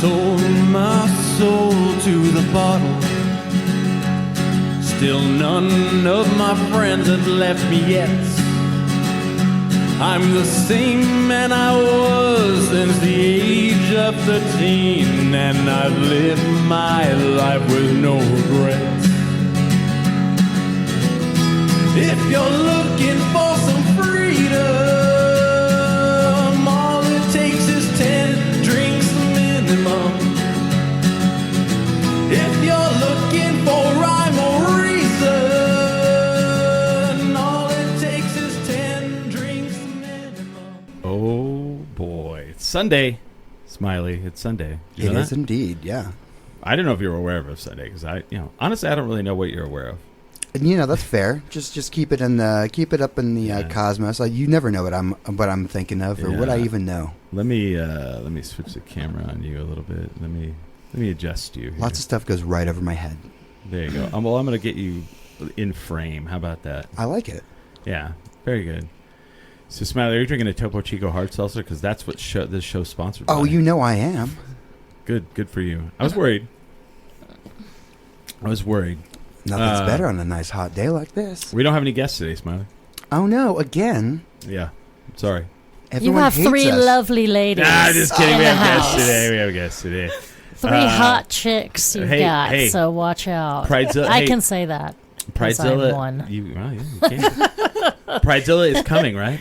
sold my soul to the bottle. Still none of my friends have left me yet. I'm the same man I was since the age of 13, and I've lived my life with no regrets. If you're looking for some freedom, all it takes is 10 drinks minimum. If you're looking for rhyme or reason, all it takes is 10 drinks minimum. Oh boy, it's Sunday, Smiley. It's Sunday. It is indeed, yeah. I don't know if you're aware of Sunday because honestly, I don't really know what you're aware of. And that's fair. Just keep it up in the cosmos. You never know what I'm thinking of or what I even know. Let me switch the camera on you a little bit. Let me adjust you here. Lots of stuff goes right over my head. There you go. Well, I'm going to get you in frame. How about that? I like it. Yeah, very good. So, Smiley, are you drinking a Topo Chico hard seltzer? Because that's what this show's sponsored by. Oh, I am. Good for you. I was worried. Nothing's better on a nice hot day like this. We don't have any guests today, Smiley. Oh, no. Again? Yeah. Sorry. Everyone you have hates 3 us. lovely ladies. Just kidding. We have guests house. today. We have guests today. 3 hot chicks you've got, hey. so watch out. Pridezilla, I can say that. Pridezilla, I'm one. you can. Pridezilla is coming, right?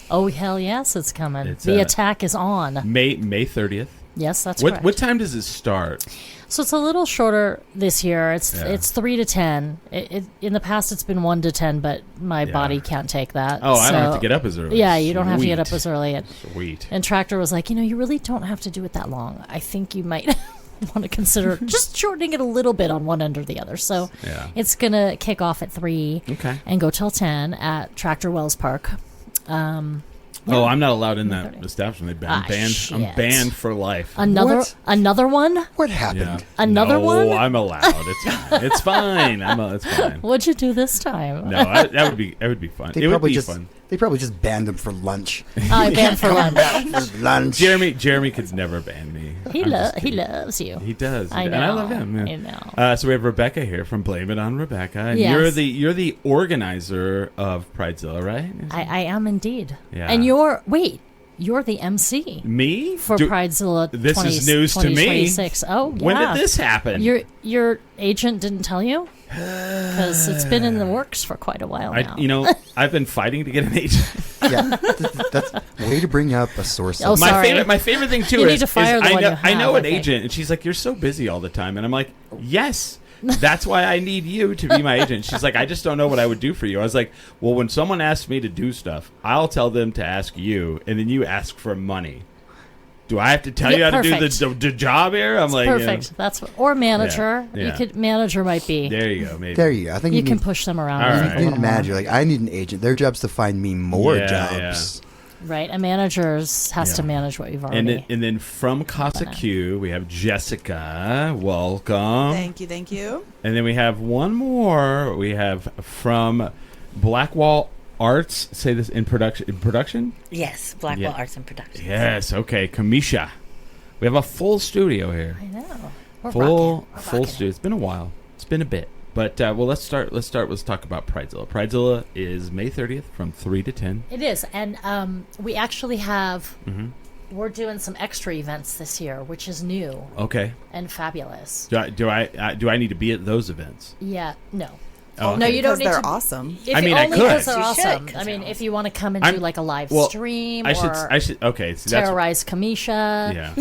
Oh, hell yes, it's coming. It's, the attack is on. May 30th. Yes, that's correct. What time does it start? So it's a little shorter this year. It's 3 to 10. In the past, it's been 1 to 10, but my body can't take that. Oh, I don't have to get up as early. Yeah, you don't have to get up as early. Sweet. And Tractor was like, you really don't have to do it that long. I think you might want to consider just shortening it a little bit on one end or the other. So it's going to kick off at 3 and go till 10 at Tractor Wells Park. Oh, I'm not allowed in that establishment. I'm banned for life. Another one? What happened? Yeah. Another one? No, I'm allowed. It's fine. It's fine. What'd you do this time? No, that would be fun. It would be fun. They probably just banned him for lunch. I banned for lunch. For lunch. Jeremy could never ban me. He loves you. He does. I know. And I love him. Yeah. I know. So we have Rebecca here from Blame It on Rebecca. And yes. you're the organizer of Pridezilla, right? I am indeed. Yeah. And you're the MC. Me? For Pridezilla. This is news to me. 2026. Oh, yeah. When did this happen? Your agent didn't tell you? Because it's been in the works for quite a while now. I've been fighting to get an agent. Yeah, that's way to bring up a source. Oh, sorry. My favorite thing too you is, need to fire the one you have, I know an I think. agent, and she's like, "You're so busy all the time," and I'm like, "Yes." That's why I need you to be my agent. She's like, I just don't know what I would do for you. I was like, well, when someone asks me to do stuff, I'll tell them to ask you, and then you ask for money. Do I have to tell you how to do the job here? I'm like, perfect. That's or manager. Yeah. You could manager might be. There you go. Maybe. There you go. I think you can push them around. All right. You need a manager. Like I need an agent. Their job's to find me more jobs. Right, a manager has to manage what you've already. And then from Casa Q, we have Jessica. Welcome. Thank you. And then we have one more. We have from Blackwall Arts. Say this in production. Yes, Blackwall Arts and Production. Yes. Okay, Kamisha. We have a full studio here. I know. We're full rocking. studio. It's been a while. It's been a bit. But let's talk about Pridezilla. Pridezilla is May 30th from 3 to 10. It is, and we actually have. We're doing some extra events this year, which is new. Okay. And fabulous. Do I need to be at those events? Yeah. No. Oh, okay. No, you don't need they're to. awesome. I mean, only I could. because they're You awesome. should, I mean, if you want to come and do like a live stream I should. Okay. So terrorize Kamisha. Yeah.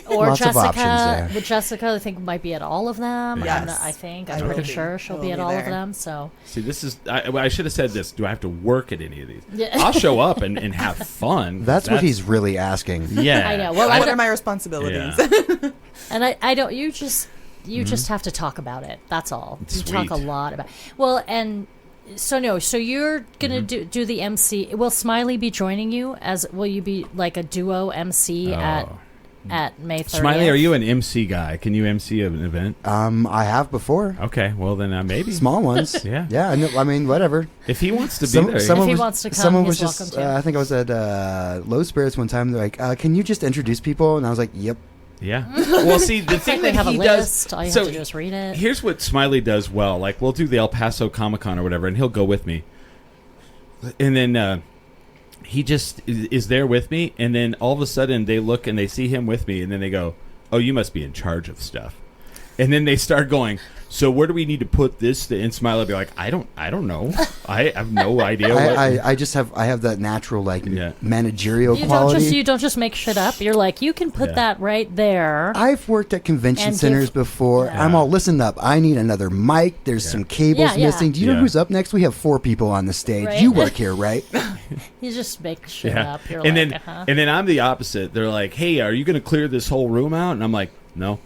Or Lots of options Jessica. there. But Jessica, I think, might be at all of them. Yes. I'm I will pretty be. sure she'll I be will at be all of there. them. So. See, this is. I should have said this. Do I have to work at any of these? Yeah. I'll show up and have fun. That's what he's really asking. Yeah. I know. Well, What are my responsibilities? Yeah. And I don't. You just have to talk about it. That's all. Sweet. You talk a lot about. Well, and so no. So you're gonna do the MC. Will Smiley be joining you? Will you be like a duo MC at May 30th? Smiley, are you an MC guy? Can you MC an event? I have before. Okay. Well, then maybe Small ones. Yeah. Yeah. I mean, whatever. if he wants to be there. If he wants to come, someone he's was just. welcome to. I think I was at Low Spirits one time. They're like, "Can you just introduce people?" And I was like, "Yep." Yeah. Well, see, the It's like thing they that have a he list. does. All you so have to do is read it. here's what Smiley does well. Like, we'll do the El Paso Comic-Con or whatever, and he'll go with me. And then he just is there with me, and then all of a sudden they look and they see him with me, and then they go, "Oh, you must be in charge of stuff." And then they start going, "So where do we need to put this?" And Smiley will be like, I don't know. I have no idea. I have that natural managerial quality. You don't just make shit up. You're like, you can put that right there. I've worked at convention And centers before. Yeah. I'm all, listen up. I need another mic. There's some cables Yeah. missing. Do you know Yeah. who's up next? We have 4 people on the stage. Right. You work here, right? You just make shit Yeah. up. You're And like, then and then I'm the opposite. They're like, "Hey, are you going to clear this whole room out?" And I'm like, "No."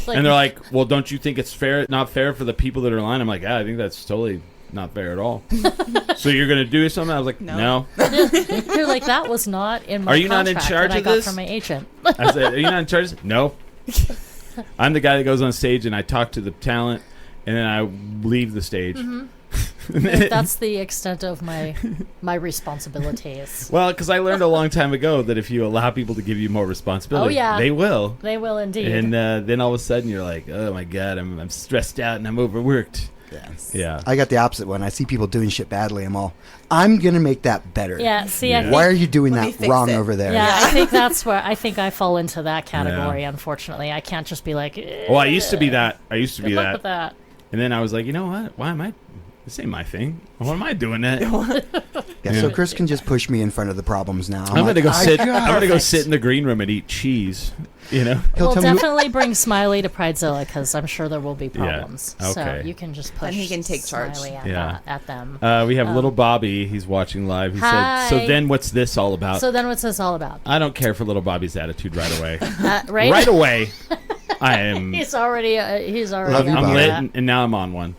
Like, And they're like, "Well, don't you think it's not fair for the people that are in line?" I'm like, "Yeah, I think that's totally not fair at all." So you're going to do something? I was like, "No." you're like, that was not in my Are you not in contract charge that I of got this? from my agent. I said, "Are you not in charge?" No. I'm the guy that goes on stage and I talk to the talent, and then I leave the stage. That's the extent of my responsibilities. Well, because I learned a long time ago that if you allow people to give you more responsibility, they will. They will indeed. And then all of a sudden you're like, "Oh my God, I'm stressed out and I'm overworked." Yes. Yeah. I got the opposite one. I see people doing shit badly. I'm going to make that better. Yeah, see, Yeah. I think, Why are you doing Let me that fix wrong it. over there? yeah, I think that's where I fall into that category. Unfortunately, I can't just be like. Well, I used to be that. Good luck with that. And then I was like, you know what? Why am I? This ain't my thing. Why am I doing that? Yeah, so Chris can just push me in front of the problems now. I'm gonna go sit. I'm gonna go Perfect. sit in the green room and eat cheese. You know. He'll We'll tell me definitely bring Smiley to Pridezilla because I'm sure there will be problems. Okay. So you can just push. And he can take charge. Smiley at, Yeah. at them. We have little Bobby. He's watching live. He Hi. said, "So then, what's this all about?" So then, what's this all about? I don't care for little Bobby's attitude right away. Right? Right away, I am. He's already. Love you, I'm Bobby. lit, and now I'm on one.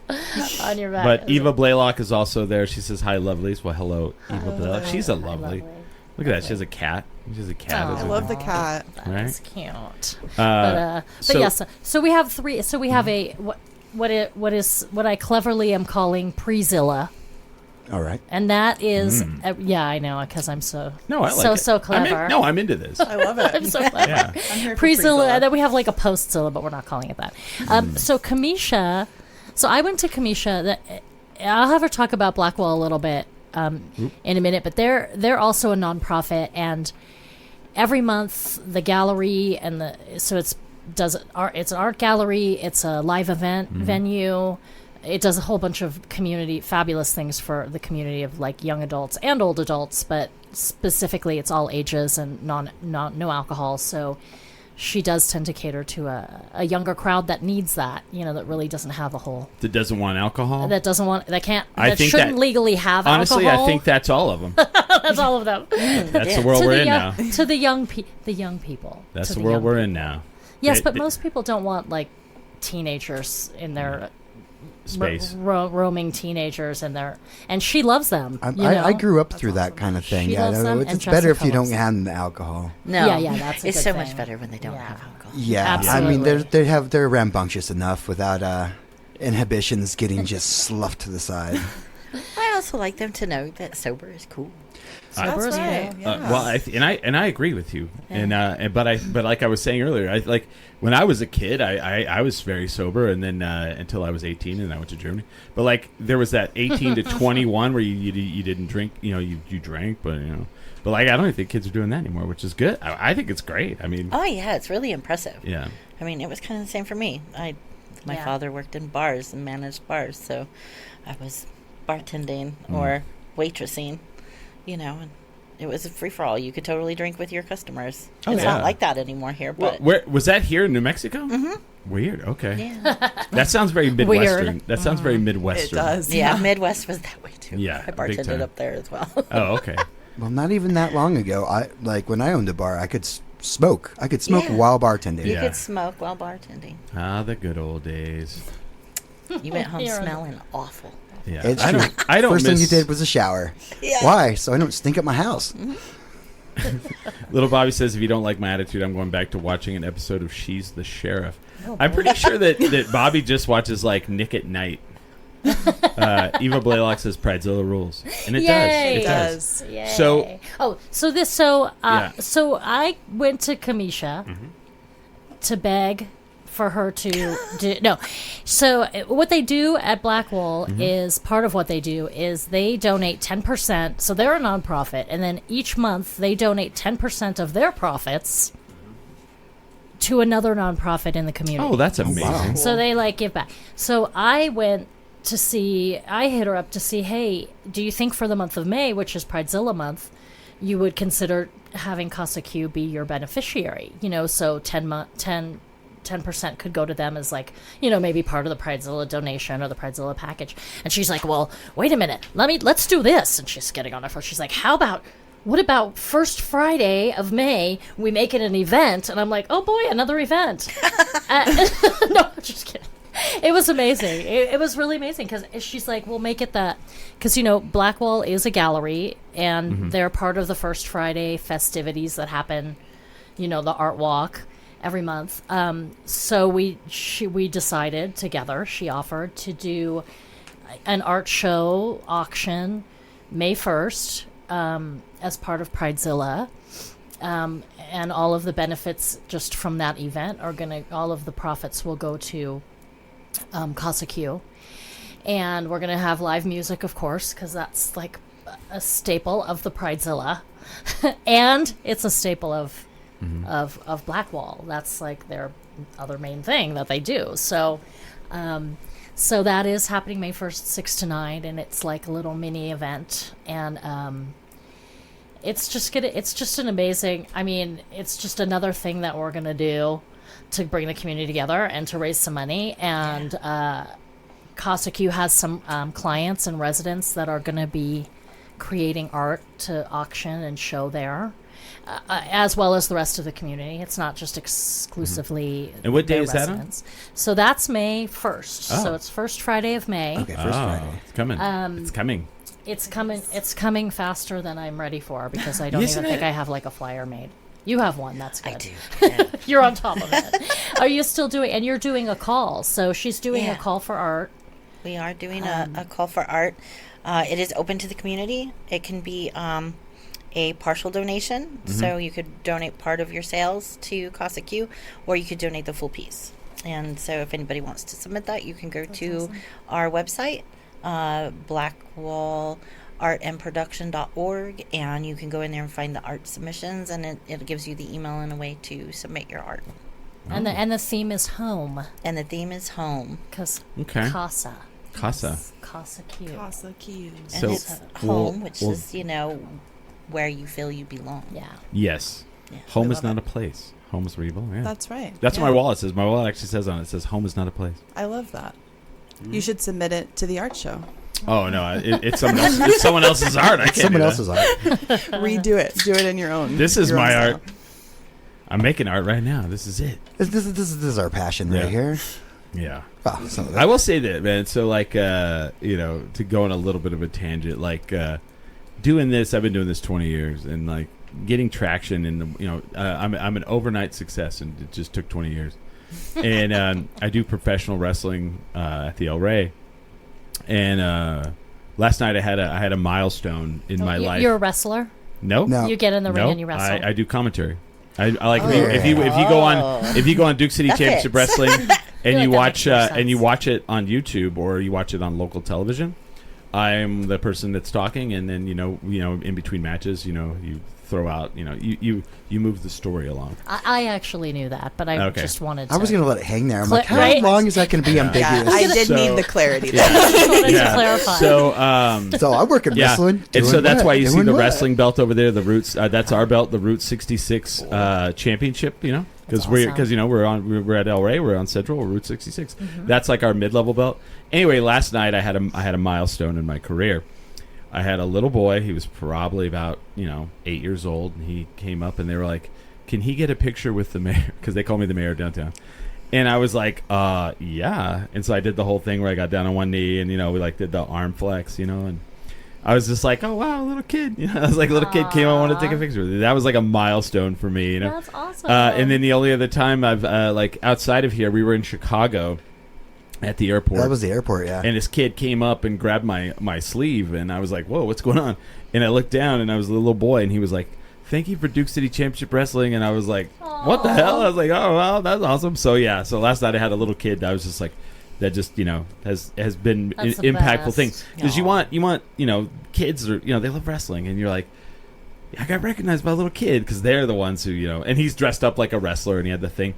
on your back. But Eva Blaylock is also there. She says, "Hi, lovelies." Well, hello, Eva Blaylock. She's a Hi, lovely. Look at that. She has a cat. She has a cat. Oh, as I a- love the cat. That's Right? cute. Uh, But yes. So we have 3. So we have a what I cleverly am calling Pridezilla. All right. And that is, yeah, I know, because I'm No, I like it. so clever. I'm into this. I love it. I'm so clever. Yeah. I'm here for Prizilla, Prizilla. and then we have like a postzilla, but we're not calling it that. So Kamisha, so I went to Kamisha. I'll have her talk about Blackwell a little bit in a minute, but they're also a nonprofit, and every month the gallery and it's an art gallery, it's a live event venue. It does a whole bunch of fabulous things for the community of like young adults and old adults, but specifically it's all ages and no alcohol. So she does tend to cater to a younger crowd that needs that, that really doesn't have a whole, That doesn't want alcohol. that I think shouldn't that- legally have Honestly, alcohol. I think that's all of them. that's all of them. That's the world we're in now. To the young people. That's to the the world young we're in now. Yes, They- but they- most people don't want like teenagers in their space. roaming teenagers in their, and she loves them. I grew up through that kind of thing. She Yeah, loves them, it's and better if Jessica you don't loves them. hand the alcohol. No. Yeah, that's a it's good so thing. much better when they don't Yeah. have alcohol. Yeah, Absolutely. I mean they're rambunctious enough without inhibitions getting just sloughed to the side. I also like them to know that sober is cool. Sober That's is right. cool. Yeah. Well, I agree with you, but like I was saying earlier, I like when I was a kid, I was very sober, and then until I was 18, and I went to Germany. But like there was that 18 to 21 where you didn't drink, you drank, but but like I don't think kids are doing that anymore, which is good. I think it's great. I mean, Oh yeah, it's really impressive. yeah, I mean, it was kind of the same for me. My Yeah. father worked in bars and managed bars, so I was bartending or waitressing, and it was a free for all. You could totally drink with your customers. Oh, It's yeah. not like that anymore here, but where was that here in New Mexico? Mm-hmm. Weird. Okay, yeah, that sounds very Midwestern. Weird. That sounds very It Midwestern. does. yeah. Midwest was that way too. Yeah, I big time. bartended up there as well. Oh, okay. Well, not even that long ago, when I owned a bar, I could smoke. I could smoke Yeah. while bartending. You Yeah. could smoke while bartending. Ah, the good old days. You went home You're- smelling awful. Yeah, It's I true. don't First miss. thing you did was a shower. Yeah. Why? So I don't stink up my house. Little Bobby says, if you don't like my attitude, I'm going back to watching an episode of She's the Sheriff. I'm pretty sure that Bobby just watches like Nick at Night. Eva Blaylock says Pridezilla rules, and it Yay. does. It does. Yay. So, so I went to Kamisha to beg for her to do no. So what they do at Blackwall is part of what they do is they donate 10%. So they're a nonprofit, and then each month they donate 10% of their profits to another nonprofit in the community. Oh, that's amazing. wow. So they like give back. So I hit her up to see, hey, do you think for the month of May, which is Pridezilla month, you would consider having Casa Q be your beneficiary? So 10% could go to them as like, maybe part of the Pridezilla donation or the Pridezilla package. And she's like, well, wait a minute, let's do this. And she's getting on her phone. She's like, what about first Friday of May, we make it an event? And I'm like, oh boy, another event. No, just kidding. It was amazing. It was really amazing because she's like, we'll make it that. Because, Blackwall is a gallery, and they're part of the First Friday festivities that happen, the art walk every month. So we decided together, she offered to do an art show auction May 1st as part of Pridezilla. And all of the benefits just from that event all of the profits will go to Casa Q. And we're going to have live music, of course, because that's like a staple of the Pridezilla. And it's a staple of Blackwall. That's like their other main thing that they do. So so that is happening May 1st, 6 to 9, and it's like a little mini event. And it's just an amazing, it's just another thing that we're going to do to bring the community together and to raise some money. And Casa Q has some clients and residents that are going to be creating art to auction and show there, as well as the rest of the community. It's not just exclusively And what day their is that on? residents. So that's May 1st. Oh. So it's first Friday of May. Okay, first Friday. It's coming. It's coming. It's coming faster than I'm ready for because I don't Isn't even think it? I have like a flyer made. You have one. That's good. I do. Yeah. You're on top of it. Are you still doing? And you're doing a call. So she's doing a Yeah. call for art. We are doing a call for art. It is open to the community. It can be a partial donation, so you could donate part of your sales to Casa Q, or you could donate the full piece. And so if anybody wants to submit that, you can go to our website, blackwallartandproduction.org, and you can go in there and find the art submissions, and it gives you the email and a way to submit your art. And the theme is home And the theme is home. because Okay. Casa Casa. Q. Casa Q. And So, it's well- home, which well- is, where you feel you belong. Yeah. Yes. Yeah. Home I is love not it. a place. Home is where you belong. Yeah. That's right. That's Yeah. what my wallet says. My wallet actually says on it. It says home is not a place. I love that. You should submit it to the art show. Oh no, it's someone else. It's someone else's art. I can't. Someone do else's that. art. Redo it. Do it in your own. This is your own my style. art. I'm making art right now. This is it. This is our passion Yeah. right here. Yeah. Oh, some of that. I will say that, man. So, like, to go on a little bit of a tangent, like, doing this, I've been doing this 20 years, and like getting traction in the, I'm an overnight success, and it just took 20 years. And I do professional wrestling at the El Rey, and last night I had a milestone in my life. You're a wrestler. No, No. You get in the ring no, and you wrestle. I do commentary. I like Oh. if you go on Duke City That Championship fits. Wrestling and like you that watch makes more and you sense. watch it on YouTube or you watch it on local television, I'm the person that's talking, and then in between matches, you throw out, you move the story along. I actually knew that, but I Okay. just wanted to. I was going to let it hang there. I'm like, how Right? long is that going to be Yeah, ambiguous? I did So- need the clarity. Yeah. there. just wanted to Yeah. clarify. So So I work in yeah, wrestling. and so doing that's what? why you see Doing the what? wrestling belt over there. The Roots, that's our belt, the Route 66 championship. Because That's we're awesome. we're at El Rey, we're on Central, we're Route 66. That's like our mid-level belt. Anyway, last night I had a milestone in my career. I had a little boy. He was probably about 8 years old, and he came up and they were like, "Can he get a picture with the mayor?" Because they call me the mayor of downtown. And I was like, yeah. And so I did the whole thing where I got down on one knee and, we like did the arm flex, and I was just like, oh, wow, little kid. I was like, little kid came, I wanted to take a picture with you. That was like a milestone for me, That's awesome. And then the only other time I've, outside of here, we were in Chicago at the airport. That was the airport, yeah. And this kid came up and grabbed my sleeve, and I was like, "Whoa, what's going on?" And I looked down, and I was a little boy, and he was like, "Thank you for Duke City Championship Wrestling." And I was like, "What the hell?" I was like, "Oh, well, that's awesome." So yeah, so last night I had a little kid that I was just like, that just has been an That's the impactful best. thing, because you want kids are they love wrestling, and you're like, I got recognized by a little kid because they're the ones who and he's dressed up like a wrestler and he had the thing.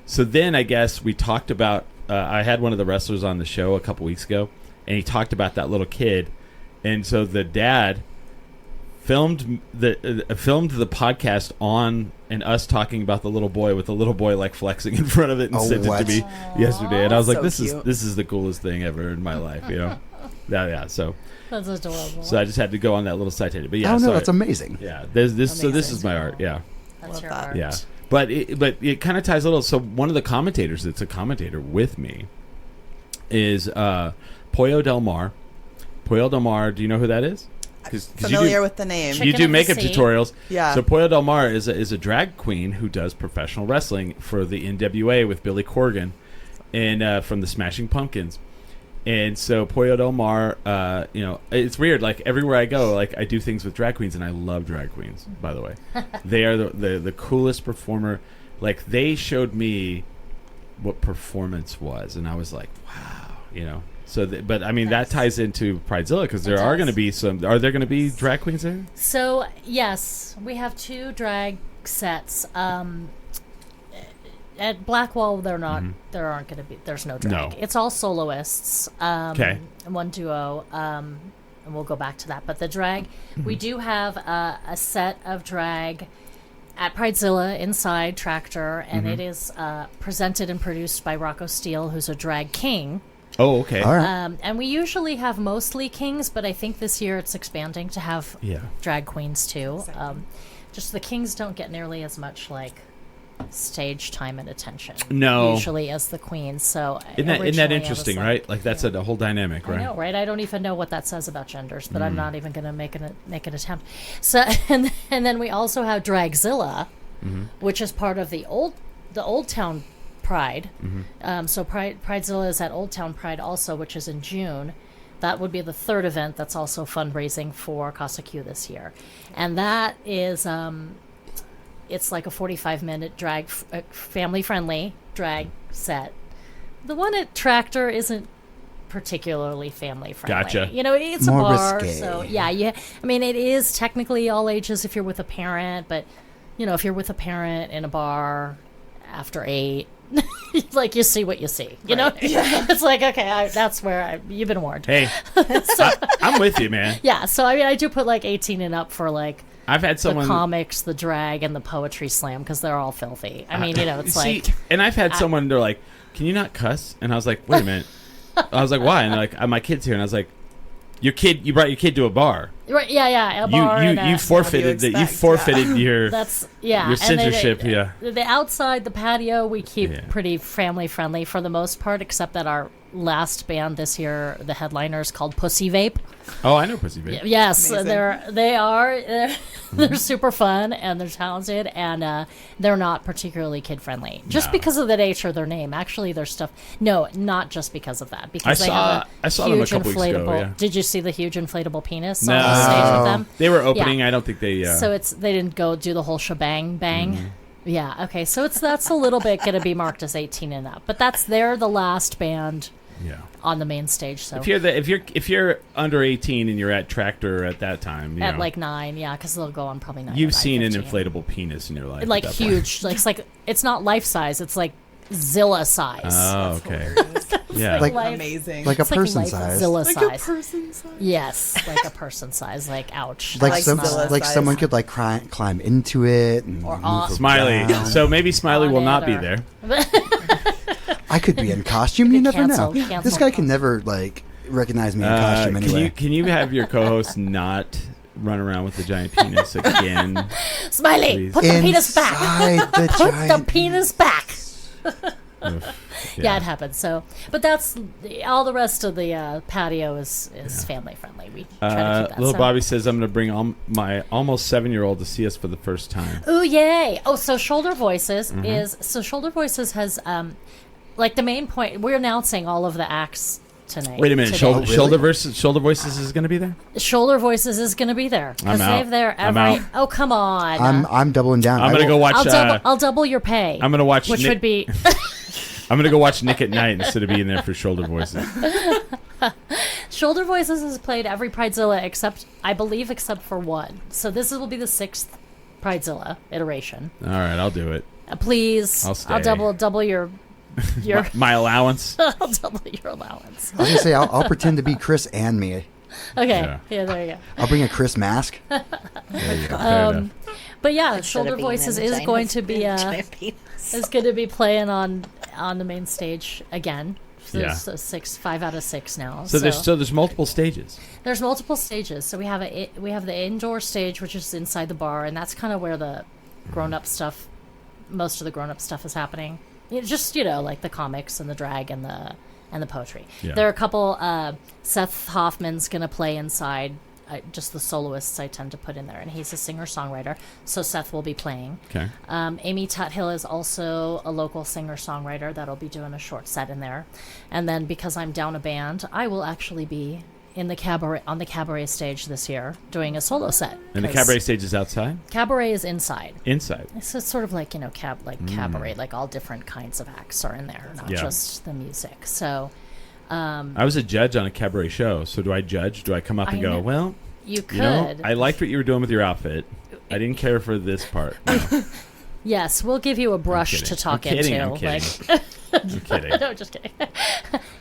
So then I guess we talked about I had one of the wrestlers on the show a couple weeks ago, and he talked about that little kid, and so the dad filmed the podcast on and us talking about the little boy, with the little boy like flexing in front of it, and sent it to me yesterday, and I was like, this is the coolest thing ever in my life, yeah. So That's adorable. so I just had to go on that little side tangent, but yeah, Oh no, sorry. that's amazing. Yeah, there's this. So this is my art. Yeah, That's Love your that. art. yeah. But it kind of ties a little. So one of the commentators that's a commentator with me is Pollo Del Mar. Pollo Del Mar. Do you know who that is? 'Cause Familiar with the name. Chicken you do of the makeup sea. tutorials. Yeah. So Pollo Del Mar is a drag queen who does professional wrestling for the NWA with Billy Corgan, and from the Smashing Pumpkins. And so Pollo Del Mar, it's weird. Like everywhere I go, like I do things with drag queens, and I love drag queens. By the way, they are the coolest performer. Like they showed me what performance was, and I was like, wow, So, but I mean that ties into Pridezilla, because there are going to be some. Are there going to be drag queens there? So yes, we have 2 drag sets. At Blackwall, they're not. There aren't going to be. There's no drag. No. It's all soloists. Okay. One duo. And we'll go back to that. But the drag, we do have a set of drag at Pridezilla inside Tractor, and it is presented and produced by Rocco Steele, who's a drag king. Oh, okay. All right. And we usually have mostly kings, but I think this year it's expanding to have Yeah. drag queens too. Just the kings don't get nearly as much stage time and attention usually as the queens. So Isn't that originally I was interesting, right? Like that's a whole dynamic, right? I know, right? I don't even know what that says about genders, but I'm not even going to make an attempt. So and then we also have Dragzilla, which is part of the Old Town Pride. So Pridezilla is at Old Town Pride also, which is in June. That would be the 3rd event that's also fundraising for Casa Q this year. And that is it's like a 45-minute drag, family-friendly drag set. The one at Tractor isn't particularly family-friendly. Gotcha. It's More a bar, risque. so yeah. I mean, it is technically all ages if you're with a parent, but if you're with a parent in a bar after 8, you see what you see. It's like, okay, that's where you've been warned. Hey, I'm with you, man. Yeah, so I mean, I do put 18 and up for I've had someone the comics, the drag, and the poetry slam, because they're all filthy. I mean, it's and I've had someone, they're like, "Can you not cuss?" And I was like, "Wait a minute." I was like, "Why?" And they're like, "My kid's here," and I was like, you brought your kid to a bar. Right? Yeah, a bar. You forfeited What do you you forfeited your that's your and censorship. The outside, the patio, we keep pretty family friendly for the most part, except that our last band this year, the headliners, called Pussy Vape. Oh, I know Pussy Vape. Yes, Amazing. they're super fun and they're talented, and they're not particularly kid friendly just because of the nature of their name. Actually, their stuff. No, not just because of that. Because I saw them a huge couple weeks ago. inflatable. Yeah. Did you see the huge inflatable penis No. on the stage with them? They were opening. Yeah. I don't think they. So they didn't go do the whole shebang bang. Yeah. Okay. So that's a little bit going to be marked as 18 and up, but they're the last band. Yeah. On the main stage, so if you're under 18 and you're at Tractor at that time, at 9, yeah, because they'll go on probably 9. You've 9, seen 15. an inflatable penis in your life, like at that huge, it's not life size, it's like Zilla size. Oh, okay. Yeah, Like- Amazing. Like a It's person like size. Zilla Like size. a person size. Yes, like a person size. Like ouch. Like like some, Zilla like size. someone could climb into it and Or move on- Smiley. around. So maybe Smiley On will not it, be or- there. I could be in costume. You never know. Cancel This guy can never recognize me in costume anyway. Can you have your co-host not run around with the giant penis again? Smiley, Please. put the penis back. Inside the Put the giant penis back. Oof. Yeah, it happens. So, but that's all. The rest of the patio is family friendly. We try to keep that. Little so. Bobby says, I'm going to bring my almost 7-year-old to see us for the first time. Ooh, yay! Oh, so Shoulder Voices Mm-hmm. is Shoulder Voices has like the main point. We're announcing all of the acts tonight. Wait a minute. today. Shoulder Voices is going to be there? Shoulder Voices is going to be there because I'm out. they've there I'm every. out. Oh, come on! I'm doubling down. I'm going to go watch. I'll double your pay. I'm going to watch. Which would be. I'm going to go watch Nick at Night instead of being there for Shoulder Voices. Shoulder Voices has played every Pridezilla except for one. So this will be the 6th Pridezilla iteration. All right, I'll do it. Please, I'll stay. I'll double your my allowance. I'll double your allowance. I was gonna say I'll pretend to be Chris and me. Okay, yeah, there you go. I'll bring a Chris mask. There you go. Fair enough. But yeah, Instead Shoulder of being Voices in is giant- going to be giant penis. is going to be playing on the main stage again. So Yeah. it's 5 out of 6 now. So there's multiple stages. There's multiple stages. So we have the indoor stage, which is inside the bar, and that's kind of where the grown-up stuff, most of the grown-up stuff is happening. Just like the comics and the drag and the poetry. Yeah. There are a couple. Seth Hoffman's gonna play inside. Just the soloists I tend to put in there, and he's a singer-songwriter, so Seth will be playing. Okay. Amy Tuthill is also a local singer-songwriter that'll be doing a short set in there. And then because I'm down a band, I will actually be in the cabaret stage this year doing a solo set. And the 'cause cabaret stage is outside? Cabaret is inside. Inside. So it's sort of like, cabaret, like all different kinds of acts are in there, not Yeah. just the music. So I was a judge on a cabaret show, so do I judge? Do I come up and I go, know. well, you could. I liked what you were doing with your outfit. I didn't care for this part. No. Yes, we'll give you a brush kidding. to talk I'm kidding, into. I'm kidding. Like, I'm kidding. no, just kidding.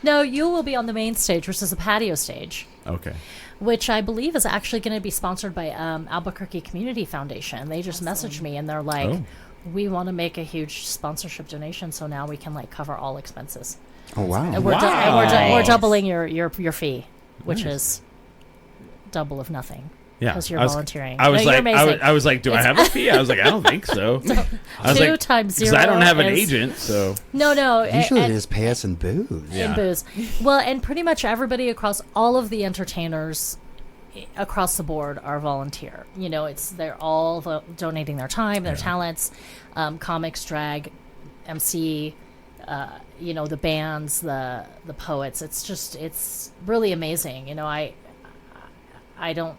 No, you will be on the main stage, which is the patio stage, Okay. which I believe is actually going to be sponsored by Albuquerque Community Foundation. They just messaged me and they're like, Oh. we want to make a huge sponsorship donation, so now we can cover all expenses. Oh wow! And we're, we're doubling your fee, which is double of nothing. Yeah. Because you're I was, volunteering. I was No, you're like, amazing. I was like, do I have a fee? I was like, I don't think so. I was 2 like, times 0 because I don't have an is- agent, so No. Usually and- they just pay us in booze. Yeah. in booze. Well, and pretty much everybody across all of the entertainers across the board are volunteer. They're all donating their time, their talents, comics, drag, MC, the bands, the poets. It's really amazing. I don't.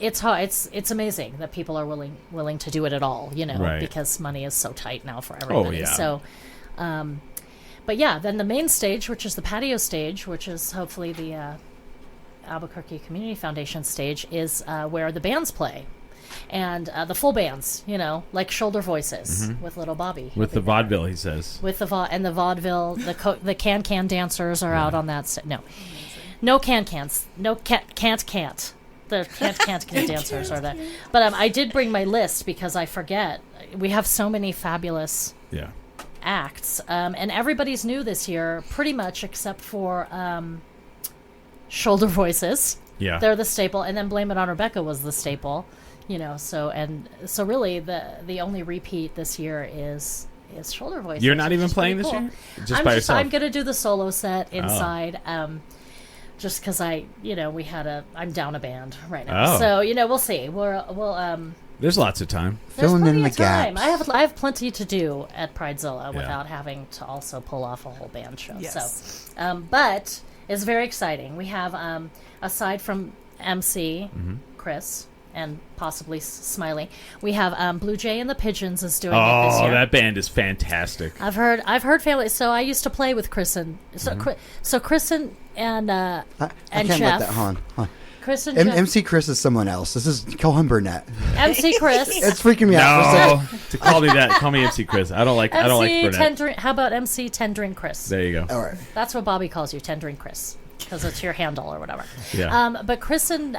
It's hard. It's amazing that people are willing to do it at all. Right. Because money is so tight now for everybody. yeah. So. But yeah, then the main stage, which is the patio stage, which is hopefully the Albuquerque Community Foundation stage, is where the bands play. And the full bands, like Shoulder Voices with Little Bobby. with the vaudeville, he says. With the and the vaudeville, the can dancers are out on that. No can-cans. No can't. The can't dancers are there. But I did bring my list because I forget. We have so many fabulous Yeah. acts, and everybody's new this year, pretty much except for Shoulder Voices. Yeah. They're the staple, and then Blame It on Rebecca was the staple. So really the only repeat this year is Shoulder Voices. You're not which even is playing pretty this cool. year? Just by yourself? I'm gonna do the solo set inside. Just because I'm down a band right now. Oh. So we'll see. We'll There's lots of time. there's Filling plenty in the of time. gaps. I have plenty to do at Pridezilla Yeah. without having to also pull off a whole band show. Yes. So, but it's very exciting. We have aside from MC Chris and possibly Smiley, we have Blue Jay and the Pigeons is doing it this Oh, year. that band is fantastic. I've heard family. So I used to play with Chris and so Chris and I and can't Jeff. let that. Hold on. Chris and Jeff. MC Chris is someone else. This is Cohen Burnett. MC Chris. It's freaking me out. For a No, second. to call me that, call me MC Chris. I don't like Burnett. How about MC Tendrin Chris? There you go. All right. That's what Bobby calls you, Tendrin Chris, because it's your handle or whatever. Yeah. But Chris and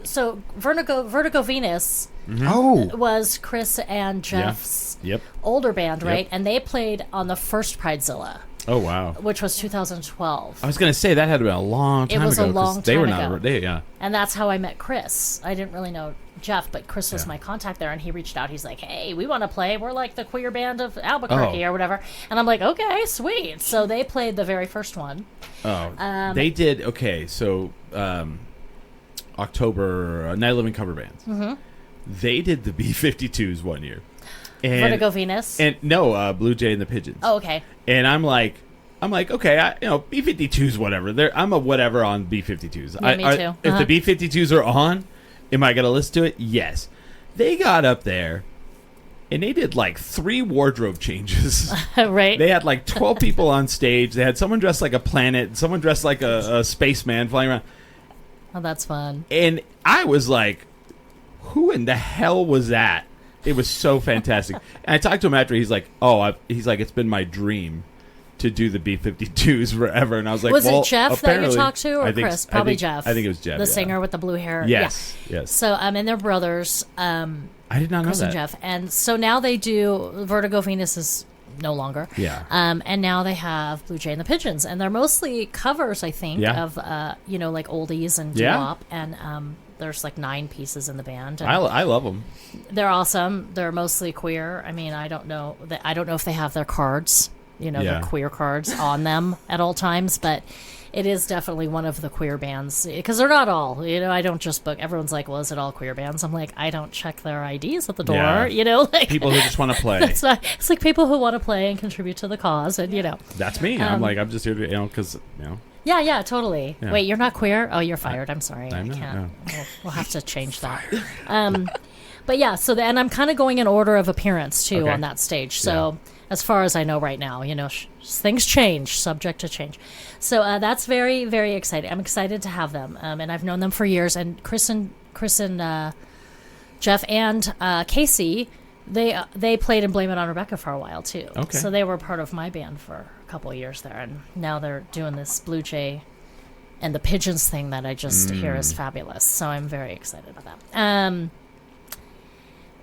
so Vertigo Venus Oh, was Chris and Jeff's Yep. older band, right? Yep. And they played on the first Pridezilla, Oh wow. which was 2012. I was gonna say that had been a long time was ago. a 'cause long they were time not. ago. Yeah. And that's how I met Chris. I didn't really know Jeff, but Chris was Yeah. my contact there, and he reached out. He's like, "Hey, we want to play. We're like the queer band of Albuquerque Oh. or whatever." And I'm like, "Okay, sweet." So they played the very first one. Oh, they did. Okay, so October Night Living cover bands. Mm-hmm. They did the B-52s one year. And, Vertigo Venus. And no, Blue Jay and the Pigeons. Oh, okay. And I'm like, okay, B-52s, whatever. I'm a whatever on B-52s. Yeah, me too. If the B-52s are on, am I going to listen to it? Yes. They got up there, and they did like 3 wardrobe changes. Right. They had like 12 people on stage. They had someone dressed like a planet, someone dressed like a spaceman flying around. Oh, that's fun. And I was like, who in the hell was that? It was so fantastic. And I talked to him after. He's like, it's been my dream to do the B-52s forever. And I was like, was it Jeff that you talked to, or Chris? Probably Jeff. I think it was Jeff. The singer with the blue hair. Yes, yes. So, and they're brothers. I did not know Chris that. and Jeff. And so now they do, Vertigo Venus is no longer. Yeah. And now they have Blue Jay and the Pigeons. And they're mostly covers, I think, of, like oldies and doo-wop. And there's like 9 pieces in the band. And I love them. they're awesome. They're mostly queer. I mean, I don't know if they have their cards, their queer cards on them at all times, but it is definitely one of the queer bands, because they're not all, I don't just book. Everyone's like, well, is it all queer bands? I'm like, I don't check their IDs at the door, like people who just want to play. It's like people who want to play and contribute to the cause, and that's me. I'm just here to, because Yeah, totally. Yeah. Wait, you're not queer? Oh, you're fired. I'm sorry. I'm I not, can't. no. We'll have to change that. But yeah, and I'm kind of going in order of appearance, too, Okay. on that stage. So as far as I know right now, things change, subject to change. So that's very, very exciting. I'm excited to have them. And I've known them for years. And Chris and Jeff and Casey, they played in Blame It on Rebecca for a while, too. Okay. So they were part of my band for a couple of years there. And now they're doing this Blue Jay and the Pigeons thing that I just hear is fabulous. So I'm very excited about that.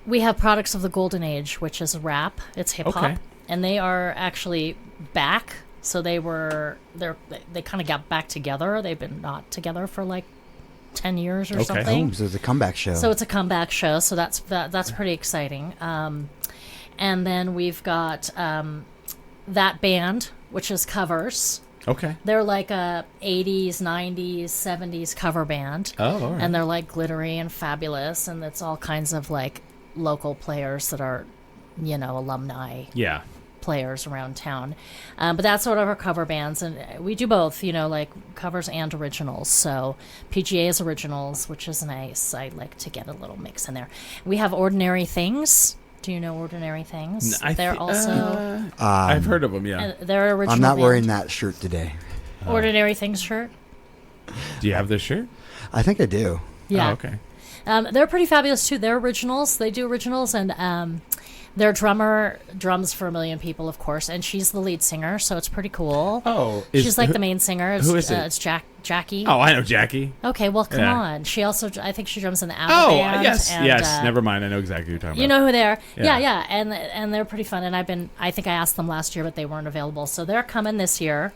We have Products of the Golden Age, which is rap. It's hip hop. Okay. And they are actually back. So they kind of got back together. They've been not together for like 10 years or something. Oh, so it's a comeback show. So it's a comeback show. So that's pretty exciting. And then we've got That Band, which is covers. Okay. They're like a 80s, 90s, 70s cover band. Oh, all right. And they're like glittery and fabulous. And it's all kinds of like local players that are, alumni players around town. But that's sort of our cover bands. And we do both, like covers and originals. So PGA is originals, which is nice. I like to get a little mix in there. We have Ordinary Things. Do you know Ordinary Things? They're also... I've heard of them, yeah. They're original I'm not band. wearing that shirt today. Ordinary Things shirt? Do you have this shirt? I think I do. Yeah. Oh, okay. They're pretty fabulous, too. They're originals. They do originals, and their drummer drums for a million people, of course, and she's the lead singer, so it's pretty cool. Oh. She's like the main singer. Who is it? It's Jackie. Oh, I know Jackie. Okay, well, come on. She also, I think she drums in the ABBA band. Oh, yes, and, yes. Never mind. I know exactly who you're talking about. You know who they are. Yeah. Yeah. And they're pretty fun, and I think I asked them last year, but they weren't available, so they're coming this year,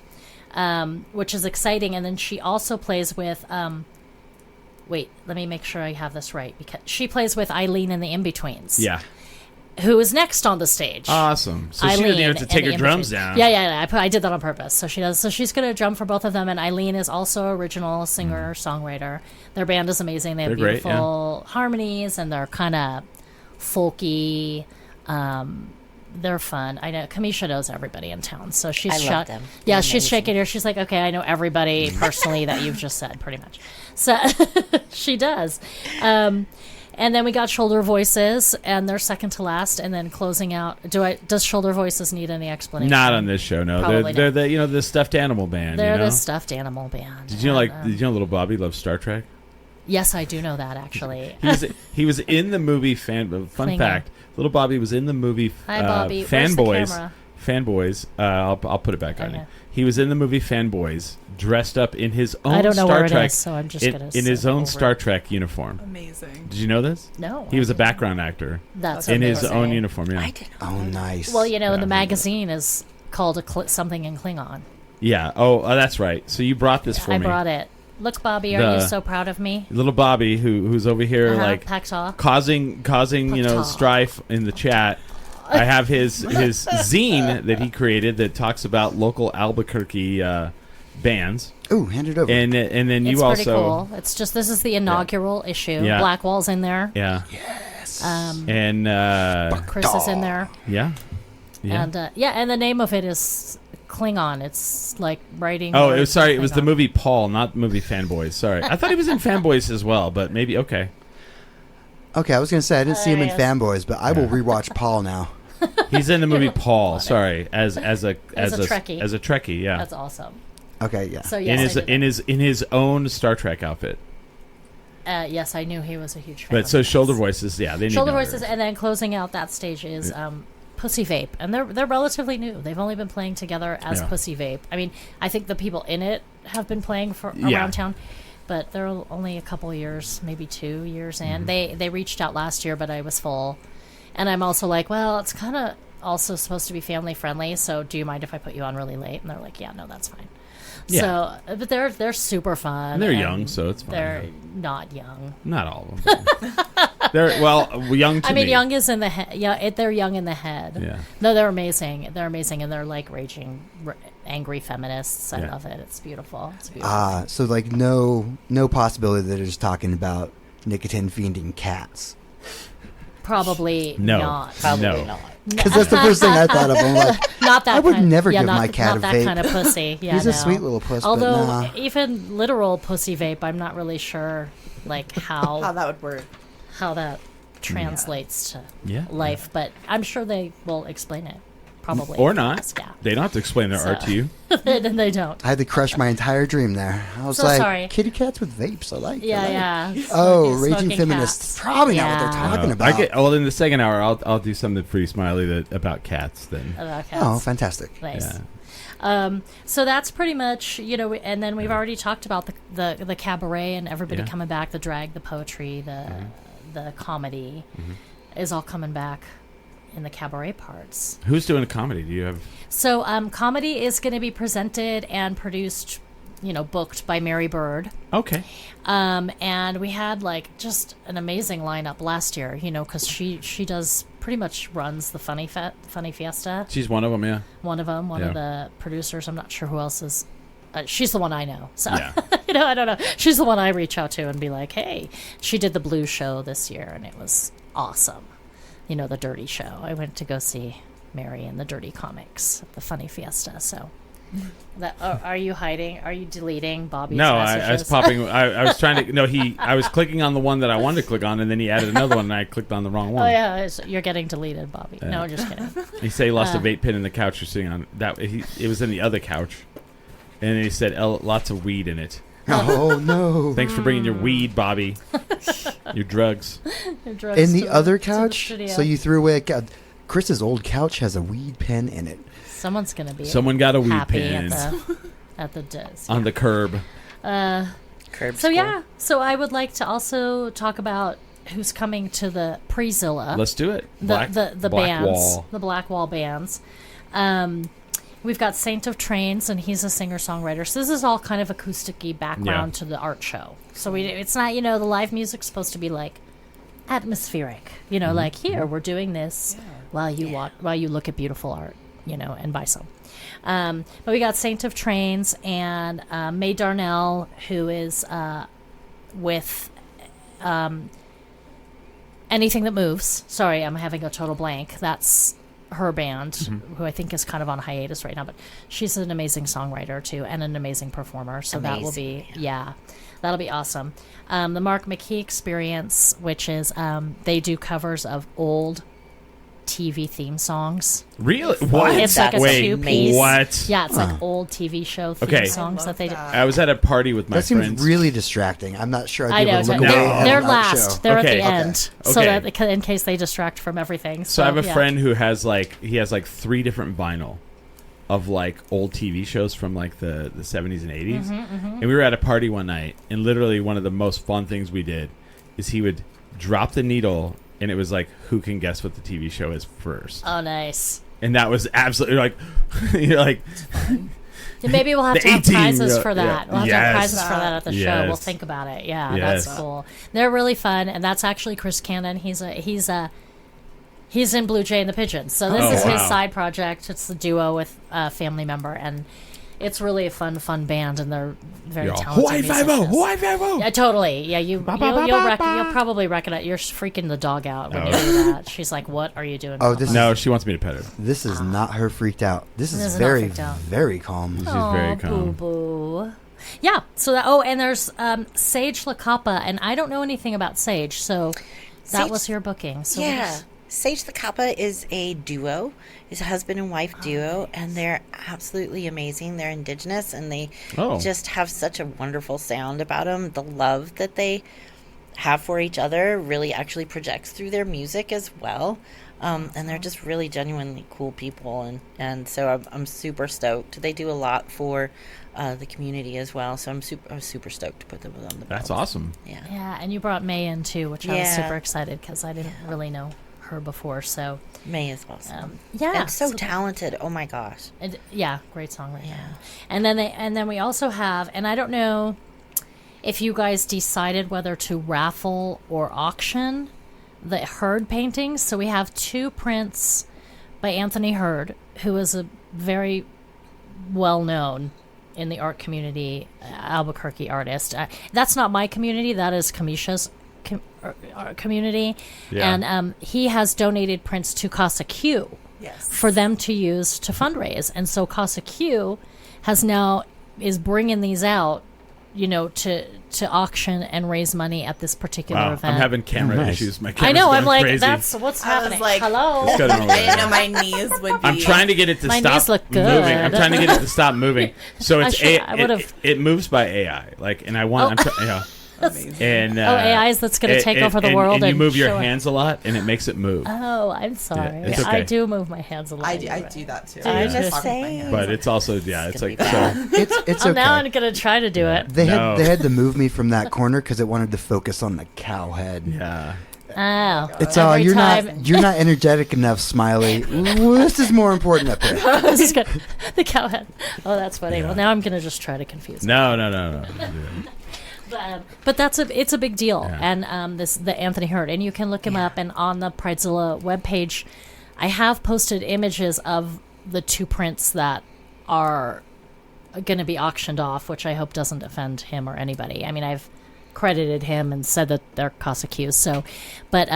which is exciting, and then she also plays with... wait, let me make sure I have this right, because she plays with Eileen and the In-Betweens. Yeah. Who is next on the stage. Awesome. So Eileen she didn't have to and take the her drums In-Betweens. down. Yeah. I did that on purpose. So she does. So she's going to drum for both of them, and Eileen is also original singer, songwriter. Their band is amazing. They have They're beautiful great, harmonies, and they're kind of folky. They're fun. I know Kamisha knows everybody in town, so she's I love them. Yeah, They're she's amazing. shaking her. She's like, okay, I know everybody personally that you've just said, pretty much. So she does. And then we got Shoulder Voices, and they're second to last. And then closing out, does Shoulder Voices need any explanation? Not on this show, no. Probably They're not. the stuffed animal band. They're you know? the stuffed animal band. Did you know, And, did you know Little Bobby loves Star Trek? Yes, I do know that, actually. He was in the movie fun Klinger. fact, Little Bobby was in the movie Hi, Bobby. Where's the Fanboys. camera? Fanboys. I'll put it back on Okay. you. He was in the movie Fanboys, dressed up in his own I don't know Star where it Trek is, so I'm just going to in his own Star Trek uniform. Amazing. Did you know this? No. He was a background actor That's in his amazing. own uniform. Yeah. I didn't know. Oh, nice. Well, the Yeah. magazine is called something in Klingon. Yeah. Oh, that's right. So you brought this for I me. brought it. Look, Bobby, are you The- so proud of me? Little Bobby, who's over here Packed causing Packed. strife in the chat. I have his zine that he created that talks about local Albuquerque bands, Ooh, hand it over. and then you It's also pretty cool. It's just, this is the inaugural issue. Yeah. Blackwall's in there. yeah. And Chris is in there. Yeah. And and the name of it is Klingon. It's like writing. Oh, it was the movie Paul, not the movie Fanboys. Sorry, I thought he was in Fanboys as well, but maybe okay. Okay, I was going to say I didn't see him in Fanboys, but I will rewatch Paul now. He's in the movie Paul. Sorry, as a Trekkie. As a Trekkie, yeah. That's awesome. Okay, yeah. So yes, in his own Star Trek outfit. Yes, I knew he was a huge fan. But so shoulder voices, yeah, they need shoulder voices, and then closing out that stage is Pussy Vape, and they're relatively new. They've only been playing together as Pussy Vape. I mean, I think the people in it have been playing for around town, but they're only a couple years, maybe 2 years in. They reached out last year, but I was full, and I'm also like, well, it's kind of also supposed to be family friendly. So, do you mind if I put you on really late? And they're like, yeah, no, that's fine. Yeah. So, but they're super fun. And they're young, so it's fine. They're not young. Not all of them. They're young to me. I mean, young is in the head. Yeah, they're young in the head. Yeah. No, they're amazing. They're amazing, and they're like raging, angry feminists. I love it. It's beautiful. It's beautiful. So like no possibility that they're just talking about nicotine fiending cats. Probably No. not. Probably not. Because that's the first thing I thought of. I'm like, Not that. I would kind, never yeah, give not, my cat not a that vape. kind of pussy. Yeah, He's no. a sweet little puss, Although but nah. even literal pussy vape, I'm not really sure like How how that would work. that translates to Yeah. life. But I'm sure they will explain it. Probably Or not. Yeah. They don't have to explain their art to you. And they don't. I had to crush my entire dream there. I was So like, sorry. kitty cats with vapes. I like. Yeah, I like. yeah. Oh, Smoking raging feminists. cats. Probably not what they're Yeah. talking about. Well, in the second hour, I'll do something pretty smiley about cats then. About cats. Oh, fantastic. Nice. Yeah. So that's pretty much, and then we've already talked about the cabaret and everybody coming back, the drag, the poetry, the comedy is all coming back in the cabaret parts. Who's doing a comedy? Do you have? So comedy is going to be presented and produced, booked by Mary Bird. Okay. And we had like just an amazing lineup last year, because she does pretty much runs the Funny Fiesta. She's one of them, yeah. One of them, one of the producers. I'm not sure who else is. She's the one I know. So, Yeah. I don't know. She's the one I reach out to and be like, hey, she did the blues show this year and it was awesome. The Dirty show. I went to go see Mary in the Dirty Comics at the Funny Fiesta. So, are you hiding? Are you deleting Bobby's No, messages? I was popping. I was trying to. No, I was clicking on the one that I wanted to click on, and then he added another one, and I clicked on the wrong one. Oh yeah, you're getting deleted, Bobby. No, I'm just kidding. He said he lost a vape pen in the couch you're sitting on. It was in the other couch, and he said lots of weed in it. Oh no! Thanks for bringing your weed, Bobby. Your drugs. In the other couch, studio. so you threw away a couch. Chris's old couch has a weed pen in it. Someone's gonna be. Someone got a weed happy pen at the desk on the curb. Curb So score. yeah, so I would like to also talk about who's coming to the Pridezilla. Let's do it. The Black bands, Wall. the Black Wall bands. We've got Saint of Trains, and he's a singer-songwriter. So this is all kind of acoustic-y background to the art show. So it's not, the live music's supposed to be like atmospheric. Like here we're doing this while you look at beautiful art, and buy some. But we got Saint of Trains and Mae Darnell, who is with Anything That Moves. Sorry, I'm having a total blank. That's her band, who I think is kind of on hiatus right now, but she's an amazing songwriter too and an amazing performer. So that will be that'll be awesome. The Mark McKee Experience, which is they do covers of old TV theme songs. Really? What? It's like a Wait, two-piece. what? Yeah, it's like old TV show theme Okay. songs that they do. I was at a party with my That seems friends. really distracting. I'm not sure I I'd be know. able to look so away No. at they're an art last. show. They're Okay. at the end, so Okay. that in case they distract from everything. So I have a yeah. friend who has he has 3 different vinyl of old TV shows from the 70s and 80s. And we were at a party one night, and literally one of the most fun things we did is he would drop the needle, and it was who can guess what the TV show is first. Oh, nice. And that was absolutely you're like Maybe we'll have The to have 18, prizes yeah, for that. yeah. We'll have to have Yes. prizes for that at the show. Yes. We'll think about it. Yeah, Yes. that's cool. They're really fun, and that's actually Chris Cannon. He's in Blue Jay and the Pigeons. So this Oh, is his wow. side project. It's the duo with a family member, and it's really a fun band, and they're very talented. Hawaii Five-O! Hawaii Five-O! Yeah, totally. Yeah, you'll probably recognize. You're freaking the dog out when you do that. She's like, "What are you doing?" Oh, No, she wants me to pet her. This is not her freaked out. This This is is not very, freaked out. very calm. She's very calm. Boo. Yeah. So that. Oh, and there's Sage LaCappa, and I don't know anything about Sage, so that Sage- was your booking. So Yeah. Sage the Kappa is a duo. It's a husband and wife duo, and they're absolutely amazing. They're indigenous, and they just have such a wonderful sound about them. The love that they have for each other really actually projects through their music as well. And they're just really genuinely cool people, and so I'm super stoked. They do a lot for the community as well, so I'm super stoked to put them on the bill. That's awesome. Yeah, and you brought May in too, which I was Yeah. super excited because I didn't really know her before. So May is awesome. yeah, and so talented. Oh my gosh. and, yeah, great songwriter. And then we also have, and I don't know if you guys decided whether to raffle or auction the Hurd paintings. So we have 2 prints by Anthony Hurd, who is a very well known in the art community Albuquerque artist. That's not my community. That is Kamisha's community. Yeah. And he has donated prints to Casa Q Yes. for them to use to fundraise. And so Casa Q is bringing these out, to auction and raise money at this particular Wow, event. I'm having camera Nice. issues. My I camera's know. going I'm like, crazy. that's what's I was happening. like- Hello. It's good over I didn't there. know my knees would be. I'm trying to get it to My stop knees look good. moving. I'm trying to get it to stop moving. So it's I would've- it moves by AI. And I want Amazing. and AIs that's going to take over the world. And you move your show it. hands a lot, and it makes it move. Oh, I'm sorry. it's okay. I do move my hands a lot. I do that too. I I just talk with my say- hands. But it's also it's gonna like be bad. so. It's Oh, okay. now I'm going to try to do it. They No. had to move me from that corner because it wanted to focus on the cow head. Yeah. Oh, It's all every time. you're not energetic enough, Smiley. Well, this is more important up here. This is good. The cow head. Oh, that's funny. Well, now I'm going to just try to confuse it. No. But it's a big deal, Yeah. and the Anthony Hurd, and you can look him up. And on the Pridezilla webpage, I have posted images of the 2 prints that are going to be auctioned off, which I hope doesn't offend him or anybody. I mean, I've credited him and said that they're Casa Q's. So, but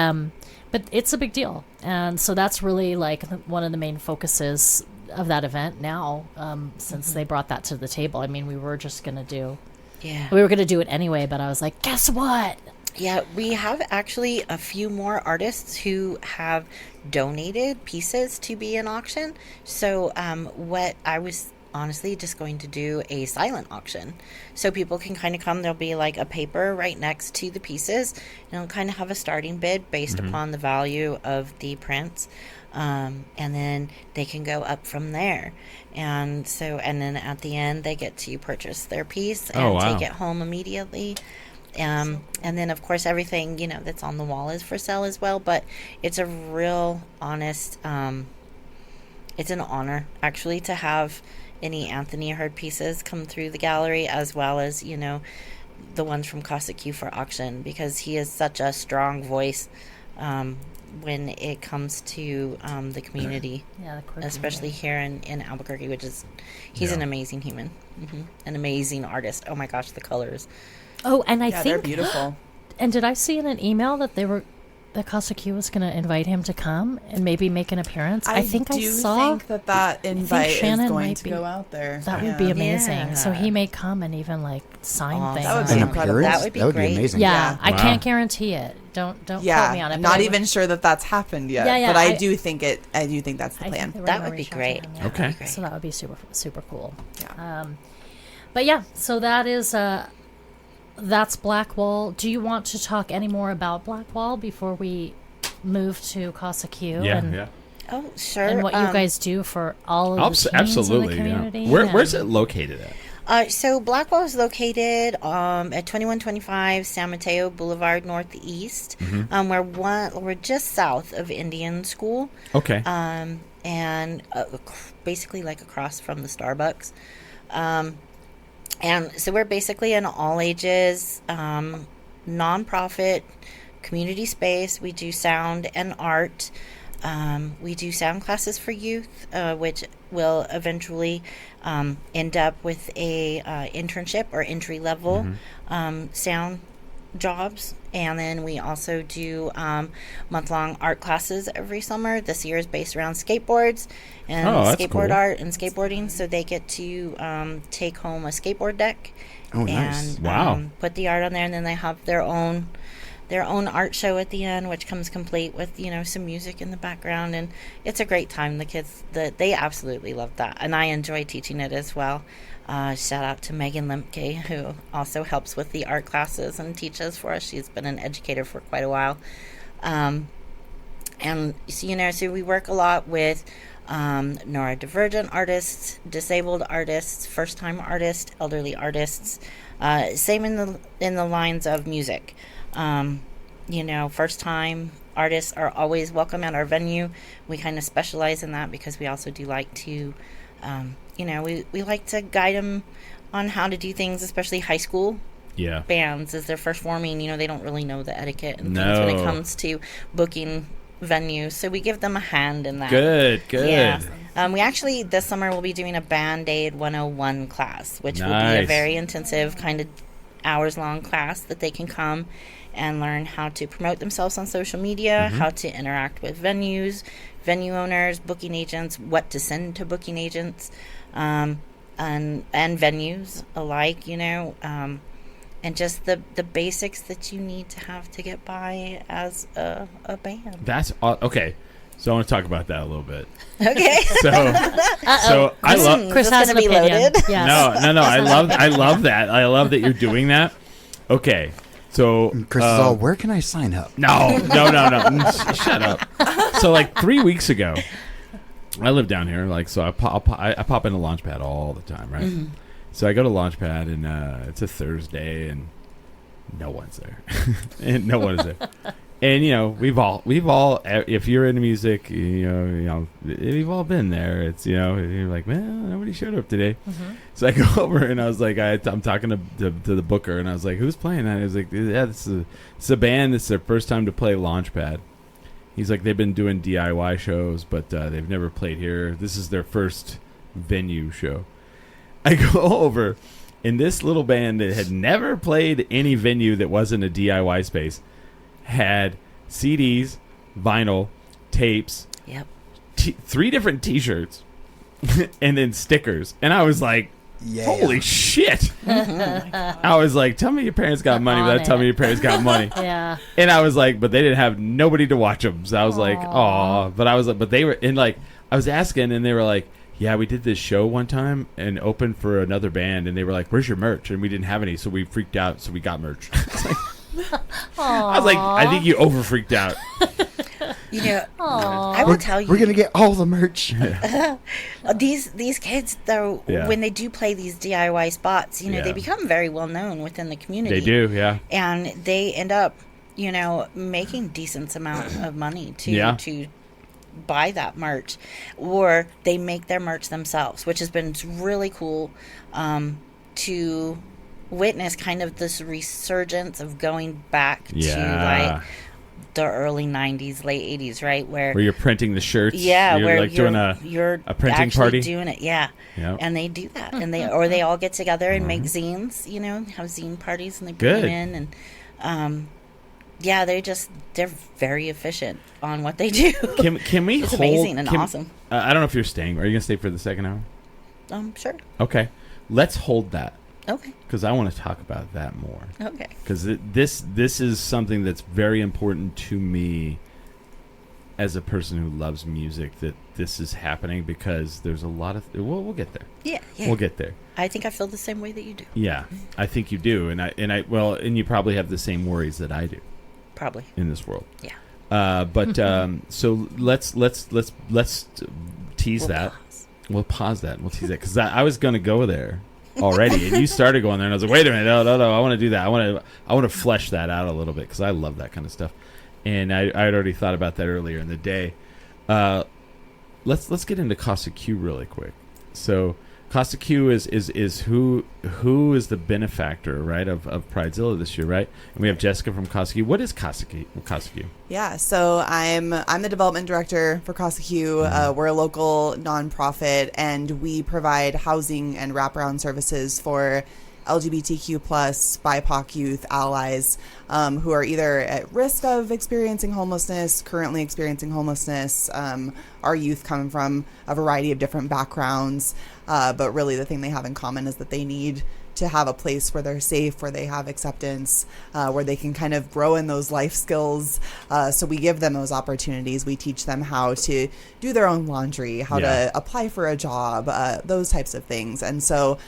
it's a big deal, and so that's really like one of the main focuses of that event now, since they brought that to the table. I mean, we were just going to do. Yeah. We were going to do it anyway, but I was like, guess what? Yeah, we have actually a few more artists who have donated pieces to be in auction. So what I was honestly just going to do a silent auction. So people can kind of come, there'll be like a paper right next to the pieces, and it'll kind of have a starting bid based upon the value of the prints. And then they can go up from there. And then at the end, they get to purchase their piece and take it home immediately. And then, of course, everything, that's on the wall is for sale as well. But it's a real honest, it's an honor, actually, to have any Anthony Hurd pieces come through the gallery, as well as, the ones from Casa Q for auction, because he is such a strong voice when it comes to the community, especially here in Albuquerque, which is, he's an amazing human, an amazing artist. Oh my gosh, the colors. Oh, and I they're think, beautiful. and did I see in an email that that Casa Q was going to invite him to come and maybe make an appearance? I think I saw. think that invite Shannon is going might to be- go out there. That would be amazing. Yeah. So he may come and even like sign Aw, things. that would be An incredible. appearance? That would be That would great. be amazing. Yeah, I Wow. can't guarantee it. Don't quote me on it. I'm but not I even sure that that's happened yet. Yeah, but I I do think that's the I plan. think they were That gonna would be reach out to great. him, yeah. Okay. So that would be super super cool. Yeah. But yeah, so that is that's Blackwall. Do you want to talk any more about Blackwall before we move to Casa Q? Yeah. Oh, sure. And what you guys do for all of the teens Absolutely. in the Yeah. community? Where's it located at? So Blackwall is located at 2125 San Mateo Boulevard Northeast. We're just south of Indian School. Okay. And basically like across from the Starbucks. And so we're basically an all ages nonprofit community space. We do sound and art. We do sound classes for youth, which will eventually end up with a internship or entry level sound jobs. And then we also do month-long art classes every summer. This year is based around skateboards and skateboard cool. art and skateboarding. So they get to take home a skateboard deck and put the art on there, and then they have their own art show at the end, which comes complete with some music in the background, and it's a great time. The kids, they absolutely love that, and I enjoy teaching it as well. Shout out to Megan Lemke, who also helps with the art classes and teaches for us. She's been an educator for quite a while, and so we work a lot with neurodivergent artists, disabled artists, first-time artists, elderly artists. Same in the lines of music. First-time artists are always welcome at our venue. We kind of specialize in that because we also do like to, we like to guide them on how to do things, especially high school bands as they're first forming. They don't really know the etiquette and things when it comes to booking venues. So we give them a hand in that. Good. Yeah. We actually, this summer, will be doing a Band-Aid 101 class, which will be a very intensive kind of hours-long class that they can come and learn how to promote themselves on social media, how to interact with venues, venue owners, booking agents, what to send to booking agents, and venues alike, and just the basics that you need to have to get by as a band. That's okay. So I want to talk about that a little bit. Okay. So I love Chris has an be opinion. loaded. Yes. No. I love that. I love that you're doing that. Okay. So Chris is all, where can I sign up? No. Shut up. So like 3 weeks ago, I live down here. So I pop into Launchpad all the time, right? Mm-hmm. So I go to Launchpad and it's a Thursday and no one's there, and no one is there. And we've all if you're into music, we've all been there. It's you're like, man, nobody showed up today. Mm-hmm. So I go over and I was like, I'm talking to the booker, and I was like, who's playing that? He was like, yeah, it's a band. It's their first time to play Launchpad. He's like, they've been doing DIY shows, but they've never played here. This is their first venue show. I go over, and this little band that had never played any venue that wasn't a DIY space had CDs, vinyl, tapes, 3 different T-shirts, and then stickers. And I was like, holy shit. I was like, tell me your parents got money without telling me your parents got money. Yeah. And I was like, but they didn't have nobody to watch them. So I was like, aw. But I was like, but they were in like, I was asking, and they were like, yeah, we did this show one time and opened for another band, and they were like, where's your merch? And we didn't have any, so we freaked out, so we got merch. I was like, I think you over freaked out. I will tell you, we're gonna get all the merch. These kids, though, when they do play these DIY spots, they become very well known within the community. They do, yeah, and they end up, making decent amount of money to buy that merch, or they make their merch themselves, which has been really cool to witness kind of this resurgence of going back to like the early 90s, late 80s, right? Where you're printing the shirts. Yeah, you're where like doing a printing party. Doing it, and they do that, and they all get together and make zines, have zine parties, and they bring them in, and they're very efficient on what they do. Can we it's amazing and awesome. I don't know if you're staying. Are you gonna stay for the second hour? Sure. Okay, let's hold that. Okay. Because I want to talk about that more. Okay. Because this is something that's very important to me as a person who loves music, that this is happening, because there's a lot of we'll get there. Yeah. We'll get there. I think I feel the same way that you do. Yeah, I think you do, and you probably have the same worries that I do. Probably. In this world. Yeah. So let's tease that. We'll pause that. We'll tease that, because I was going to go there already, and you started going there, and I was like, wait a minute, no, I want to do that. I want to flesh that out a little bit, because I love that kind of stuff, and I had already thought about that earlier in the day. Let's get into Casa Q really quick. So Costa Q is who is the benefactor, right, of Pridezilla this year, right? And we have Jessica from Costa Q. What is Costa Q? Yeah, so I'm the development director for Costa Q. We're a local nonprofit, and we provide housing and wraparound services for LGBTQ plus BIPOC youth allies who are either at risk of experiencing homelessness, currently experiencing homelessness. Our youth come from a variety of different backgrounds, but really the thing they have in common is that they need to have a place where they're safe, where they have acceptance, where they can kind of grow in those life skills. So we give them those opportunities. We teach them how to do their own laundry, how to apply for a job, those types of things. And so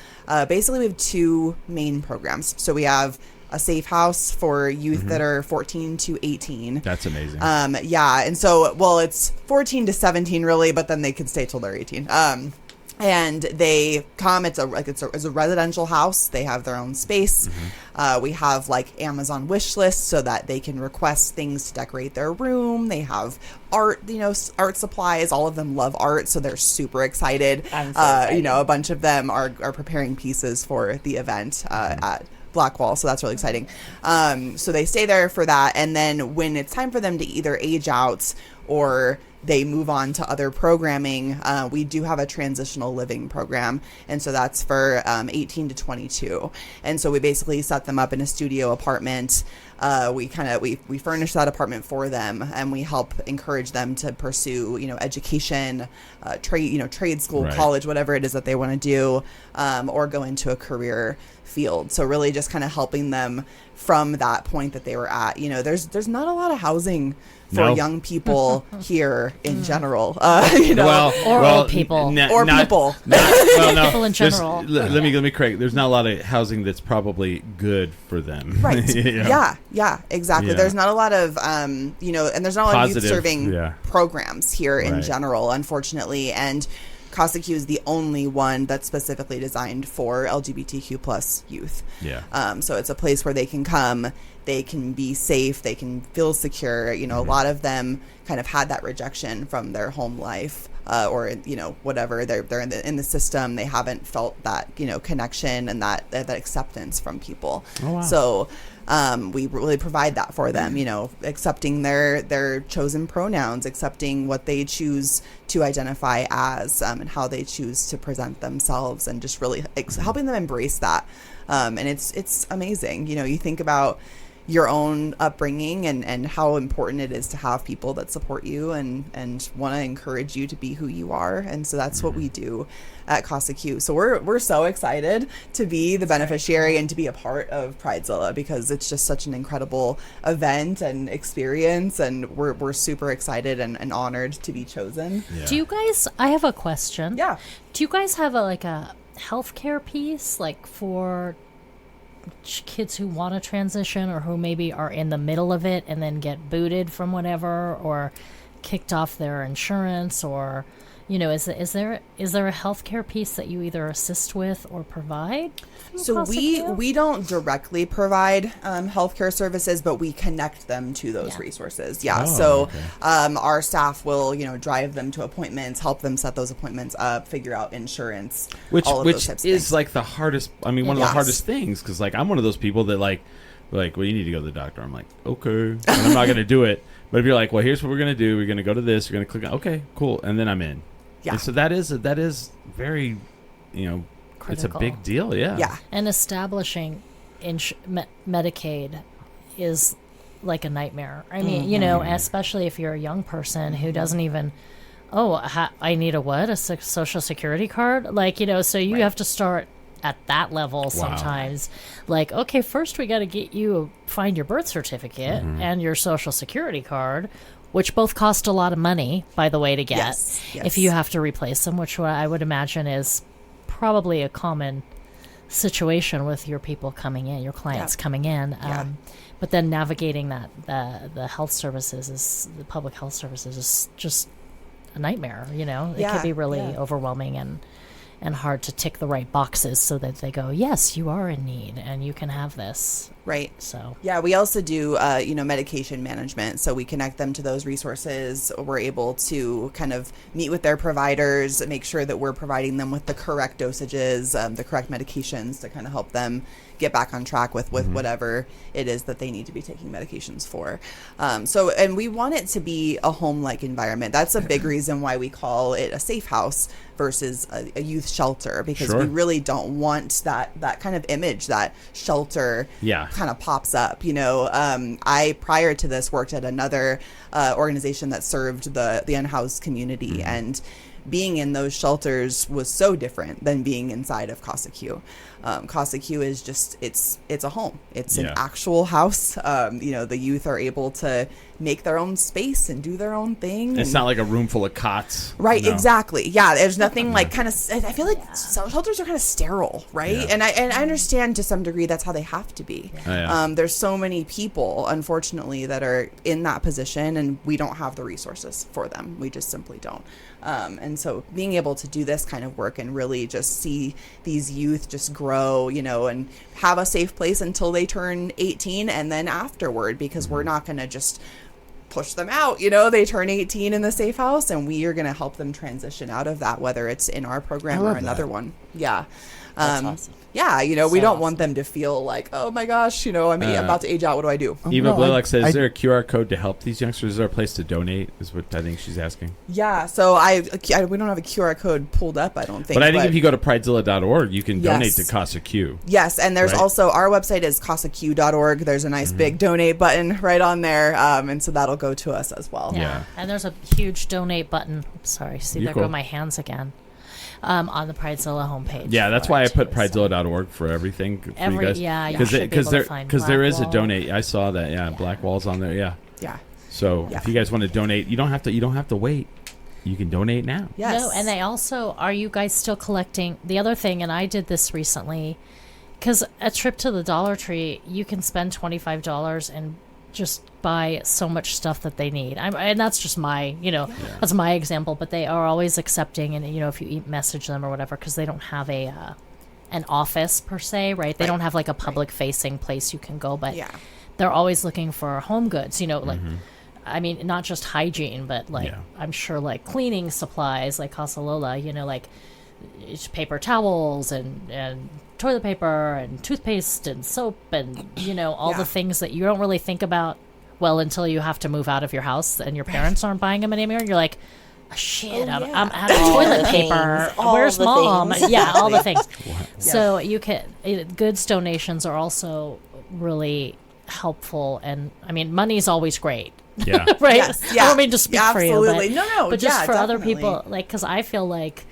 basically we have two main programs. So we have a safe house for youth that are 14 to 18. That's amazing. And so, well, it's 14 to 17 really, but then they can stay till they're 18. And they come. It's a residential house. They have their own space. We have like Amazon wish lists so that they can request things to decorate their room. They have art, art supplies. All of them love art, so they're super excited. I'm so excited. A bunch of them are preparing pieces for the event at Blackwall, so that's really exciting. So they stay there for that, and then when it's time for them to either age out or they move on to other programming, we do have a transitional living program, and so that's for 18 to 22. And so we basically set them up in a studio apartment. We furnish that apartment for them, and we help encourage them to pursue education, trade school, college, whatever it is that they want to do, or go into a career field. So really just kind of helping them from that point that they were at. There's not a lot of housing for young people here in general, old people. People. People in general. Let me correct. There's not a lot of housing that's probably good for them. Right. Yeah, exactly. Yeah. There's not a lot of, and there's not a lot of youth serving programs here in general, unfortunately. And Costa Q is the only one that's specifically designed for LGBTQ plus youth. Yeah. So it's a place where they can come, they can be safe, they can feel secure. A lot of them kind of had that rejection from their home life, or whatever. They're in the system. They haven't felt that connection and that acceptance from people. Oh, wow. So we really provide that for them, accepting their chosen pronouns, accepting what they choose to identify as, and how they choose to present themselves, and just really helping them embrace that. And it's amazing. You think about your own upbringing and how important it is to have people that support you and want to encourage you to be who you are. And so that's what we do at Costa Q. So we're so excited to be the beneficiary and to be a part of Pridezilla, because it's just such an incredible event and experience, and we're super excited and honored to be chosen. Yeah. Do you guys, I have a question. Yeah. Do you guys have a healthcare piece, like for kids who want to transition, or who maybe are in the middle of it and then get booted from whatever, or kicked off their insurance, or is there a healthcare piece that you either assist with or provide? So we don't directly provide healthcare services, but we connect them to those resources. Yeah. Our staff will drive them to appointments, help them set those appointments up, figure out insurance, which those types of is things. like the hardest. I mean, one of the hardest things, because like I'm one of those people that like, well, you need to go to the doctor. I'm like, okay, and I'm not going to do it. But if you're like, well, here's what we're going to do. We're going to go to this. We're going to click on, okay, cool, and then I'm in. Yeah. And so that is very, critical. It's a big deal. Yeah. Yeah. And establishing Medicaid is like a nightmare. I mean, especially if you're a young person who doesn't even, I need a social security card? So you have to start at that level sometimes. Like, okay, first we got to find your birth certificate and your social security card, which both cost a lot of money, by the way, to get. Yes. If you have to replace them, which I would imagine is probably a common situation with your people coming in, your clients coming in. But then navigating the health services, the public health services, is just a nightmare. It could be really overwhelming and hard to tick the right boxes so that they go, yes, you are in need and you can have this. Right. So yeah, we also do medication management. So we connect them to those resources. We're able to kind of meet with their providers, make sure that we're providing them with the correct dosages, the correct medications to kind of help them get back on track with whatever it is that they need to be taking medications for. And we want it to be a home-like environment. That's a big reason why we call it a safe house versus a youth shelter, because we really don't want that kind of image that shelter kind of pops up. I, prior to this, worked at another organization that served the unhoused community, and being in those shelters was so different than being inside of CASA-Q. CASA-Q is just, it's a home. It's an actual house. The youth are able to make their own space and do their own thing. It's not like a room full of cots. Right, exactly. Yeah, there's nothing like kind of, I feel like shelters are kind of sterile, right? Yeah. And I understand to some degree that's how they have to be. There's so many people, unfortunately, that are in that position, and we don't have the resources for them. We just simply don't. And so being able to do this kind of work and really just see these youth just grow, and have a safe place until they turn 18 and then afterward, because we're not going to just push them out. They turn 18 in the safe house, and we are going to help them transition out of that, whether it's in our program or another one. Yeah. That's awesome. Yeah, we don't want them to feel like, oh my gosh, I'm about to age out. What do I do? Eva Blaylock says, is there a QR code to help these youngsters? Is there a place to donate? Is what I think she's asking. Yeah, so we don't have a QR code pulled up, I don't think. But I think if you go to pridezilla.org, you can donate to CASA-Q. Yes, and there's also, our website is CASAQ.org. There's a nice big donate button right on there, and so that'll go to us as well. Yeah. And there's a huge donate button. Sorry, there go my hands again. On the Pridezilla homepage. Yeah, that's why I put Pridezilla.org for everything for you guys. Yeah, because there is a donate. I saw that. Yeah, Black Wall's on there. Yeah. Yeah. So if you guys want to donate, you don't have to wait. You can donate now. Yes. No, and they also, are you guys still collecting? The other thing, and I did this recently, because a trip to the Dollar Tree, you can spend $25 and just buy so much stuff that they need. And that's just my, that's my example, but they are always accepting, and, if you message them or whatever, because they don't have an office per se, right? They don't have like a public facing place you can go, but they're always looking for home goods, like, I mean, not just hygiene, but like, I'm sure like cleaning supplies, like Casa Lola, like paper towels and toilet paper and toothpaste and soap and all the things that you don't really think about until you have to move out of your house and your parents aren't buying them anymore. You're like, oh, shit, I'm out of toilet paper. Where's mom? Yeah, all the things. So you can, goods donations are also really helpful, and I mean, money's always great. Yeah. Right. Yes, I don't mean to speak for you, but but just for other people, like, because I feel like,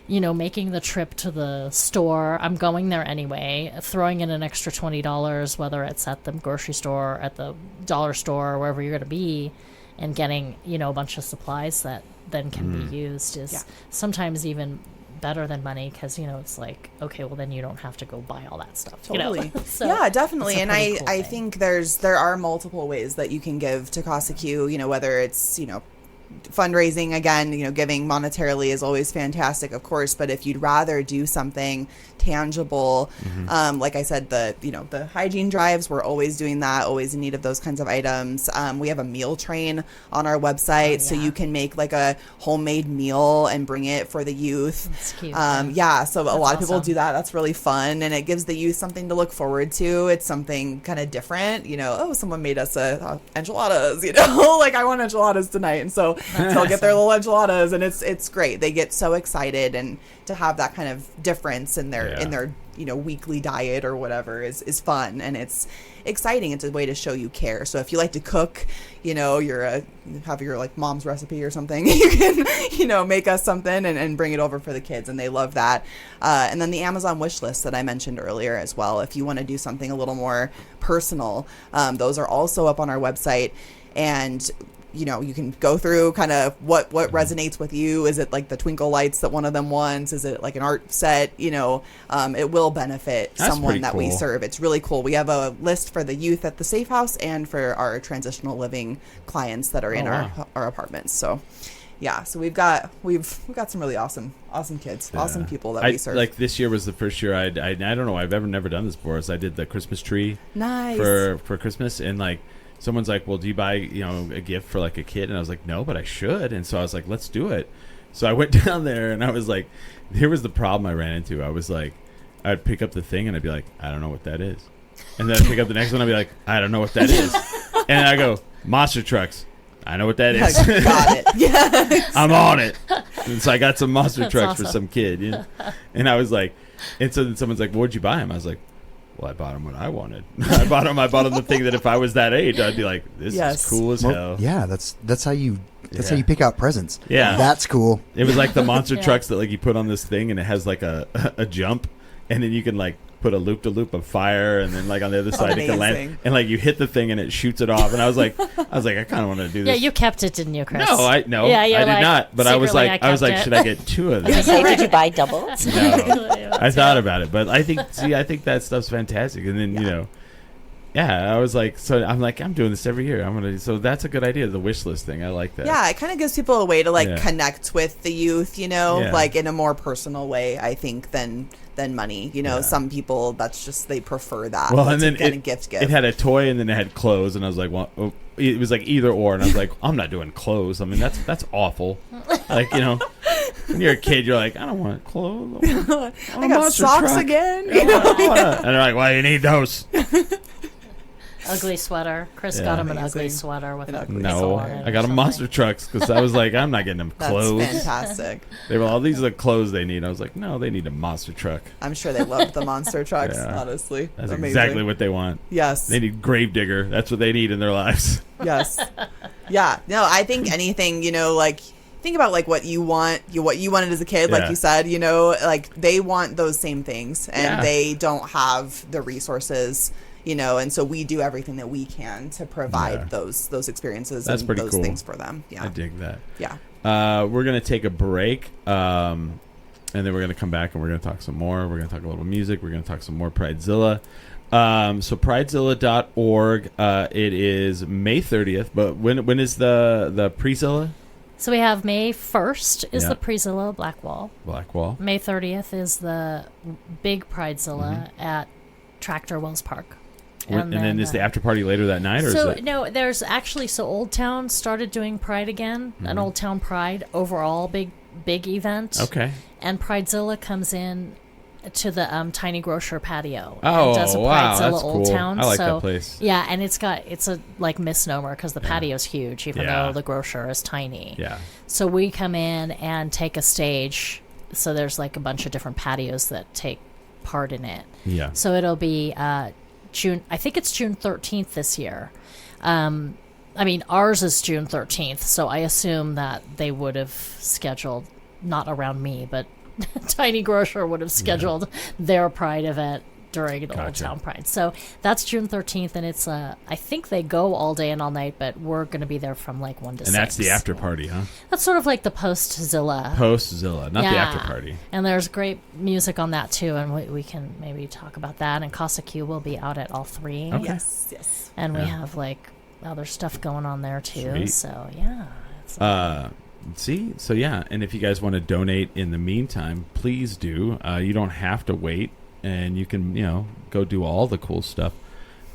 making the trip to the store, I'm going there anyway, throwing in an extra $20, whether it's at the grocery store, at the dollar store, or wherever you're going to be, and getting, a bunch of supplies that then can be used is sometimes even better than money, because, it's like, okay, well, then you don't have to go buy all that stuff. Totally. So yeah, definitely. And I thing. think there are multiple ways that you can give to CASA-Q, whether it's, fundraising, again, giving monetarily is always fantastic, of course, but if you'd rather do something tangible, like I said, the hygiene drives, we're always doing that, always in need of those kinds of items. We have a meal train on our website, so you can make like a homemade meal and bring it for the youth. That's cute. So a lot of people do that. That's really fun, and it gives the youth something to look forward to. It's something kind of different, someone made us enchiladas, like I want enchiladas tonight, and so they'll get their little enchiladas, and it's great. They get so excited, and to have that kind of difference in their weekly diet or whatever is fun, and it's exciting. It's a way to show you care. So if you like to cook, you have your like mom's recipe or something, you can make us something and bring it over for the kids, and they love that. And then the Amazon wish list that I mentioned earlier as well, if you want to do something a little more personal, those are also up on our website. And you can go through kind of what resonates with you. Is it like the twinkle lights that one of them wants? Is it like an art set? It will benefit someone that we serve. It's really cool. We have a list for the youth at the safe house and for our transitional living clients that are in our apartments. So Yeah, so we've got some really awesome kids, awesome people that we serve. Like this year was the first year I don't know, I've never done this before. So I did the Christmas tree for Christmas, and like someone's like, well, do you buy a gift for like a kid? And I was like, no, but I should. And so I was like, let's do it. So I went down there, and I was like, here was the problem I ran into. I was like, I'd pick up the thing and I'd be like, I don't know what that is. And then I'd pick up the next one and I'd be like, I don't know what that is. And I go, monster trucks. I know what that is. Got it. Yeah, exactly. I'm on it. And so I got some monster trucks awesome. for some kid. And I was like, and so then someone's like, what'd you buy him? I was like, well, I bought him what I wanted. I bought him the thing that if I was that age, I'd be like, this is cool as hell. Yeah, that's how you pick out presents. Yeah. That's cool. It was like the monster trucks that like you put on this thing, and it has like a jump, and then you can like put a loop-de-loop of fire, and then like on the other side it can land, and like you hit the thing and it shoots it off. And I was like I kind of want to do this. Yeah, you kept it, didn't you, Chris? No, I did not. But I was like, should I get 2 of these? Did you buy doubles? No, I thought about it, but I think that stuff's fantastic. And then I was like, so I'm like, I'm doing this every year. So that's a good idea, the wish list thing. I like that. Yeah, it kind of gives people a way to like connect with the youth, like in a more personal way, I think, than money. Some people, that's just, they prefer that. Well, and then gift. It had a toy, and then it had clothes, and I was like, well, it was like either or, and I was like, I'm not doing clothes. I mean, that's awful. Like, when you're a kid, you're like, I don't want clothes. I got socks again. And they're like, well, you need those. Ugly sweater. Chris got him an ugly sweater with a no. I got him monster trucks because I was like, I'm not getting them clothes. That's fantastic. They were all, these are the clothes they need. I was like, no, they need a monster truck. I'm sure they love the monster trucks. Honestly, that's exactly what they want. Yes, they need Gravedigger. That's what they need in their lives. Yes. Yeah. No, I think anything. Like, think about like what you want, what you wanted as a kid, like you said. Like they want those same things, and they don't have the resources. And so we do everything that we can to provide those experiences and those things for them. Yeah, I dig that. Yeah. We're going to take a break, and then we're going to come back and we're going to talk some more. We're going to talk a little music. We're going to talk some more Pridezilla. So pridezilla.org. It is May 30th, but when is the Prizilla? So we have May 1st is the Prizilla Blackwall. May 30th is the big Pridezilla at Tractor Wells Park. And then is the after party later that night? Or no, there's actually, Old Town started doing Pride again, an Old Town Pride overall big event. Okay. And Pridezilla comes in to the Tiny Grocer patio. Oh, and does a wow, Pridezilla that's Old cool. Town. I like that place. Yeah, and it's a like misnomer because the patio's huge, even though the grocer is tiny. Yeah. So we come in and take a stage. So there's like a bunch of different patios that take part in it. Yeah. So it'll be June. I think it's June 13th this year. I mean, ours is June 13th, so I assume that they would have scheduled, not around me, but Tiny Grocer would have scheduled their Pride event during the Old Town Pride. So that's June 13th, and it's I think they go all day and all night, but we're going to be there from like 1 to 6. And that's the after party, huh? That's sort of like the post-Zilla. Post-Zilla, not the after party. And there's great music on that too, and we can maybe talk about that. And Casa Q will be out at all 3. Okay. Yes. And we have like other stuff going on there too. Sweet. So yeah. And if you guys want to donate in the meantime, please do. You don't have to wait, and you can go do all the cool stuff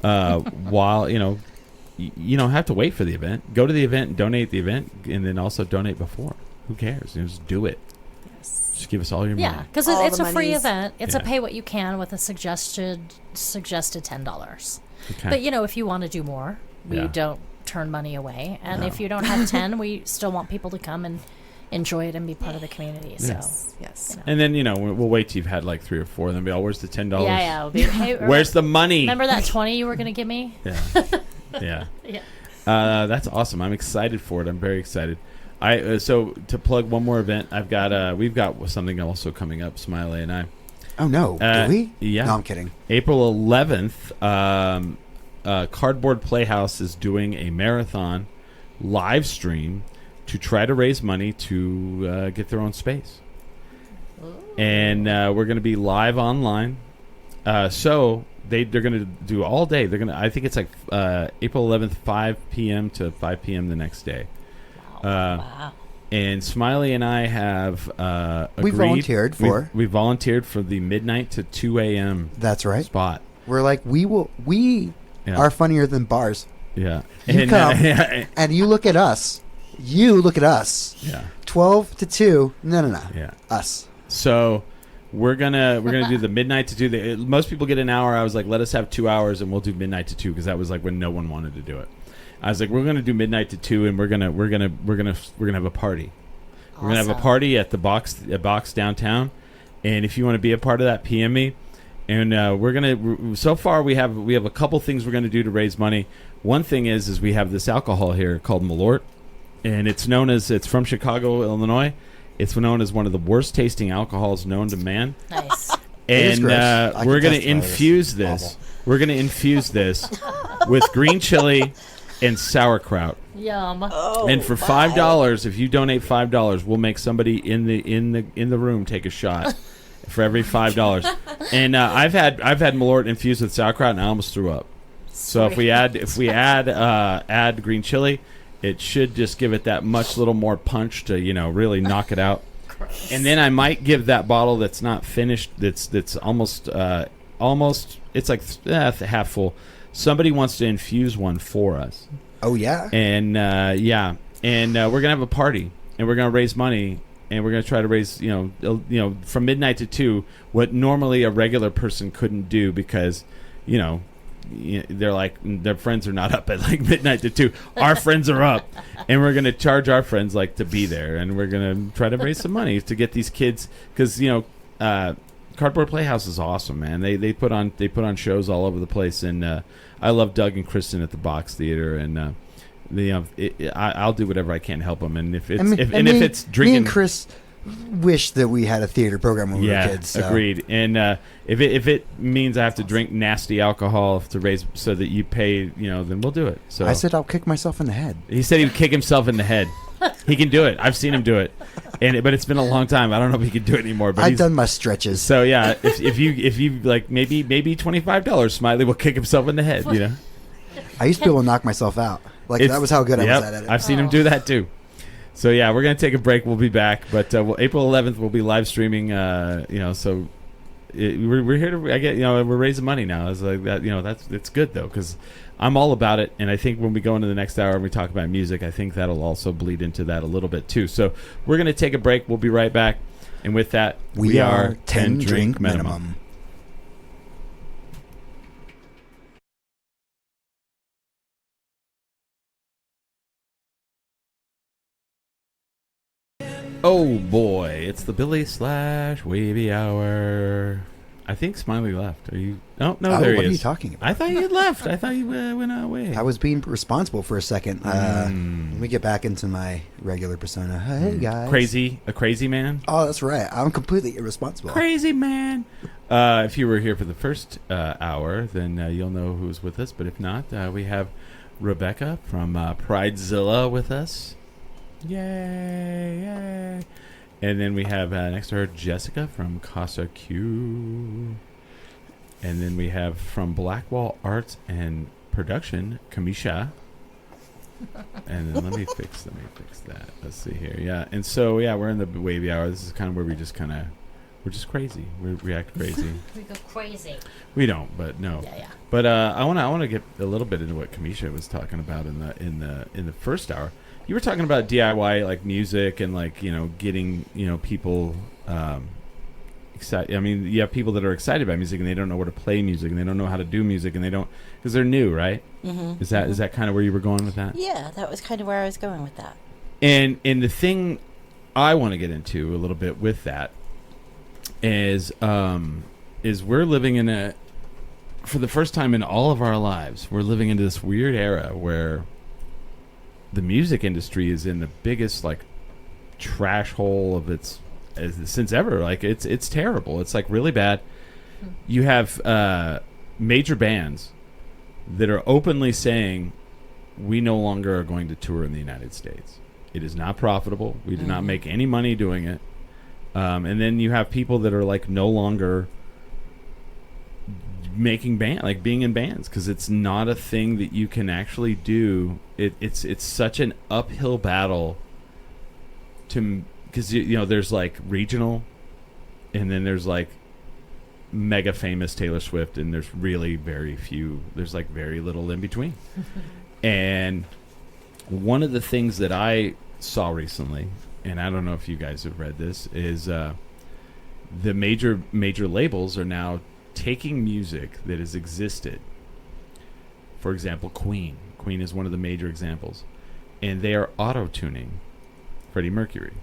while you don't have to wait for the event. Go to the event, donate the event, and then also donate before. Who cares? Just do it. Yes. Just give us all your money. Yeah, because it's a free event. It's a pay what you can with a suggested $10. Okay. But if you want to do more, we don't turn money away. And if you don't have 10, we still want people to come and enjoy it and be part of the community. So yes. And then we'll wait till you've had like 3 or 4, and then be all, where's the $10? Yeah. It'll be, hey, where's the money? Remember that 20 you were going to give me? Yeah. That's awesome. I'm excited for it. I'm very excited. So to plug one more event, we've got something also coming up, Smiley and I. Oh no, do we? Yeah. No, I'm kidding. April 11th, Cardboard Playhouse is doing a marathon live stream to try to raise money to get their own space. Ooh. And we're going to be live online. So they're going to do all day. I think it's like April 11th, 5 p.m. to 5 p.m. the next day. Wow. And Smiley and I have agreed. We volunteered for. We volunteered for the midnight to 2 a.m. That's right. spot. We're like, we are funnier than bars. Yeah. You come and you look at us. You look at us. Yeah. 12 to 2. No. Yeah. Us. So we're gonna do the midnight to 2. Most people get an hour. I was like, let us have 2 hours and we'll do midnight to 2 because that was like when no one wanted to do it. I was like, we're gonna do midnight to 2 and we're gonna have a party. Awesome. We're gonna have a party at the box downtown, and if you want to be a part of that, PM me. And we're gonna. So far, we have a couple things we're gonna do to raise money. One thing is we have this alcohol here called Malort, and it's from Chicago, Illinois. It's known as one of the worst tasting alcohols known to man. Nice. And we're gonna infuse this. We're gonna infuse this with green chili and sauerkraut. Yum. Oh, and for $5, if you donate $5, we'll make somebody in the room take a shot for every $5. And I've had Malort infused with sauerkraut, and I almost threw up. So if we add green chili, it should just give it that much little more punch to really knock it out. Gross. And then I might give that bottle that's not finished, that's almost it's like half full. Somebody wants to infuse one for us. Oh yeah. And we're gonna have a party, and we're gonna raise money, and we're gonna try to raise from midnight to 2 what normally a regular person couldn't do because they're like their friends are not up at like midnight to 2. Our friends are up, and we're gonna charge our friends like to be there, and we're gonna try to raise some money to get these kids because Cardboard Playhouse is awesome, man. They put on shows all over the place, and I love Doug and Kristen at the Box Theater, and I'll do whatever I can to help them. And if it's drinking, me and Chris wish that we had a theater program when we were kids. So. Agreed. And if it means I have to drink nasty alcohol to raise so that you pay, then we'll do it. So I said I'll kick myself in the head. He said he would kick himself in the head. He can do it. I've seen him do it, but it's been a long time. I don't know if he can do it anymore. But I've done my stretches. So yeah, if you like maybe $25, Smiley will kick himself in the head. I used to be able to knock myself out. That was how good I was at it. I've seen him do that too. So yeah, we're gonna take a break. We'll be back, but April 11th we'll be live streaming. So we're here to we're raising money now. It's like that. It's good though because I'm all about it, and I think when we go into the next hour and we talk about music, I think that'll also bleed into that a little bit too. So we're gonna take a break. We'll be right back, and with that, we are 10 drink minimum. Oh boy, it's the Billy / Wavy Hour. I think Smiley left. Are you? Oh, no, there he is. What are you talking about? I thought you had left. I thought you went away. I was being responsible for a second. Let me get back into my regular persona. Hey, guys. A crazy man? Oh, that's right. I'm completely irresponsible. Crazy man. If you were here for the first hour, then you'll know who's with us. But if not, we have Rebecca from Pridezilla with us. Yay. And then we have next to her Jessica from Casa Q. And then we have from Blackwall Arts and Production, Kamisha. And then let me fix that. Let's see here. Yeah. And so we're in the wavy hour. This is kind of where we're just crazy. We react crazy. We go crazy. We don't, but no. Yeah. But I want to get a little bit into what Kamisha was talking about in the first hour. You were talking about DIY, like music, and like getting people excited. I mean, you have people that are excited about music and they don't know where to play music and they don't know how to do music and they don't because they're new, right? Mm-hmm. Is that kind of where you were going with that? Yeah, that was kind of where I was going with that. And the thing I want to get into a little bit with that is we're living for the first time in all of our lives, we're living into this weird era where the music industry is in the biggest like trash hole of its since ever. Like it's terrible. It's like really bad. You have major bands that are openly saying we no longer are going to tour in the United States. It is not profitable. We do not make any money doing it. And then you have people that are like no longer making being in bands because it's not a thing that you can actually do. It's such an uphill battle because there's like regional, and then there's like mega famous Taylor Swift, and there's really very few. There's like very little in between. And one of the things that I saw recently, and I don't know if you guys have read this, is the major labels are now taking music that has existed. For example, Queen. Queen is one of the major examples, and they are auto-tuning Freddie Mercury.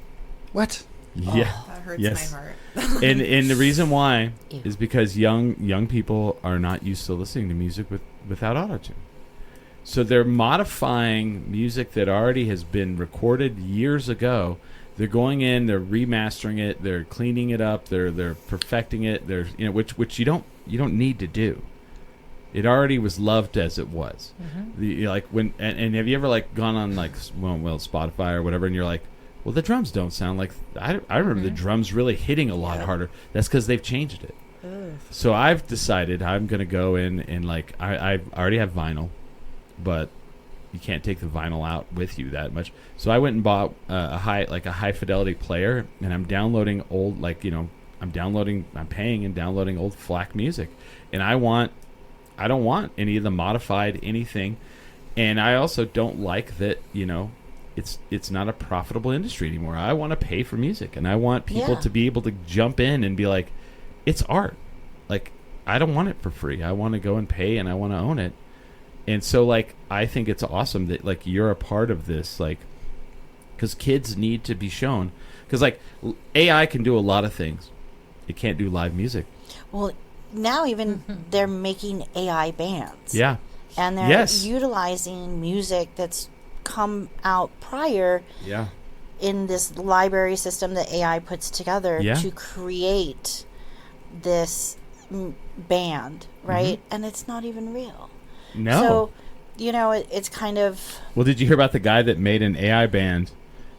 What? Yeah, that hurts my heart. and the reason why is because young people are not used to listening to music without auto-tune. So they're modifying music that already has been recorded years ago. They're going in, they're remastering it, they're cleaning it up, they're perfecting it. They're which you don't need to do. It already was loved as it was. Mm-hmm. And have you ever like gone on like Spotify or whatever, and you're like, well, the drums don't sound like I remember the drums really hitting a lot harder. That's because they've changed it. So I've decided I'm going to go in and like I already have vinyl, but you can't take the vinyl out with you that much. So I went and bought a high fidelity player, and I'm downloading old I'm paying and downloading old FLAC music, and I don't want any of the modified anything, and I also don't like that it's not a profitable industry anymore. I want to pay for music, and I want people to be able to jump in and be like, it's art. Like, I don't want it for free. I want to go and pay, and I want to own it. And so, like, I think it's awesome that, like, you're a part of this, like, because kids need to be shown. Because, like, AI can do a lot of things. It can't do live music. Well, now even they're making AI bands. Yeah. And they're utilizing music that's come out prior in this library system that AI puts together to create this band, right? And it's not even real. No. So, it's kind of... Well, did you hear about the guy that made an AI band,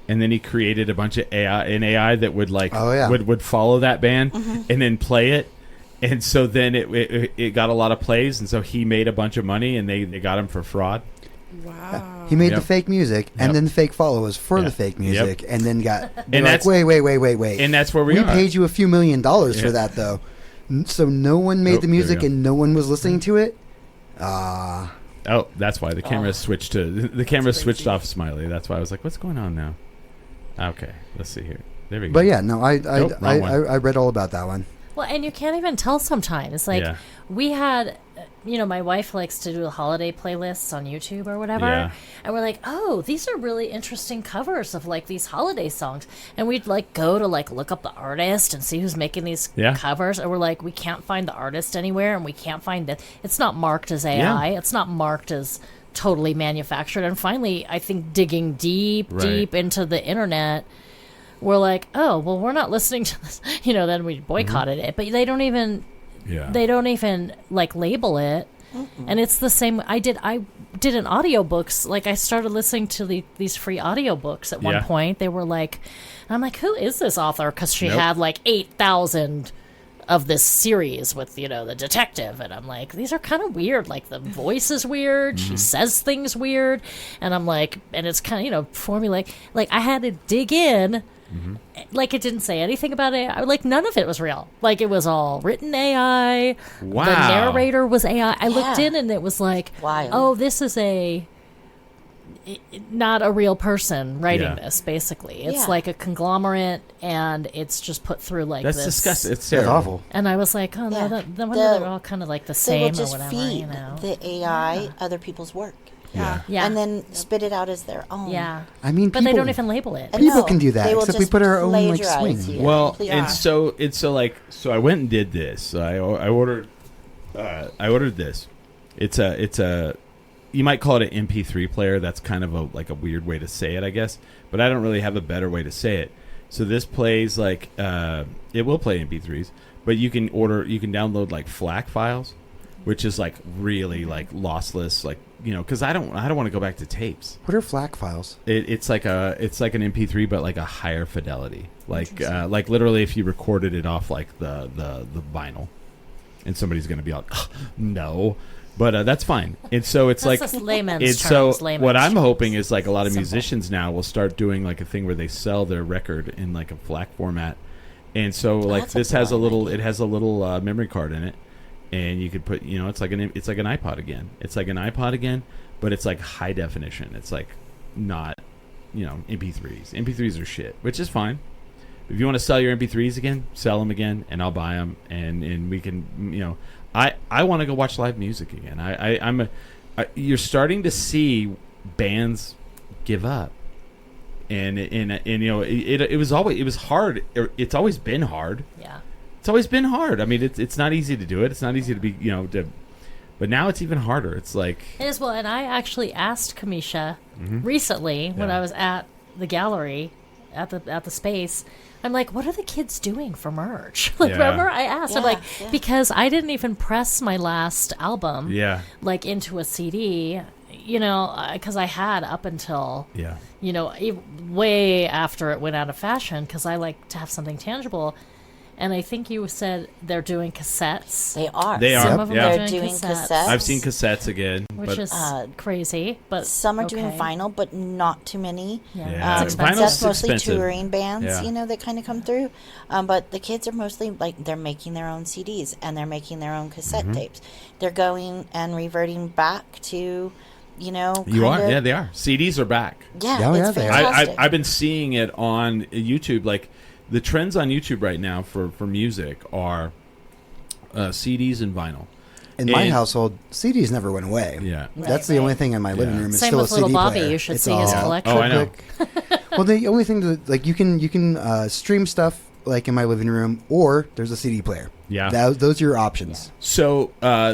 and then he created a bunch of AI that would, like, would follow that band and then play it? And so then it got a lot of plays, and so he made a bunch of money, and they got him for fraud. Wow. He made the fake music and then fake followers for the fake music, and then got wait. And that's where we are. We paid you a few $1 million for that, though. So no one made the music and no one was listening to it? Oh, that's why the camera switched switched off Smiley. That's why I was like, what's going on now? Okay, let's see here. There we go. But yeah, no, I read all about that one. Well, and you can't even tell sometimes. Like, we had, my wife likes to do the holiday playlists on YouTube or whatever. Yeah. And we're like, oh, these are really interesting covers of, like, these holiday songs. And we'd, like, go to, like, look up the artist and see who's making these covers. And we're like, we can't find the artist anywhere, and we can't find it. It's not marked as AI. Yeah. It's not marked as totally manufactured. And finally, I think digging deep into the internet, we're like, oh, well, we're not listening to this. Then we boycotted it. But they don't even like label it. And it's the same. I did an audiobooks. Like, I started listening to these free audiobooks at one point. They were like, I'm like, who is this author? Because she had like 8,000 of this series with, the detective. And I'm like, these are kind of weird. Like, the voice is weird. She says things weird. And I'm like, and it's kind of, formulaic. Like, I had to dig in. Like, it didn't say anything about it. Like, none of it was real. Like, it was all written AI. Wow. The narrator was AI. I looked in, and it was like, oh, this is not a real person writing this, basically. It's like a conglomerate, and it's just put through like That's this. That's disgusting. It's terrible. awful. And I was like, oh, no, they're all kind of like the same just or whatever. Feed the AI other people's work. Yeah. And then spit it out as their own. Yeah. I mean, but they don't even label it. People can do that, except we put our own like swing. You. Well, and so I went and did this. I ordered this. It's a you might call it an MP3 player. That's kind of a weird way to say it, I guess. But I don't really have a better way to say it. So this plays like it will play MP3s, but you can download like FLAC files, which is like really like lossless, like, because I don't want to go back to tapes. What are FLAC files? It's like an MP3, but like a higher fidelity, like literally if you recorded it off like the vinyl. and somebody's going to be like, no. But that's fine. And so it's That's like, just layman's it's terms, so layman's what I'm terms. hoping is like a lot of Simple. musicians now will start doing like a thing where they sell their record in like a FLAC format. And so like that's a this has a brilliant little, idea. it has a little memory card in it, and you could put, it's like an iPod again. It's like an iPod again, but it's like high definition. It's like not, MP3s. MP3s are shit, which is fine. If you want to sell your MP3s again, sell them again, and I'll buy them, and we can, I want to go watch live music again. You're starting to see bands give up, and it was hard. It's always been hard. Yeah. It's always been hard. I mean, it's not easy to do it. It's not easy to be, but now it's even harder. It's like It is. Well, and I actually asked Kamisha recently when I was at the gallery at the space. I'm like, what are the kids doing for merch? Like, Yeah. remember I asked? I'm like, Yeah. because I didn't even press my last album, like into a CD, because I had up until, way after it went out of fashion, because I like to have something tangible. And I think you said they're doing cassettes. They are. They are. Some of them Yeah. are They're doing cassettes. I've seen cassettes again, which but is crazy. But Some are doing okay. vinyl, but not too many. Yeah. It's expensive. That's mostly expensive. touring bands, Yeah. that kind of come through. But the kids are mostly like they're making their own CDs and they're making their own cassette tapes. They're going and reverting back to, you are. Yeah, they are. CDs are back. Yeah, Yeah, it's they are. fantastic. I've been seeing it on YouTube. Like the trends on YouTube right now for music are CDs and vinyl. In my And- household, CDs never went away. Yeah. That's the only thing in my living room is Same still with a CD little Bobby. player. You should It's see his all collection. Oh, I know. quick. Well, the only thing that like you can stream stuff like in my living room, or there's a CD player. Yeah. Those are your options. So I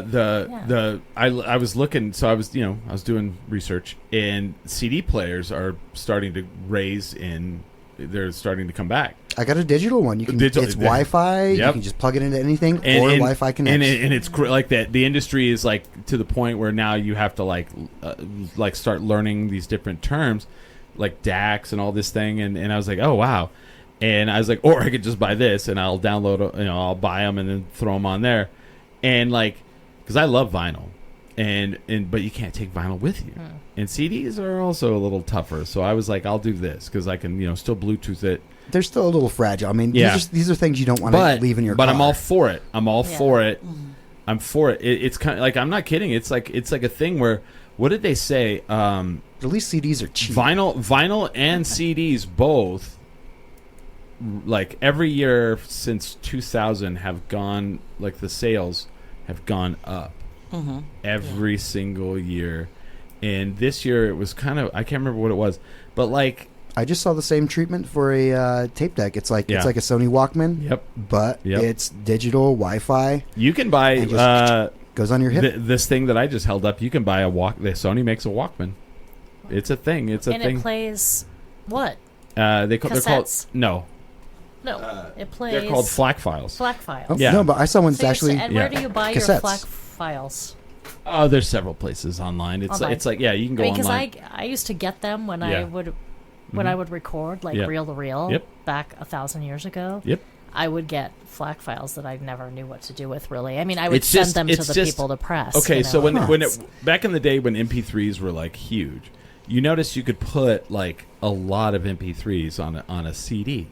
was looking. So I was I was doing research, and CD players are starting to raise in. They're starting to come back. I got a digital one. You can it's Wi-Fi. You can just plug it into anything, or Wi-Fi connects. And it's like that. The industry is like to the point where now you have to like start learning these different terms, like DAX and all this thing. And I was like, oh wow. And I was like, or I could just buy this and I'll download, I'll buy them and then throw them on there, and like, because I love vinyl, but you can't take vinyl with you. And CDs are also a little tougher. So I was like, I'll do this because I can, still Bluetooth it. They're still a little fragile. I mean, these are things you don't want to leave in your car. But I'm all for it. For it. I'm for it. It's kind of like, I'm not kidding. It's like a thing where, what did they say? At least CDs are cheap. Vinyl and CDs both, like every year since 2000 have gone, like the sales have gone up every single year. And this year it was kind of, I can't remember what it was, but like, I just saw the same treatment for a tape deck. It's like a Sony Walkman. Yep. But it's digital Wi-Fi. You can buy goes on your hip. This thing that I just held up. You can buy Sony makes a Walkman. It's a thing. It's a thing. And it plays what? They're called No, it plays. They're called FLAC files. FLAC files. Oh, no, but I saw one's actually. And where do you buy your cassettes. FLAC files? Oh, there's several places online. It's like you can go online. Because I used to get them when I would record reel to reel back 1,000 years ago. Yep. I would get FLAC files that I never knew what to do with. Really, I mean, I would send them to the people to press. Okay, so when back in the day when MP3s were like huge, you notice you could put like a lot of MP3s on a CD.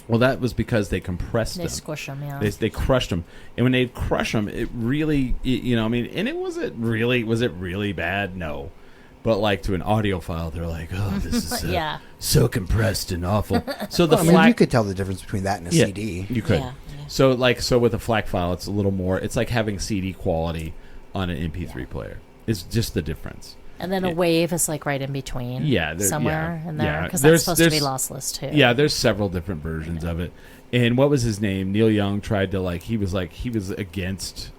Well, that was because they compressed them. They squish them, yeah. They crushed them, and when they crush them, it really, and it was it really bad? No, but like to an audiophile, they're like, oh, this is so compressed and awful. So you could tell the difference between that and a CD. You could. Yeah. So with a FLAC file, it's a little more. It's like having CD quality on an MP3 player. It's just the difference. And then a wave is like right in between. Somewhere in there. Because that's supposed to be lossless too. Yeah, there's several different versions of it. And what was his name? Neil Young tried to he was against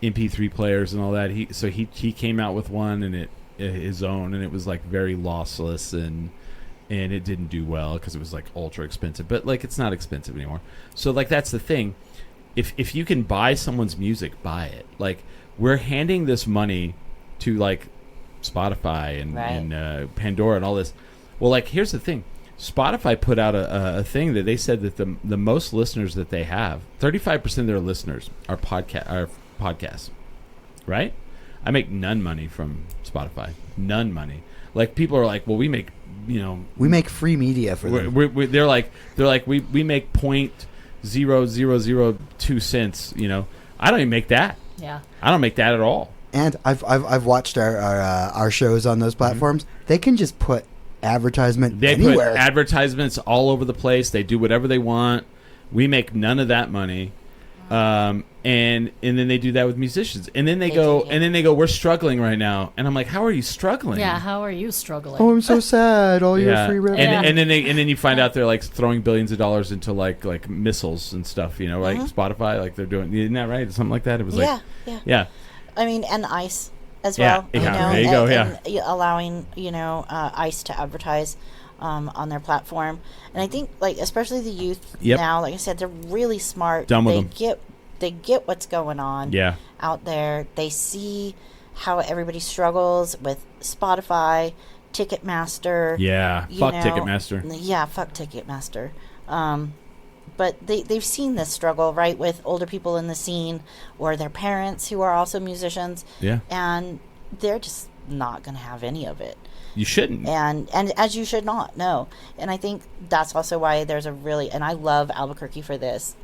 MP3 players and all that. He came out with one and his own, and it was like very lossless and it didn't do well because it was like ultra expensive. But like it's not expensive anymore. So like that's the thing. If you can buy someone's music, buy it. Like we're handing this money to like Spotify and Pandora and all this. Well, like here's the thing: Spotify put out a thing that they said that the most listeners that they have, 35% of their listeners are podcasts, right? I make none money from Spotify. None money. Like, people are like, well, we make, we make free media for them. They're like we make 0.0002 cents. I don't even make that. Yeah. I don't make that at all. And I've watched our shows on those platforms. They can just put advertisement anywhere. Put advertisements all over the place. They do whatever they want. We make none of that money. And then they do that with musicians, and then they go, we're struggling right now, and I'm like, how are you struggling? Yeah, how are you struggling? Oh, I'm so sad. All your free revenue. And then you find out they're like throwing billions of dollars into like missiles and stuff, like Spotify, like they're doing, isn't that right? Something like that. It was yeah. I mean, and ICE as well. There you go. And allowing ICE to advertise on their platform, and I think like especially the youth now, like I said, they're really smart. They get what's going on out there. They see how everybody struggles with Spotify, Ticketmaster. Fuck Ticketmaster. Yeah, fuck Ticketmaster. But they've seen this struggle, right, with older people in the scene or their parents who are also musicians. Yeah. And they're just not going to have any of it. You shouldn't. And as you should not, no. And I think that's also why there's and I love Albuquerque for this.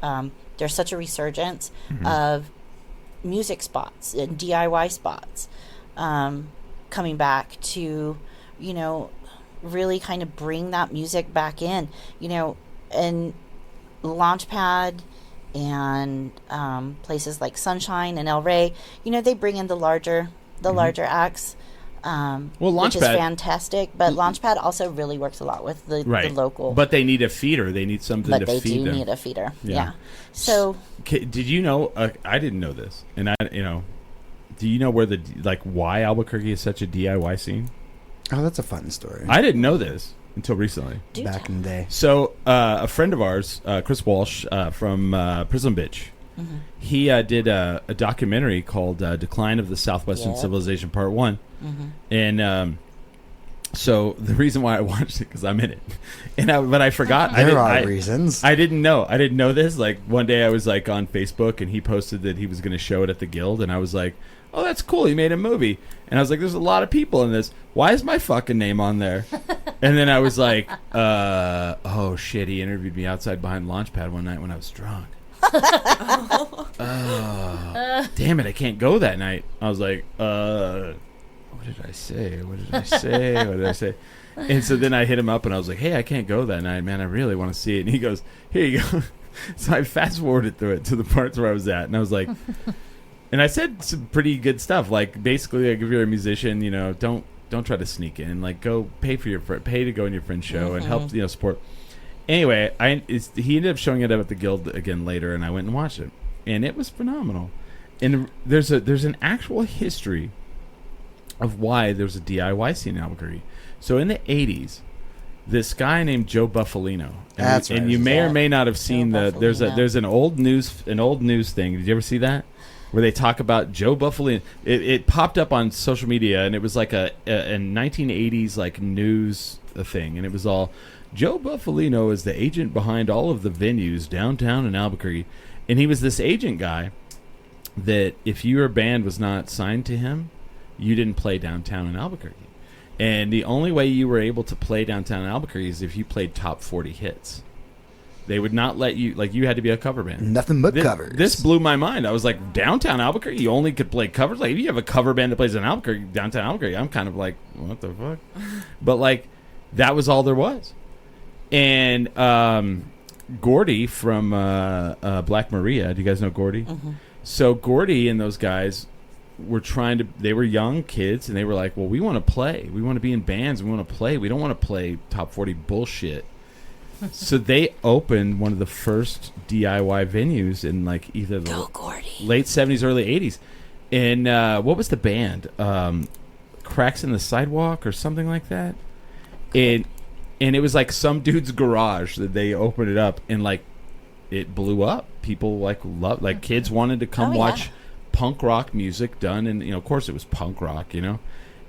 There's such a resurgence of music spots and DIY spots coming back to, really kind of bring that music back in, and Launchpad and places like Sunshine and El Rey, they bring in the larger acts. Which is fantastic, but Launchpad also really works a lot with the local. But they need a feeder. They need something to feed them. But they do need a feeder. Yeah. So, did you know? I didn't know this, and do you know where why Albuquerque is such a DIY scene? Oh, that's a fun story. I didn't know this until recently. Back in the day. So, a friend of ours, Chris Walsh from Prison Bitch. He did a documentary called Decline of the Southwestern Civilization Part 1. And so the reason why I watched it, because I'm in it. But I forgot. There are reasons. I didn't know. I didn't know this. Like, one day I was like on Facebook, and he posted that he was going to show it at the Guild. And I was like, oh, that's cool. He made a movie. And I was like, there's a lot of people in this. Why is my fucking name on there? And then I was like, oh, shit. He interviewed me outside behind Launchpad one night when I was drunk. Damn it, I can't go that night. I was like, what did I say? And so then I hit him up and I was like, hey, I can't go that night, man. I really want to see it. And he goes, here you go. So I fast forwarded through it to the parts where I was at, and I was like, and I said some pretty good stuff, like basically, like, if you're a musician, don't try to sneak in, like, go pay to go in your friend's show and help support. Anyway, he ended up showing it up at the Guild again later, and I went and watched it, and it was phenomenal. And there's an actual history of why there's a DIY scene in Albuquerque. So in the 80s, this guy named Joe Buffalino, and you may or may not have seen there's an old news thing. Did you ever see that? Where they talk about Joe Buffalino. It popped up on social media, and it was like a 1980s like news thing, and it was all, Joe Buffalino is the agent behind all of the venues downtown in Albuquerque. And he was this agent guy that if your band was not signed to him, you didn't play downtown in Albuquerque. And the only way you were able to play downtown in Albuquerque is if you played top 40 hits. They would not let you, like, you had to be a cover band. Nothing but covers. This blew my mind. I was like, downtown Albuquerque, you only could play covers? Like, if you have a cover band that plays in Albuquerque, downtown Albuquerque, I'm kind of like, what the fuck? But, like, that was all there was. And Gordy from Black Maria, do you guys know Gordy? Mm-hmm. So Gordy and those guys were they were young kids, and they were like, well, we want to play. We want to be in bands. We want to play. We don't want to play top 40 bullshit. So they opened one of the first DIY venues in like either the late 70s, early 80s. And what was the band? Cracks in the Sidewalk or something like that? And it was like some dude's garage that they opened it up, and like it blew up. People like loved, like kids wanted to come watch punk rock music done, and of course it was punk rock,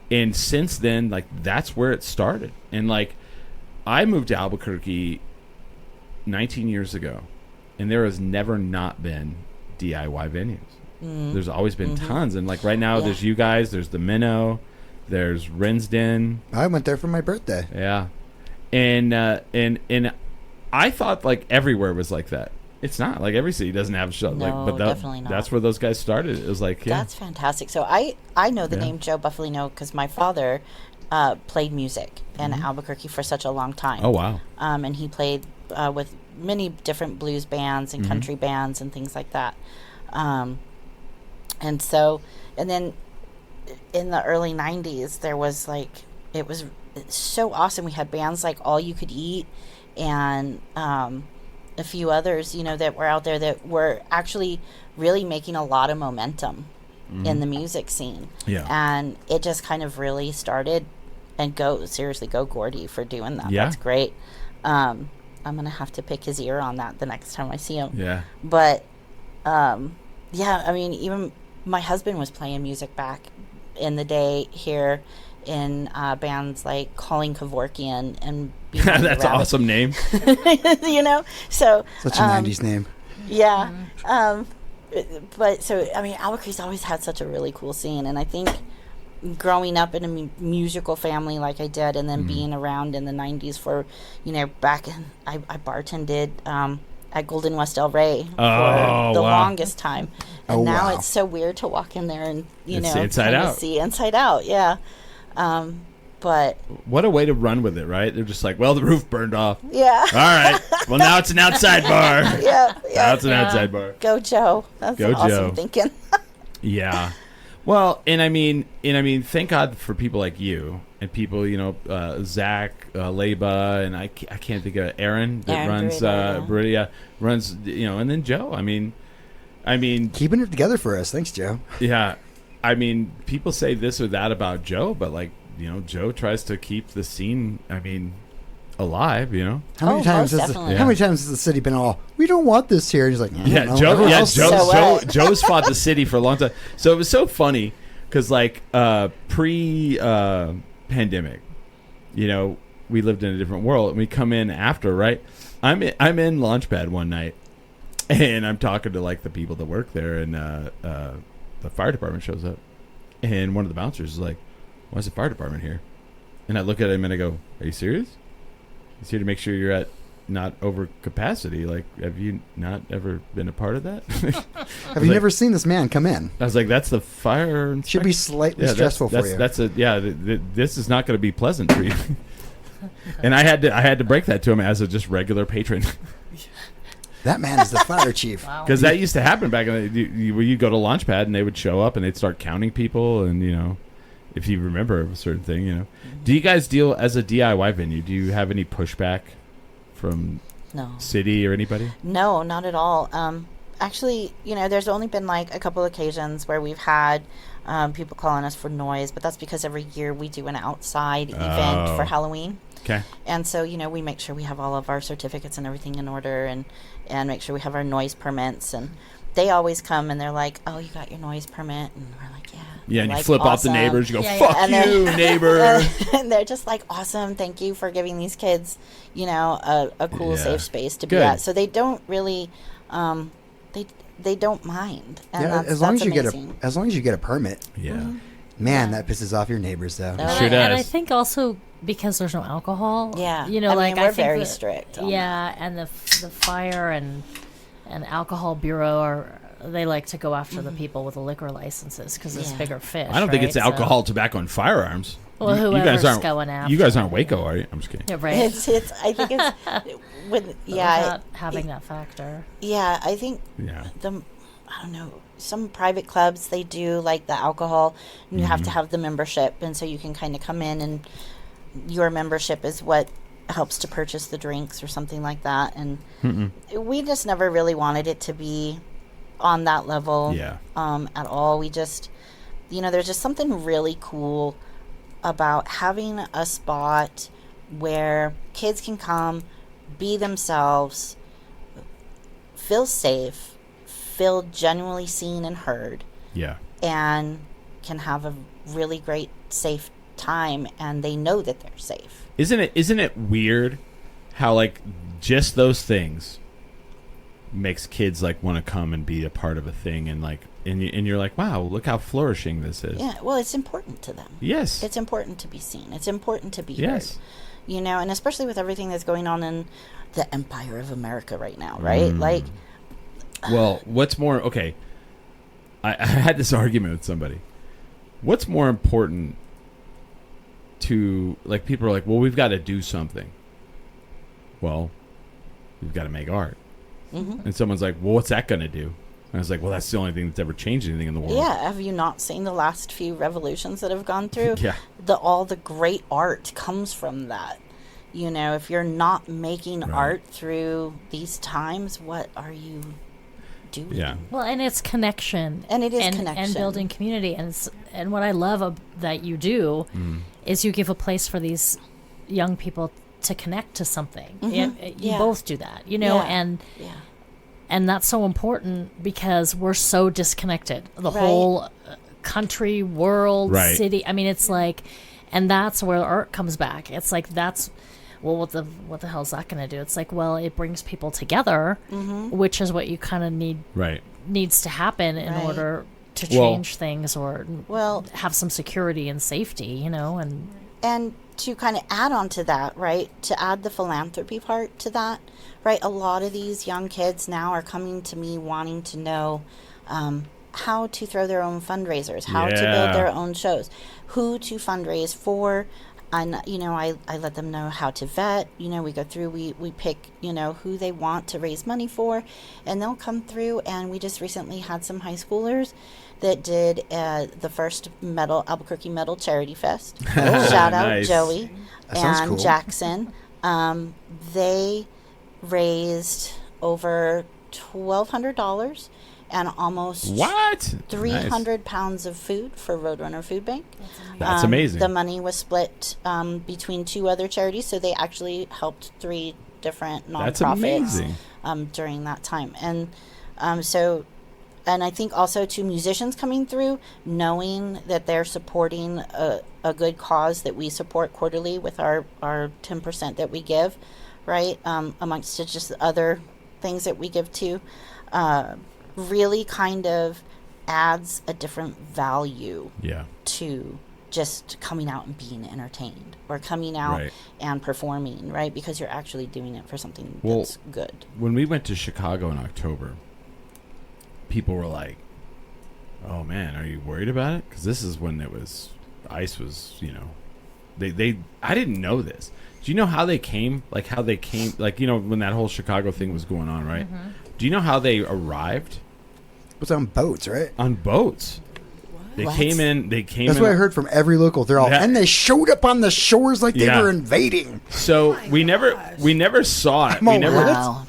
And since then, like, that's where it started. And like I moved to Albuquerque 19 years ago, and there has never not been DIY venues. There's always been tons, and like right now, there's you guys, there's the Minnow, there's Rinsden. I went there for my birthday. Yeah, and I thought like everywhere was like that. It's not. Like every city doesn't have a show. No, but definitely not. That's where those guys started. It was like, That's fantastic. So I know the name Joe Buffalino because my father played music in Albuquerque for such a long time. Oh wow! And he played with many different blues bands and country bands and things like that. And then in the early 90s, there was like, it was so awesome. We had bands like All You Could Eat and a few others, that were out there that were actually really making a lot of momentum in the music scene. Yeah. And it just kind of really started, and go Gordy for doing that. Yeah. That's great. I'm going to have to pick his ear on that the next time I see him. Yeah. But, even my husband was playing music back in the day here in bands like Calling Kevorkian and that's an awesome name. So Such a 90s name. Yeah. But so Albuquerque's always had such a really cool scene, and I think growing up in a musical family like I did, and then being around in the 90s for back in I bartended at Golden West El Rey for the longest time, and now it's so weird to walk in there and inside out. See inside out. Yeah. But what a way to run with it, right? They're just like, well, the roof burned off. Yeah. All right. Well, now it's an outside bar. Yeah. Now it's an outside bar. Go Joe. That's awesome thinking. Yeah. Well, and I mean, thank God for people like you and people, Zach, Leba, and I can't think of Aaron that runs Pridezilla, runs, and then Joe. I mean, keeping it together for us. Thanks, Joe. Yeah. I mean, people say this or that about Joe, but Joe tries to keep the scene, alive, How many times has the city been all, we don't want this here? And he's like, Joe's fought the city for a long time. So it was so funny because pre-pandemic, we lived in a different world, and we come in after, right? I'm in Launchpad one night, and I'm talking to the people that work there, and the fire department shows up, and one of the bouncers is like, why is the fire department here? And I look at him and I go, are you serious? He's here to make sure you're at not over capacity. Have you not ever been a part of that? Have you never seen this man come in? I was like, that's the fire inspector. Should be slightly stressful for you. This is not going to be pleasant for you. And I had to break that to him as a just regular patron. That man is the fire chief. Because that used to happen back in you'd go to Launchpad and they would show up and they'd start counting people, and if you remember a certain thing, Do you guys deal as a DIY venue? Do you have any pushback from city or anybody? No, not at all. Actually, there's only been a couple occasions where we've had people calling us for noise, but that's because every year we do an outside event for Halloween. Okay. And so, we make sure we have all of our certificates and everything in order, and make sure we have our noise permits. And they always come and they're like, oh, you got your noise permit? And we're like, yeah. Yeah, and you flip off the neighbors. You go, fuck you, neighbor. And they're just like, awesome. Thank you for giving these kids, a cool, safe space to be at. So they don't really, they don't mind. And as long as you amazing. as long as you get a permit. Yeah. Mm-hmm. Man, that pisses off your neighbors, though. Sure does. And I think also because there's no alcohol. Yeah. I we're think very strict. And the fire and alcohol bureau they like to go after the people with the liquor licenses because it's bigger fish. I don't think it's alcohol, tobacco, and firearms. Well, whoever's going after. You guys aren't Waco, are you? I'm just kidding. Yeah, right. It's. I think it's with without having that factor. Yeah, I think. Yeah. I don't know. Some private clubs they do the alcohol, and you have to have the membership, and so you can kind of come in and your membership is what helps to purchase the drinks or something like that. And we just never really wanted it to be on that level at all. We just, there's just something really cool about having a spot where kids can come, be themselves, feel safe, feel genuinely seen and heard, and can have a really great, safe time and they know that they're safe. Isn't it weird how like just those things makes kids like want to come and be a part of a thing, and like and you're like, wow, look how flourishing this is. Yeah, well, it's important to them. Yes, it's important to be seen. It's important to be yes. heard. You know, and especially with everything that's going on in the Empire of America right now, right? Like, well, what's more? Okay, I had this argument with somebody. What's more important to, like, people are like, well, we've got to do something. Well, we've got to make art. Mm-hmm. And someone's like, well, what's that going to do? And I was like, well, that's the only thing that's ever changed anything in the world. Yeah, have you not seen the last few revolutions that have gone through? Yeah. All the great art comes from that. You know, if you're not making art through these times, what are you doing? Yeah. Well, and it's connection. And it is connection. And building community. And what I love that you do is you give a place for these young people to connect to something. Mm-hmm. You both do that, you know, and that's so important because we're so disconnected. The whole country, world, city. I mean, it's like, and that's where art comes back. It's like, well, what the hell is that going to do? It's like, well, it brings people together, which is what you kind of needs to happen in order to change things or have some security and safety, you know, and to kind of add on to that, right, to add the philanthropy part to that, right, a lot of these young kids now are coming to me wanting to know how to throw their own fundraisers, how to build their own shows, who to fundraise for. And, you know, I let them know how to vet. You know, we go through, we pick, you know, who they want to raise money for. And they'll come through. And we just recently had some high schoolers that did the first Albuquerque Metal Charity Fest. Shout out Joey and Jackson. They raised over $1,200 and almost 300 pounds of food for Roadrunner Food Bank. That's amazing. The money was split between 2 other charities, so they actually helped 3 different nonprofits during that time. And and I think also to musicians coming through, knowing that they're supporting a good cause that we support quarterly with our 10% that we give, right, amongst just the other things that we give to, really kind of adds a different value to just coming out and being entertained or coming out and performing, right? Because you're actually doing it for something that's good. When we went to Chicago in October, people were like, oh man, are you worried about it? Because this is when ICE was, you know, I didn't know this. Do you know how they came? Like, you know, when that whole Chicago thing was going on, right? Mm-hmm. Do you know how they arrived? It was on boats, right? On boats. They came in. That's what I heard from every local. They're all, and they showed up on the shores like they were invading. So we never saw it.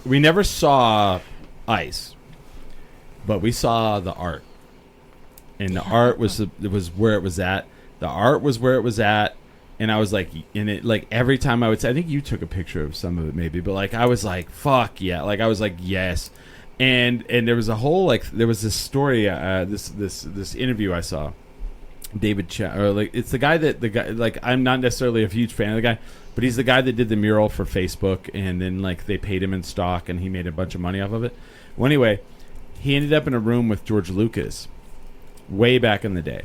We never saw ICE, but we saw the art, and the art was where it was at. The art was where it was at. And I was like, every time I would say, I think you took a picture of some of it maybe, but like I was like, fuck yeah, like I was like, yes. And there was a whole there was this story, this interview I saw, David it's the guy like I'm not necessarily a huge fan of the guy, but he's the guy that did the mural for Facebook, and then like they paid him in stock and he made a bunch of money off of it. Well, anyway, he ended up in a room with George Lucas way back in the day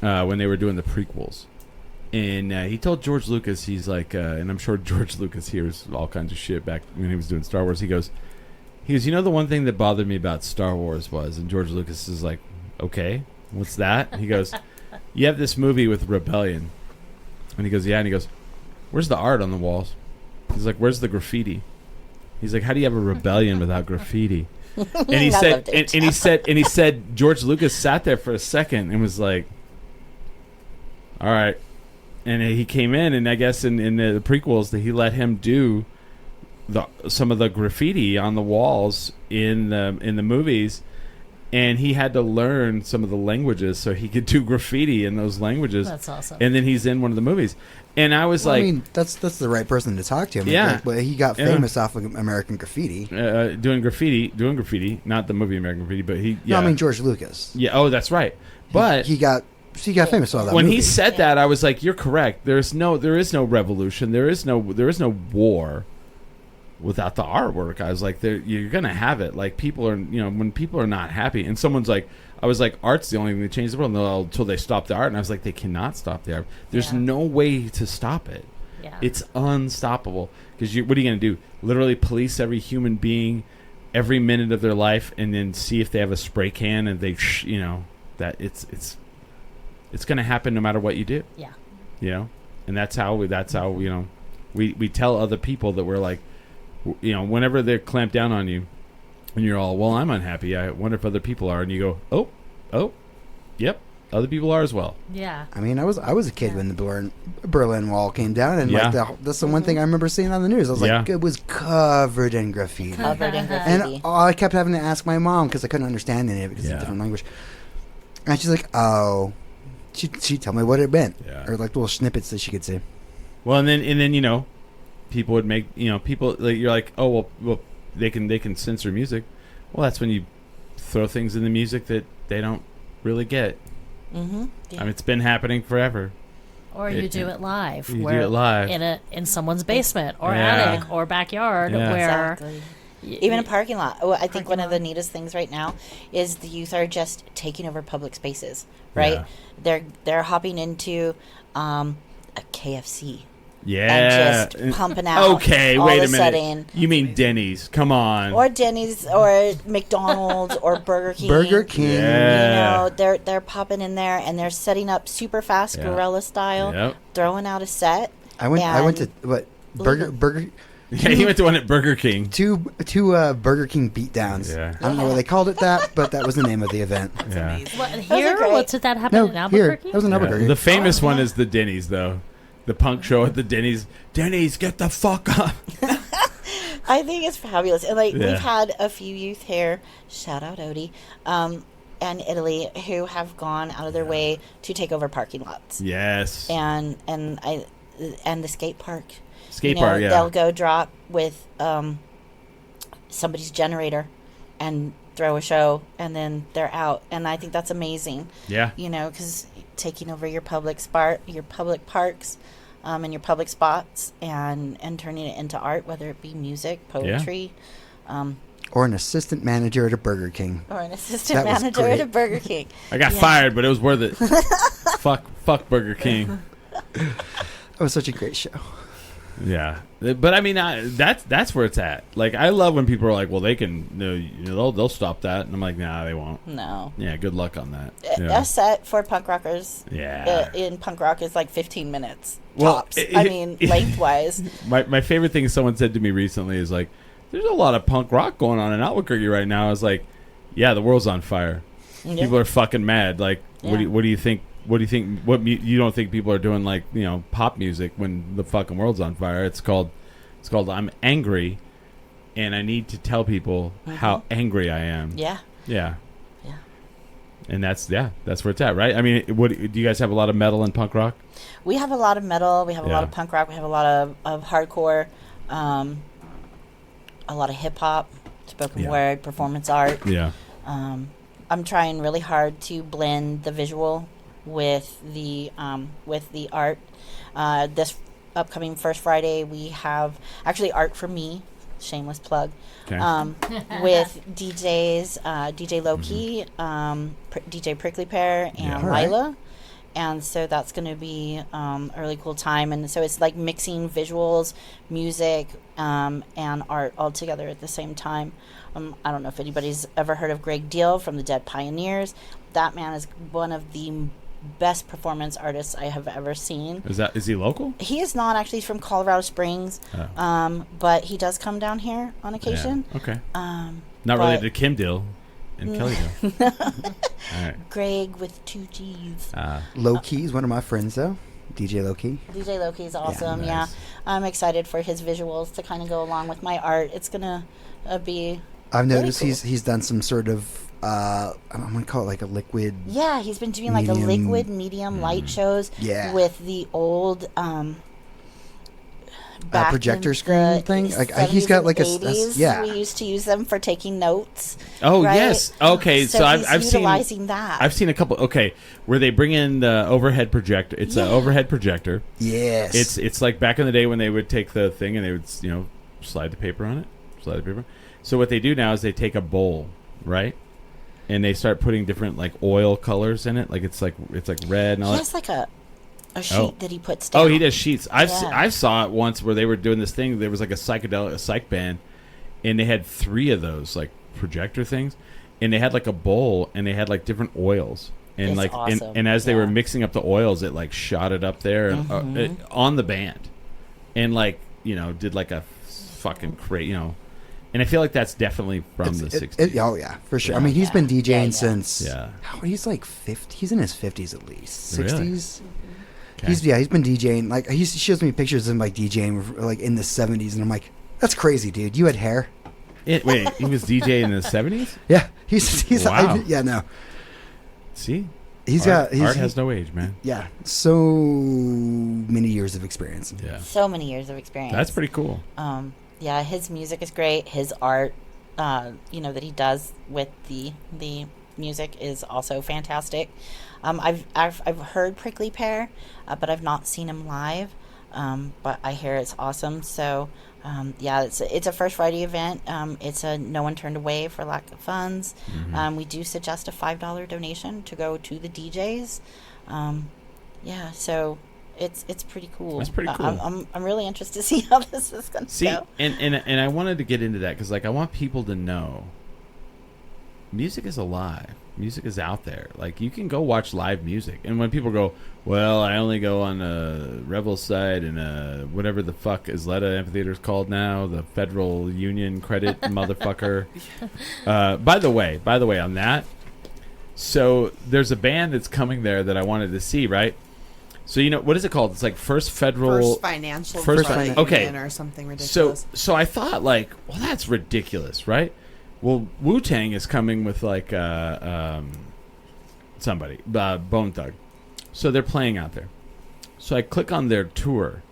when they were doing the prequels. And he told George Lucas, he's like, and I'm sure George Lucas hears all kinds of shit back when he was doing Star Wars. He goes, you know, the one thing that bothered me about Star Wars was, and George Lucas is like, okay, what's that? He goes, you have this movie with Rebellion. And he goes, yeah. And he goes, where's the art on the walls? He's like, where's the graffiti? He's like, how do you have a rebellion without graffiti? And he said, and he said, George Lucas sat there for a second and was like, all right. And he came in, and I guess in the prequels that he let him do some of the graffiti on the walls in the movies, and he had to learn some of the languages so he could do graffiti in those languages. That's awesome. And then he's in one of the movies, and I was like, I mean, that's the right person to talk to him. Yeah, but he got famous off of American Graffiti, doing graffiti, not the movie American Graffiti, but he. Yeah. No, I mean George Lucas. Yeah. Oh, that's right. But he got She got famous for that. When movie. he said that, I was like, "You're correct. There is no revolution. There is no war without the artwork." I was like, "You're gonna have it. Like people are, when people are not happy, and someone's like, I was like, art's the only thing that changes the world until they stop the art." And I was like, they cannot stop the art. There's no way to stop it. Yeah. It's unstoppable. Because what are you gonna do? Literally police every human being every minute of their life, and then see if they have a spray can, and they, that it's going to happen no matter what you do. Yeah. And that's how we tell other people that we're like, whenever they clamp down on you and you're all, well, I'm unhappy, I wonder if other people are, and you go, oh, yep, other people are as well. Yeah. I mean, I was a kid when the Berlin Wall came down, and that's the one thing I remember seeing on the news. I was like, it was covered in graffiti. And I kept having to ask my mom because I couldn't understand any of it because it's a different language. And she's like, oh. She'd tell me what it meant, or like little snippets that she could see. Well, and then people would make people like, you're like, oh well they can censor music. Well, that's when you throw things in the music that they don't really get. Mm-hmm. Yeah. I mean, it's been happening forever. Or you do it live. You do it live in someone's basement or attic or backyard where. Exactly. Even a parking lot. Oh, I think one of the neatest things right now is the youth are just taking over public spaces, right? Yeah. They're hopping into a KFC. Yeah. And just pumping out. Okay, wait a minute. You mean Denny's. Come on. Or Denny's or McDonald's or Burger King. Burger King. Yeah. They're popping in there and they're setting up super fast guerrilla style, throwing out a set. I went to Burger Yeah, he went to one at Burger King. Two Burger King beatdowns. Yeah. I don't know why they called it that, but that was the name of the event. What, here? Did that happen in Albuquerque? Here. That was in Albuquerque. The famous one is the Denny's, though. The punk show at the Denny's. Denny's, get the fuck up. I think it's fabulous. And we've had a few youth here, shout out Odie, and Italy, who have gone out of their way to take over parking lots. Yes. And the skate park. Park, they'll go drop with somebody's generator and throw a show, and then they're out. And I think that's amazing. Yeah. Because taking over your public parks, and your public spots, and turning it into art, whether it be music, poetry, or an assistant manager at a Burger King. At a Burger King. I got fired, but it was worth it. Fuck Burger King. That was such a great show. Yeah, but I mean, that's where it's at. Like, I love when people are like, "Well, they can, they'll stop that," and I'm like, "Nah, they won't." No. Yeah, good luck on that. A set for punk rockers. Yeah. In punk rock is like 15 minutes tops. Lengthwise. My favorite thing someone said to me recently is like, "There's a lot of punk rock going on in Albuquerque right now." I was like, "Yeah, the world's on fire. Yeah. People are fucking mad. Like, what do you think?" What do you think? You don't think people are doing like pop music when the fucking world's on fire? It's called I'm angry, and I need to tell people how angry I am. Yeah. Yeah. Yeah. And that's where it's at, right? I mean, do you guys have a lot of metal and punk rock? We have a lot of metal. We have a lot of punk rock. We have a lot of hardcore, a lot of hip hop, spoken word, performance art. Yeah. I'm trying really hard to blend the visual with the art. This upcoming First Friday, we have actually Art for Me, shameless plug, with DJs, DJ Loki, DJ Prickly Pear, and Lila. And so that's going to be a really cool time. And so it's like mixing visuals, music, and art all together at the same time. I don't know if anybody's ever heard of Greg Deal from the Dead Pioneers. That man is one of the best performance artists I have ever seen. Is he local? He is not actually. He's from Colorado Springs, but he does come down here on occasion. Yeah. Okay. Not related to Kim Deal and Kelly Deal. All right. Greg with 2 G's. Low Key is one of my friends though. DJ Low Key. DJ Low Key is awesome. Yeah, nice. I'm excited for his visuals to kind of go along with my art. It's gonna be. I've noticed really cool. He's done some sort of. I'm gonna call it like a liquid. Yeah, he's been doing like a liquid medium light shows. Yeah. With the old projector screen thing. Like he's got like yeah. We used to use them for taking notes. Oh right? Yes. Okay. So I've utilizing that. I've seen a couple. Okay, where they bring in the overhead projector. It's an overhead projector. Yes. It's like back in the day when they would take the thing and they would slide the paper on it. So what they do now is they take a bowl, right? And they start putting different like oil colors in it. Like it's like red and all that. He has like a sheet that he puts down. Oh, he does sheets. I saw it once where they were doing this thing. There was like a psych band, and they had 3 of those like projector things, and they had like a bowl, and they had like different oils, and it's awesome. and as they were mixing up the oils, it like shot it up there on the band, and like did like a fucking crazy And I feel like that's definitely from the 60s. Oh, yeah, for sure. I mean, he's been DJing since... Yeah. He's like 50. He's in his 50s at least. 60s. Really? Okay. He's been DJing. Like, he shows me pictures of him, like, DJing, like, in the 70s. And I'm like, that's crazy, dude. You had hair? Wait, he was DJing in the 70s? Yeah. He's wow. Yeah, no. See? Art has no age, man. Yeah. So many years of experience. Yeah. So many years of experience. That's pretty cool. Yeah, his music is great. His art, that he does with the music is also fantastic. I've heard Prickly Pear, but I've not seen him live. But I hear it's awesome. So, it's a First Friday event. It's a no one turned away for lack of funds. Mm-hmm. We do suggest a $5 donation to go to the DJs. So. It's pretty cool. That's pretty cool. I'm really interested to see how this is going to go. And I wanted to get into that because like I want people to know, music is alive. Music is out there. Like you can go watch live music. And when people go, well, I only go on a Revel site and whatever the fuck Isleta Amphitheater is called now, the Federal Union Credit motherfucker. By the way, on that, so there's a band that's coming there that I wanted to see, right? So what is it called? It's like First Financial okay, or something ridiculous. So I thought like, well, that's ridiculous, right? Well, Wu-Tang is coming with like somebody, Bone Thug. So they're playing out there. So I click on their tour,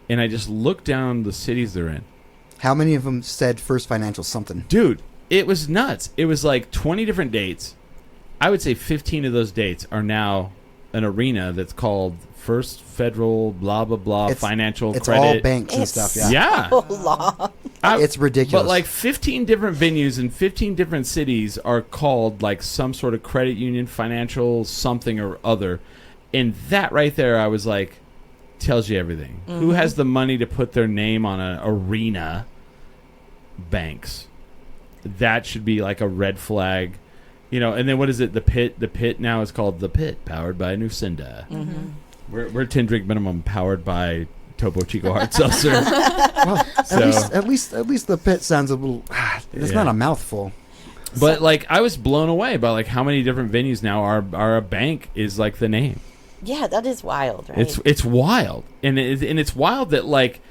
and I just look down the cities they're in. How many of them said First Financial something? Dude, it was nuts. It was like 20 different dates. I would say 15 of those dates are now an arena that's called First Federal blah blah blah Financial Credit. It's all banks and stuff. Yeah. So long. It's ridiculous. But like 15 different venues in 15 different cities are called like some sort of credit union, financial something or other, and that right there, I was like, tells you everything. Mm-hmm. Who has the money to put their name on an arena? Banks. That should be like a red flag. And then what is it? The Pit. The Pit now is called The Pit, powered by Nucinda. Mm-hmm. We're 10 drink minimum, powered by Topo Chico Hard Seltzer. Well, at least The Pit sounds a little. It's not a mouthful. But like, I was blown away by like how many different venues now are a bank is like the name. Yeah, that is wild, right? It's wild, and it's wild that like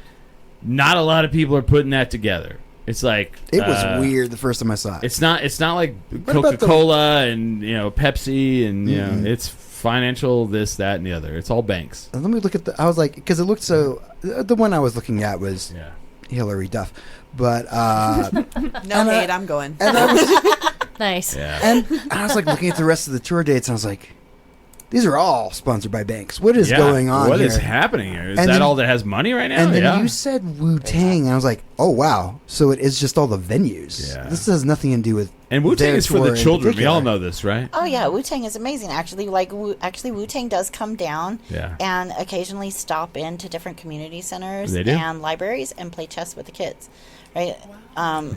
not a lot of people are putting that together. It's like it was weird the first time I saw it. It's not like Coca-Cola and Pepsi and it's financial this, that, and the other. It's all banks. Let me look at I was like, because it looked so. The one I was looking at was Hillary Duff, but no hate. I'm going. And I was, nice. Yeah. And I was like looking at the rest of the tour dates, and I was like, these are all sponsored by banks. What is going on What here? is happening here? Is that all that has money right now? And then you said Wu-Tang, and I was like, oh, wow. So it is just all the venues. Yeah. This has nothing to do with And Wu-Tang is for the children. We all know this, right? Oh, yeah. Wu-Tang is amazing, actually. Like, Wu-Tang does come down and occasionally stop into different community centers and libraries and play chess with the kids. Right?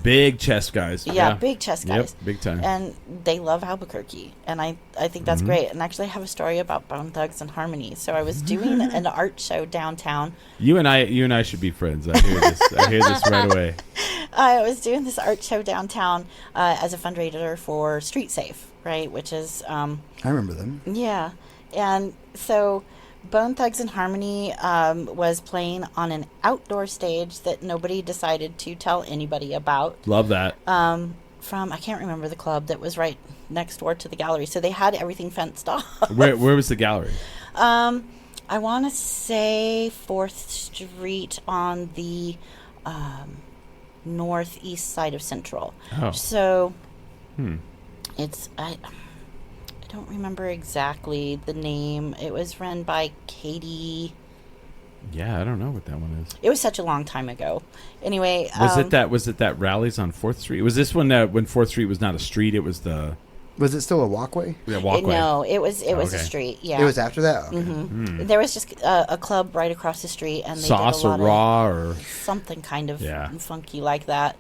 Big chess guys. Yeah, big chess guys. Yep, big time. And they love Albuquerque. And I think that's great. And actually, I have a story about Bone Thugs and Harmony. So I was doing an art show downtown. You and I should be friends. I hear this. I hear this right away. I was doing this art show downtown as a fundraiser for Street Safe, right? Which is... I remember them. Yeah. And so... Bone Thugs and Harmony was playing on an outdoor stage that nobody decided to tell anybody about. Love that. From, I can't remember the club that was right next door to the gallery. So they had everything fenced off. Where was the gallery? I want to say 4th Street on the northeast side of Central. Oh. So it's I don't remember exactly the name. It was run by Katie. Yeah, I don't know what that one is. It was such a long time ago. Anyway, was it that rallies on 4th Street? Was this one when 4th Street was not a street? It was the. Was it still a walkway? Yeah, walkway. No, it was a street. Yeah, it was after that. Okay. Mm-hmm. There was just a club right across the street, and they Sauce did a lot or Raw of or something kind of funky like that.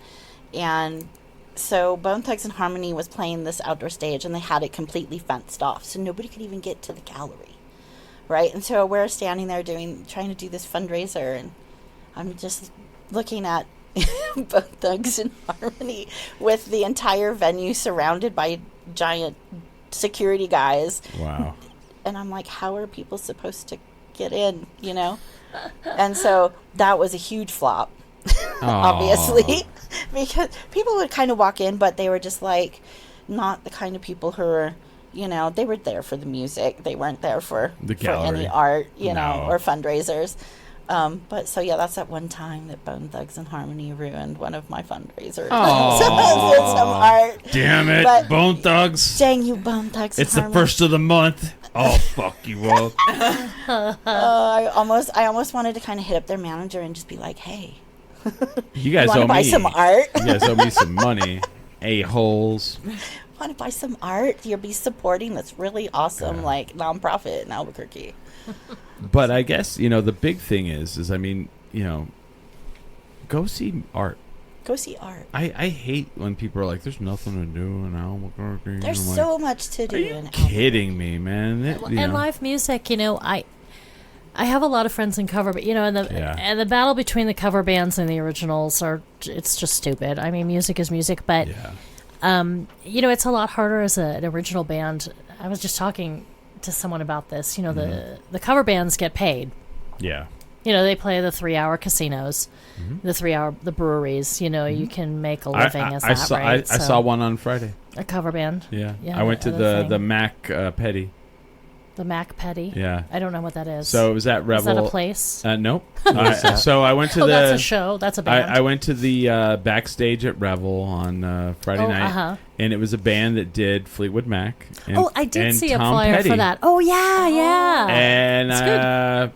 And so Bone Thugs and Harmony was playing this outdoor stage, and they had it completely fenced off, so nobody could even get to the gallery, right? And so we're standing there trying to do this fundraiser, and I'm just looking at Bone Thugs and Harmony with the entire venue surrounded by giant security guys. Wow. And I'm like, how are people supposed to get in, you know? And so that was a huge flop, obviously, because people would kind of walk in, but they were just like not the kind of people who were, you know, they were there for the music. They weren't there for any art, you know, or fundraisers. But so yeah, that's that one time that Bone Thugs and Harmony ruined one of my fundraisers. Oh, some art. Damn it, but Bone Thugs! Dang you, Bone Thugs! It's the first of the month. Oh, fuck you up. I almost wanted to kind of hit up their manager and just be like, "Hey, you guys want to buy some art? You guys owe me some money, a-holes. Want to buy some art? You'll be supporting this really awesome like nonprofit in Albuquerque." But I guess, you know, the big thing is I mean, you know, go see art. Go see art. I hate when people are like, there's nothing to do in Albuquerque. There's so much to do in Albuquerque. Are you kidding me, man? And live music, you know, I have a lot of friends in cover, but you know, and the battle between the cover bands and the originals it's just stupid. I mean, music is music, but you know, it's a lot harder as an original band. I was just talking to someone about this. You know, the cover bands get paid. Yeah. You know, they play the 3-hour casinos, the breweries. You know, you can make a living as that, right? I saw one on Friday. A cover band. Yeah. I went to the Mac Petty. The Mac Petty. Yeah. I don't know what that is. So it was at Revel. Is that a place? Nope. So I went to that's a show. That's a band. I went to the backstage at Revel on Friday night, and it was a band that did Fleetwood Mac. And, I did see a Tom flyer Petty. for that. Oh yeah. And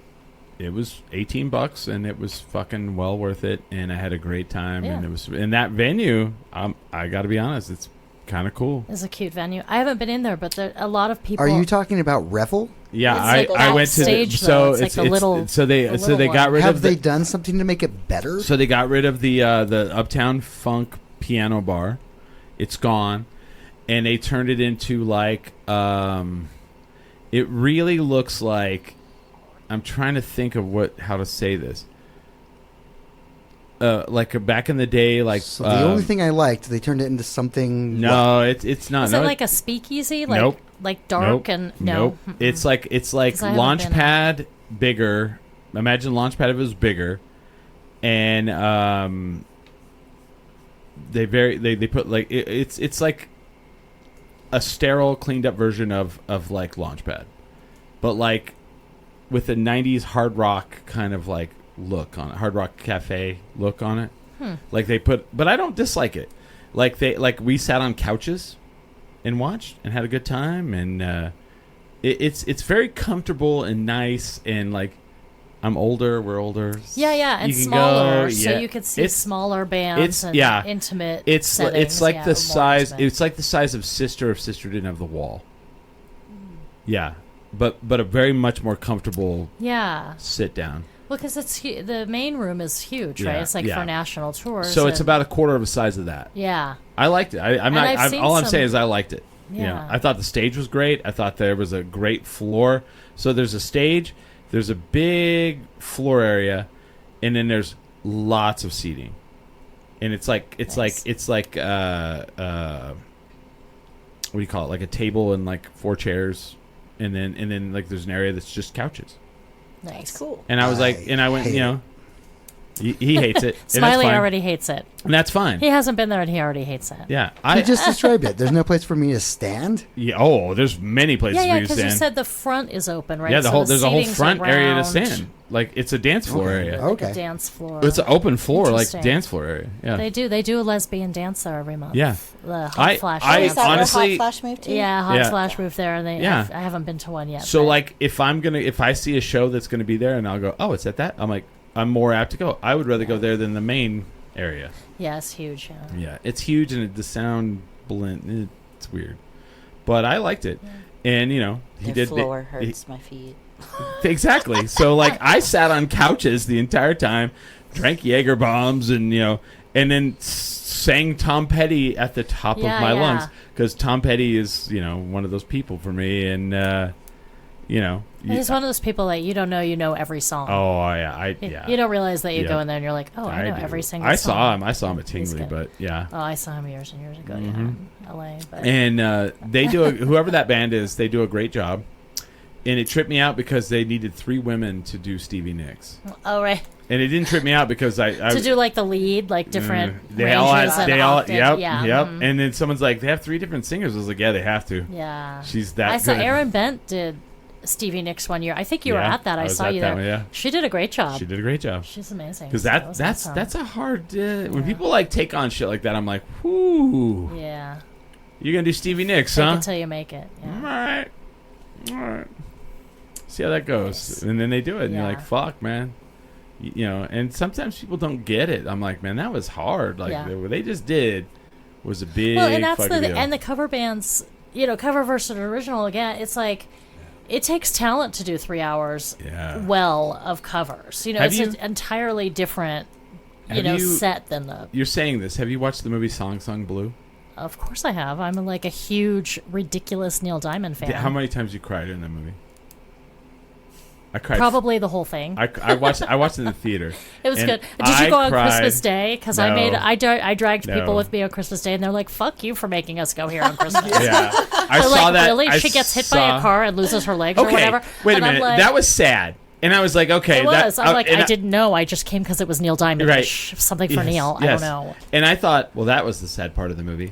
it was $18, and it was fucking well worth it, and I had a great time, and it was in that venue. I got to be honest, it's kind of cool. It's a cute venue. I haven't been in there, but a lot of people. Are you talking about Revel? Yeah, I went to they got rid of. Have they done something to make it better? So they got rid of the Uptown Funk piano bar. It's gone, and they turned it into like it really looks like. I'm trying to think of how to say this. Like back in the day, like so the only thing I liked, they turned it into something. No, it's not. Is it like a speakeasy? Like, nope. Like dark and no. Nope. It's like Launchpad bigger. Imagine Launchpad if it was bigger, and they put like it's like a sterile, cleaned up version of like Launchpad, but like with a 90s hard rock kind of like look on it, Hard Rock Cafe look on it. Like they put, but I don't dislike it. Like we sat on couches and watched and had a good time, and it's very comfortable and nice, and like I'm older, we're older. Yeah, and smaller, so you could see smaller bands and intimate. Settings, it's like the size. Intimate. It's like the size of Sister if Sister didn't have the wall. Yeah, but a very much more comfortable. Yeah. Sit down. Well, because the main room is huge, right? It's like for national tours. So it's about a quarter of the size of that. Yeah. I liked it. I'm saying is I liked it. Yeah. You know, I thought the stage was great. I thought there was a great floor. So there's a stage, there's a big floor area, and then there's lots of seating. And it's like what do you call it? Like a table and like 4 chairs, and then like there's an area that's just couches. Nice, cool. And I was like, and I went, you know, He hates it. Smiley already hates it. And that's fine. He hasn't been there and he already hates it. Yeah. You just described it. There's no place for me to stand? Yeah. Oh, there's many places for you to stand. because you said the front is open, right? Yeah, so there's a whole front area to around. stand. Like, it's a dance floor area. Like a dance floor. It's an open floor, like dance floor area. Yeah. They do a lesbian dance there every month. Yeah. The Hot Flash. Is that honestly, where Hot Flash moved to? Yeah, Hot Flash moved there, and I haven't been to one yet. So, like, if I see a show that's going to be there, and I'll go, oh, it's at that. I'm like, I'm more apt to go. I would rather go there than the main area. Yeah, it's huge. Yeah, it's huge, and the sound blend. It's weird, but I liked it, and The floor hurts my feet. Exactly. So, like, I sat on couches the entire time, drank Jaeger bombs, and and then sang Tom Petty at the top of my lungs, because Tom Petty is one of those people for me, and he's one of those people that you don't know every song. Oh yeah, You don't realize that you go in there and you're like, oh, I know every single song. I saw him at Tingley, but yeah. Oh, I saw him years and years ago. Yeah, in LA. But. And they do whoever that band is, they do a great job. And it tripped me out because they needed 3 women to do Stevie Nicks. Oh right. And it didn't trip me out because I to do like the lead, like different. They all had. Yep. Mm-hmm. And then someone's like, they have 3 different singers. I was like, yeah, they have to. Yeah. She's that. I good. saw Erin Bent did Stevie Nicks one year. I think you were at that. I saw you there. One, yeah. She did a great job. She did a great job. She's amazing. Because that's a hard. When people like take on shit like that, I'm like, whoo. Yeah. You're gonna do Stevie Nicks, Fake huh? Until you make it. Yeah. All right. See how that goes, Nice. and then they do it, and you're like, "Fuck, man," And sometimes people don't get it. I'm like, "Man, that was hard." Like what they just did was a big. Well, and that's deal. and the cover bands, cover versus original. Again, it's like it takes talent to do 3 hours well of covers. It's an entirely different set than the. You're saying this. Have you watched the movie Song Song Blue? Of course I have. I'm like a huge, ridiculous Neil Diamond fan. How many times you cried in that movie? I cried. Probably the whole thing. I watched it in the theater. It was good. Did you go on Christmas Day? Because I dragged people with me on Christmas Day, and they're like, "Fuck you for making us go here on Christmas." Yeah, I saw like, that. Really, she gets hit by a car and loses her legs or whatever. Wait a minute, that was sad. And I was like, okay. It was. I'm like, I didn't know. I just came because it was Neil Diamond. Right. Something for Neil. I don't know. And I thought, well, that was the sad part of the movie.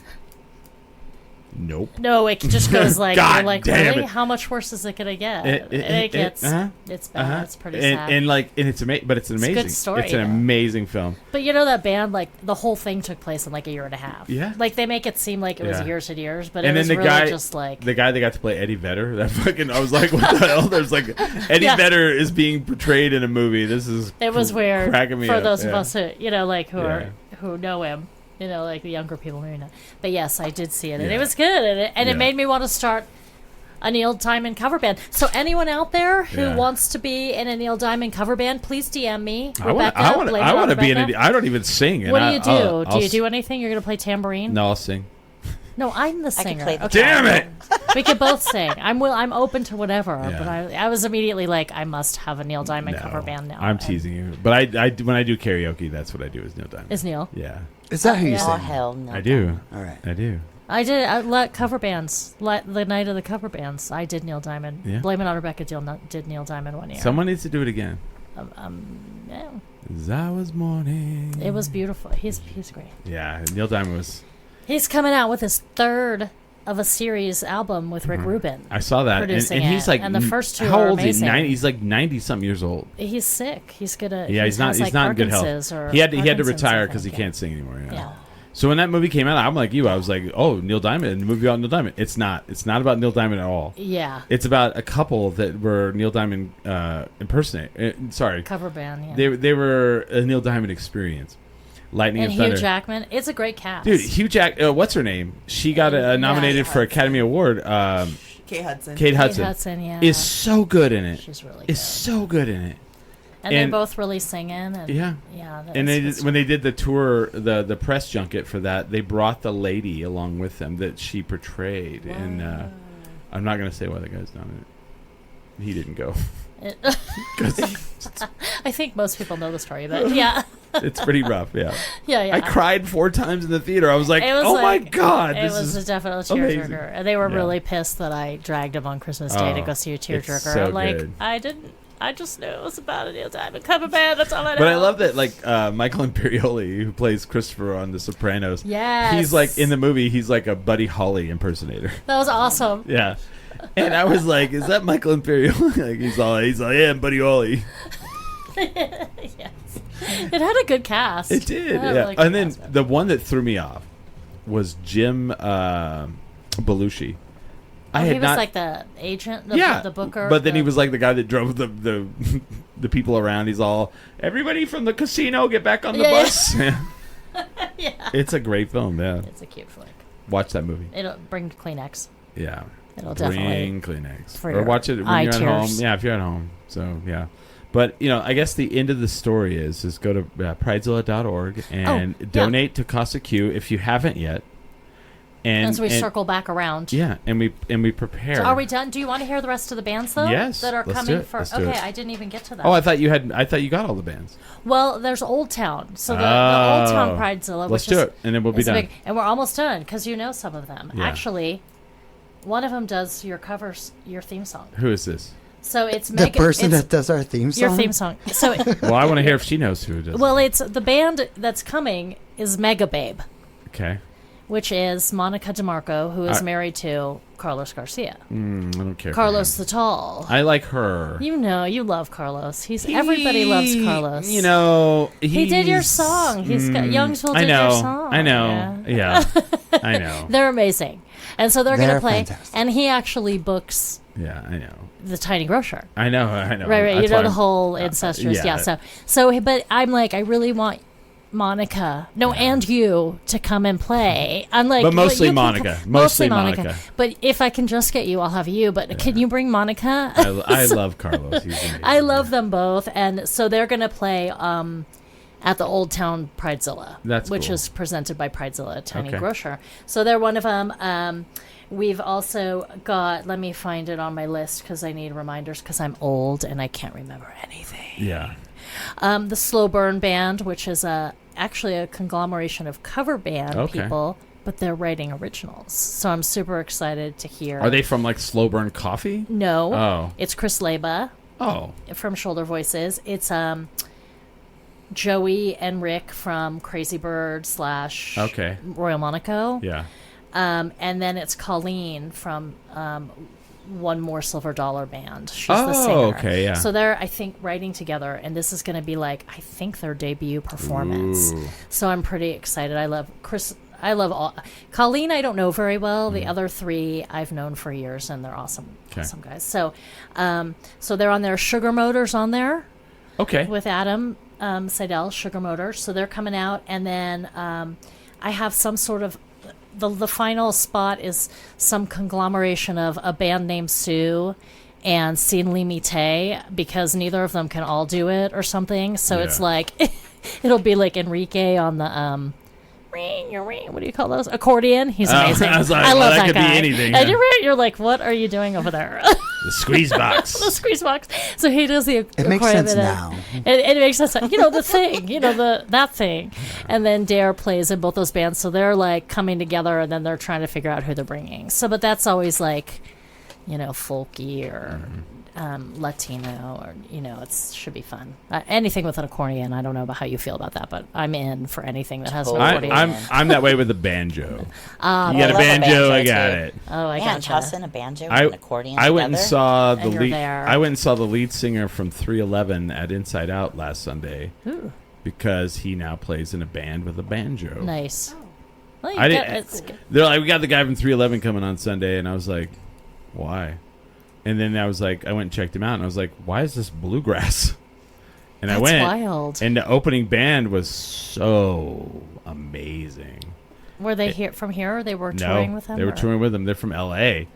Nope. No, it just goes like, God you're like, damn really? it. How much worse is it gonna get? It's bad. It's pretty sad. And it's amazing, but it's an amazing. It's a good story. It's an amazing film. But that band, like the whole thing took place in like a year and a half. Yeah. Like they make it seem like it was years and years, but and it was then really just like the guy that got to play Eddie Vedder. That fucking I was like, what the hell? There's like Eddie Vedder is being portrayed in a movie. This is it was weird for those of us who who know him. Like the younger people maybe not. But yes, I did see it, and it was good, and it made me want to start a Neil Diamond cover band. So anyone out there who wants to be in a Neil Diamond cover band, please DM me. Rebecca, I want to be in it. I don't even sing. What do you do? Do you do anything? You're going to play tambourine? No, I'll sing. No, I'm the singer. I can play the Damn it! We can both sing. I'm open to whatever. Yeah. But I was immediately like, I must have a Neil Diamond cover band now. I'm teasing you, but I when I do karaoke, that's what I do is Neil Diamond. Is Neil? Yeah. Is that who you sing? Oh hell no! I do. All right. I do. I did. I let cover bands. The night of the cover bands, I did Neil Diamond. Yeah. Blame It on Rebecca did Neil Diamond one year. Someone needs to do it again. Yeah. As I was mourning. It was beautiful. He's great. Yeah, Neil Diamond was. He's coming out with his third of a series album with Rick Rubin. I saw that, and he's like, and the first two how are old is he? amazing. He's like 90-something years old. He's sick. He's gonna. Yeah, he's not in good health. He had to retire because he can't sing anymore. Yeah. So when that movie came out, I'm like you. I was like, oh, Neil Diamond, the movie about Neil Diamond. It's not. It's not about Neil Diamond at all. Yeah. It's about a couple that were Neil Diamond cover band. Yeah. They were a Neil Diamond experience. Lightning and Thunder. Hugh Jackman. It's a great cast. Dude, Hugh what's her name? She got nominated for Academy Award. Kate Hudson. Kate Hudson is so good in it. She's really good. Is so good in it. And they're both really singing. And yeah. And when they did the tour, the press junket for that, they brought the lady along with them that she portrayed. Wow. And I'm not going to say why the guy's done it. He didn't go. I think most people know the story, but yeah. It's pretty rough, yeah. Yeah. I cried 4 times in the theater. I was like, my God. It was a definite tearjerker. And they were really pissed that I dragged him on Christmas Day to go see a tearjerker. So I'm like, good. I didn't I just knew it was about a new time and cover band. That's all I know. But I love that, like, Michael Imperioli, who plays Christopher on The Sopranos. Yes. He's like, in the movie, he's like a Buddy Holly impersonator. That was awesome. Yeah. And I was like, is that Michael Imperioli? Like, he's like, yeah, Buddy Holly. Yes. It had a good cast. It did, yeah. And then the one that threw me off was Jim Belushi. He was like the agent, the booker. But then he was like the guy that drove the people around. He's all, everybody from the casino, get back on the bus. Yeah. It's a great film, yeah. It's a cute flick. Watch that movie. It'll bring Kleenex. Yeah. It'll bring Kleenex. Or watch it when you're at home. Yeah, if you're at home. So, yeah. But, I guess the end of the story is go to pridezilla.org and donate to Casa Q if you haven't yet. And as we circle back around. Yeah, and we prepare. So are we done? Do you want to hear the rest of the bands, though? Yes. That are let's coming do it. for... Let's do Okay, it. I didn't even get to that. Oh, I thought you got all the bands. Well, there's Old Town. So the Old Town Pridezilla. Let's do it, and then we'll be done. And we're almost done, because you know some of them. Yeah. Actually, one of them does your theme song. Who is this? So it's the person that does our theme song. Your theme song. So well, I want to hear if she knows who it does. Well, it's the band that's coming is Mega Babe. Okay. Which is Monica DeMarco, who is married to Carlos Garcia. I don't care. Carlos the Tall. I like her. You love Carlos. Everybody loves Carlos. He did your song. He's got Youngsville did your song. I know. Yeah. I know. They're amazing, and so they're going to play. Fantastic. And he actually books. Yeah, I know. The Tiny Grocer. I know. Right. That's the whole incestuous. Yeah. So, but I'm like, I really want Monica, and you to come and play. I'm like, but mostly Monica. Mostly Monica. But if I can just get you, I'll have you. But can you bring Monica? I love Carlos. He's amazing. I love them both, and so they're going to play at the Old Town Pridezilla, which is presented by Pridezilla Tiny Grocer. So they're one of them. We've also got, let me find it on my list because I need reminders because I'm old and I can't remember anything. Yeah. The Slow Burn Band, which is actually a conglomeration of cover band people, but they're writing originals. So I'm super excited to hear. Are they from like Slow Burn Coffee? No. Oh. It's Chris Leba. Oh. From Shoulder Voices. It's Joey and Rick from Crazy Bird / Royal Monaco. Yeah. And then it's Colleen from One More Silver Dollar Band. She's the singer. Okay, yeah. So they're, I think, writing together, and this is going to be like, I think, their debut performance. Ooh. So I'm pretty excited. I love Chris. I love all. Colleen, I don't know very well. The other three I've known for years, and they're awesome guys. So, so they're on their Sugar Motors on there. Okay. With Adam Seidel, Sugar Motors. So they're coming out, and then I have some sort of. The final spot is some conglomeration of a band named Sue and Sin Limite because neither of them can all do it or something. So it's like, it'll be like Enrique on the, what do you call those? Accordion. He's amazing. I was like, I love that could guy. be anything. And you're like, what are you doing over there? The squeeze box. The squeeze box. So he does the accordion. It makes sense now. It makes sense. The thing, that thing. And then Dare plays in both those bands. So they're like coming together and then they're trying to figure out who they're bringing. So, but that's always like, folky or Latino or, it should be fun. Anything with an accordion. I don't know about how you feel about that, but I'm in for anything that has an accordion. I'm that way with the banjo. You got a banjo, I got too. it. Oh, I got tossing a banjo and an accordion I went and saw the lead. I went and saw the lead singer from 311 at Inside Out last Sunday. Ooh. Because he now plays in a band with a banjo. Nice. Well, they're like, we got the guy from 311 coming on Sunday, and I was like, why? And then I was like, I went and checked him out, and I was like, why is this bluegrass? And I went, wild. And the opening band was so amazing. Were they here from here? Or they were touring with him? They were touring with him. They're from L.A.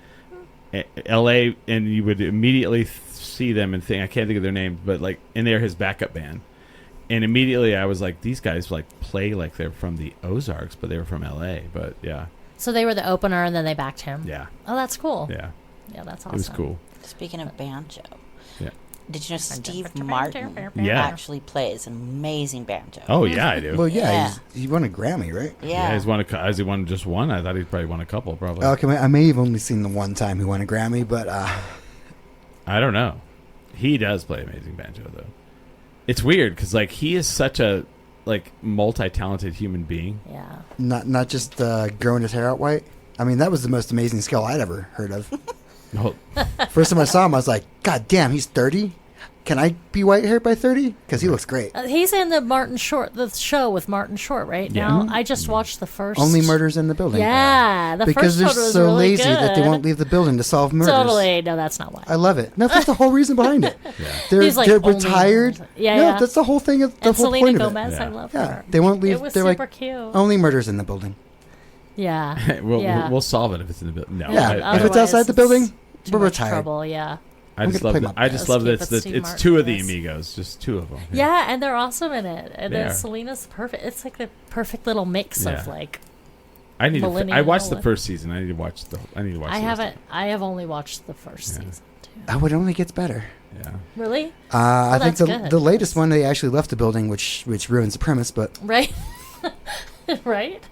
L.A. And you would immediately see them and think, I can't think of their names, but and they're his backup band. And immediately I was like, these guys play like they're from the Ozarks, but they were from L.A. But yeah. So they were the opener, and then they backed him. Yeah. Oh, that's cool. Yeah. Yeah, that's awesome. It was cool. Speaking of banjo. Yeah. Did you know Steve Martin actually plays an amazing banjo? Oh, yeah, I do. Well, he won a Grammy, right? Yeah. Has he won just one? I thought he probably won a couple, probably. Okay, I may have only seen the one time he won a Grammy, but... I don't know. He does play amazing banjo, though. It's weird because like he is such a like multi-talented human being. Yeah. Not just growing his hair out white. I mean, that was the most amazing skill I'd ever heard of. No. First time I saw him, I was like, God damn, he's 30? Can I be white haired by 30? Because he looks great. He's in the show with Martin Short right now. I just watched the first. Only Murders in the Building. Yeah, the because first they're one was so really lazy that they won't leave the building to solve murders. Totally. No, that's not why. I love it. No, that's the whole reason behind it. They're He's like retired. Yeah, that's the whole thing. The and whole Selena point Gomez, of it. I love her. They won't leave. It was they're super like, cute. Only Murders in the Building. Yeah. We'll solve it if it's in the building. No. Yeah, if it's outside the building, we're retired. Trouble, yeah. I just love that it's two of the Amigos, just two of them. Yeah, and they're awesome in it. And then Selena's perfect. It's like the perfect little mix of like. I watched the first season. I need to watch I have only watched the first season too. Oh, it only gets better. Yeah. Really? I think the latest one they actually left the building, which ruins the premise. But right, right.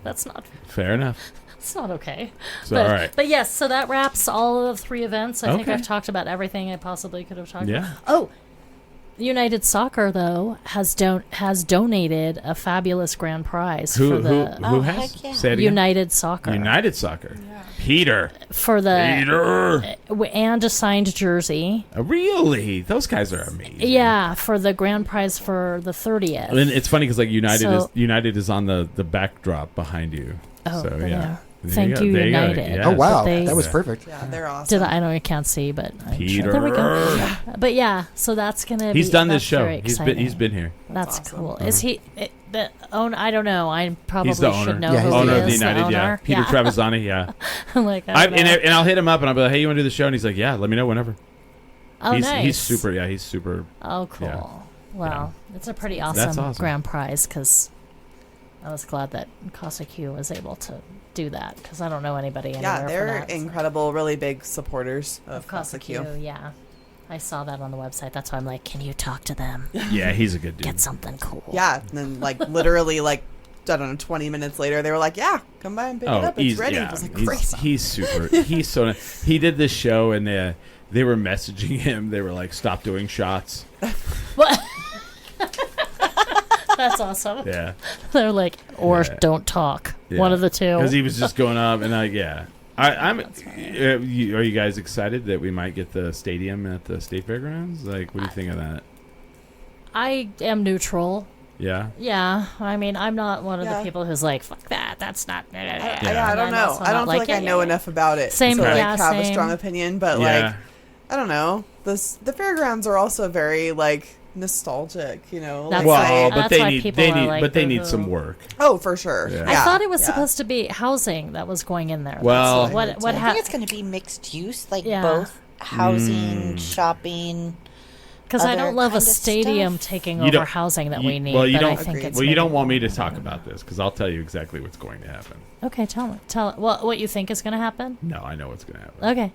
That's not fair enough. It's not okay. So, all right. But yes, so that wraps all of the 3 events. I think I've talked about everything I possibly could have talked about. Oh, United Soccer, though, has donated a fabulous grand prize for the... Who has? Yeah. Say it again. United Soccer. United Soccer. Yeah. Peter. For the... And a signed jersey. Really? Those guys are amazing. Yeah, for the grand prize for the 30th. And it's funny because like United is on the backdrop behind you. Oh, so, yeah. Thank you, United. Yes. Oh, wow. That was perfect. Yeah, they're awesome. I know you can't see, but Peter. Sure. There we go. But yeah, so that's going to be... He's done this show. He's been here. That's awesome. cool. Is he... the owner? I don't know. I probably he's the should owner. know Yeah, who owner he of the is. United, Owner. Peter Trevisani, yeah. I'm like, and I'll hit him up and I'll be like, hey, you want to do the show? And he's like, yeah, let me know whenever. Oh, nice. He's super. Oh, cool. Yeah. Well, it's a pretty That's awesome awesome. grand prize because I was glad that Casa Q was able to do that because I don't know anybody anywhere. Yeah, they're for that, incredible, really big supporters of Casa Q. Yeah, I saw that on the website. That's why I'm like, can you talk to them? Yeah, he's a good dude. Get something cool. Yeah, and then literally I don't know, 20 minutes later, they were like, yeah, come by and pick it up. It's ready. Yeah, I was like, great. He's super. He's so nice. He did this show and they were messaging him. They were like, stop doing shots. What? That's awesome. Yeah. They're like, don't talk. Yeah. One of the two. Because he was just going up and I'm. Are you guys excited that we might get the stadium at the State Fairgrounds? Like, what do you think of that? I am neutral. Yeah. Yeah, I mean, I'm not one of the people who's like, fuck that. That's not. I don't know. I don't feel like I know enough about it Same. to have a strong opinion, but I don't know. The fairgrounds are also very nostalgic, you know. But they need some work. Oh, for sure. Yeah. I thought it was supposed to be housing that was going in there. Well, I think it's going to be mixed use, both housing, shopping. Because I don't love a stadium taking over housing that we need. You don't want me to talk about this because I'll tell you exactly what's going to happen. Okay, tell me. What you think is going to happen? No, I know what's going to happen. Okay.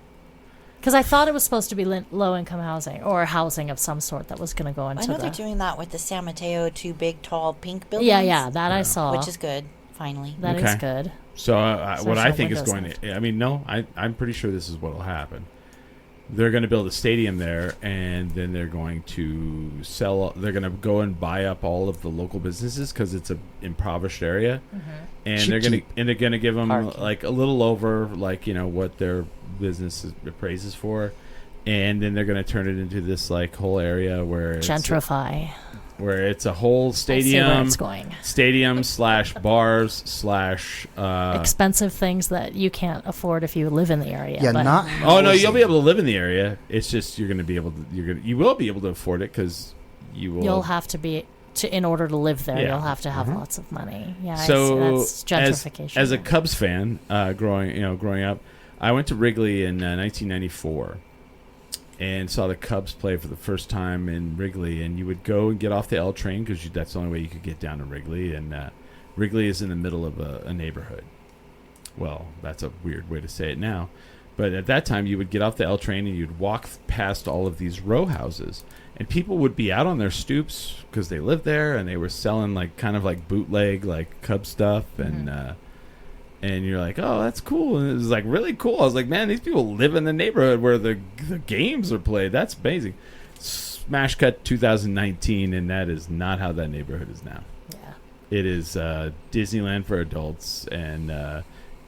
Because I thought it was supposed to be low-income housing or housing of some sort that was going to go into I know they're doing that with the San Mateo, 2 big, tall, pink buildings. Yeah, that I saw. Which is good, finally. That is good. So what I think is going to... I'm pretty sure this is what will happen. They're going to build a stadium there, and then they're going to sell... They're going to go and buy up all of the local businesses because it's an impoverished area. Mm-hmm. And they're going to give them like a little over what their business appraises for, and then they're going to turn it into this whole area where gentrify, where it's a whole stadium. I see where it's going. Stadium / bars / expensive things that you can't afford if you live in the area. Yeah, not. Oh no, you'll be able to live in the area. It's just you will be able to afford it because you'll have to be. In order to live there, you'll have to have lots of money. Yeah, so that's gentrification. As a Cubs fan, growing up, I went to Wrigley in 1994 and saw the Cubs play for the first time in Wrigley. And you would go and get off the L train because that's the only way you could get down to Wrigley. And Wrigley is in the middle of a neighborhood. Well, that's a weird way to say it now. But at that time, you would get off the L train and you'd walk past all of these row houses. And people would be out on their stoops because they lived there, and they were selling kind of bootleg Cub stuff, and you're like, oh, that's cool, and it was really cool. I was like, man, these people live in the neighborhood where the the games are played. That's amazing. Smash cut 2019, and that is not how that neighborhood is now. Yeah. It is Disneyland for adults, and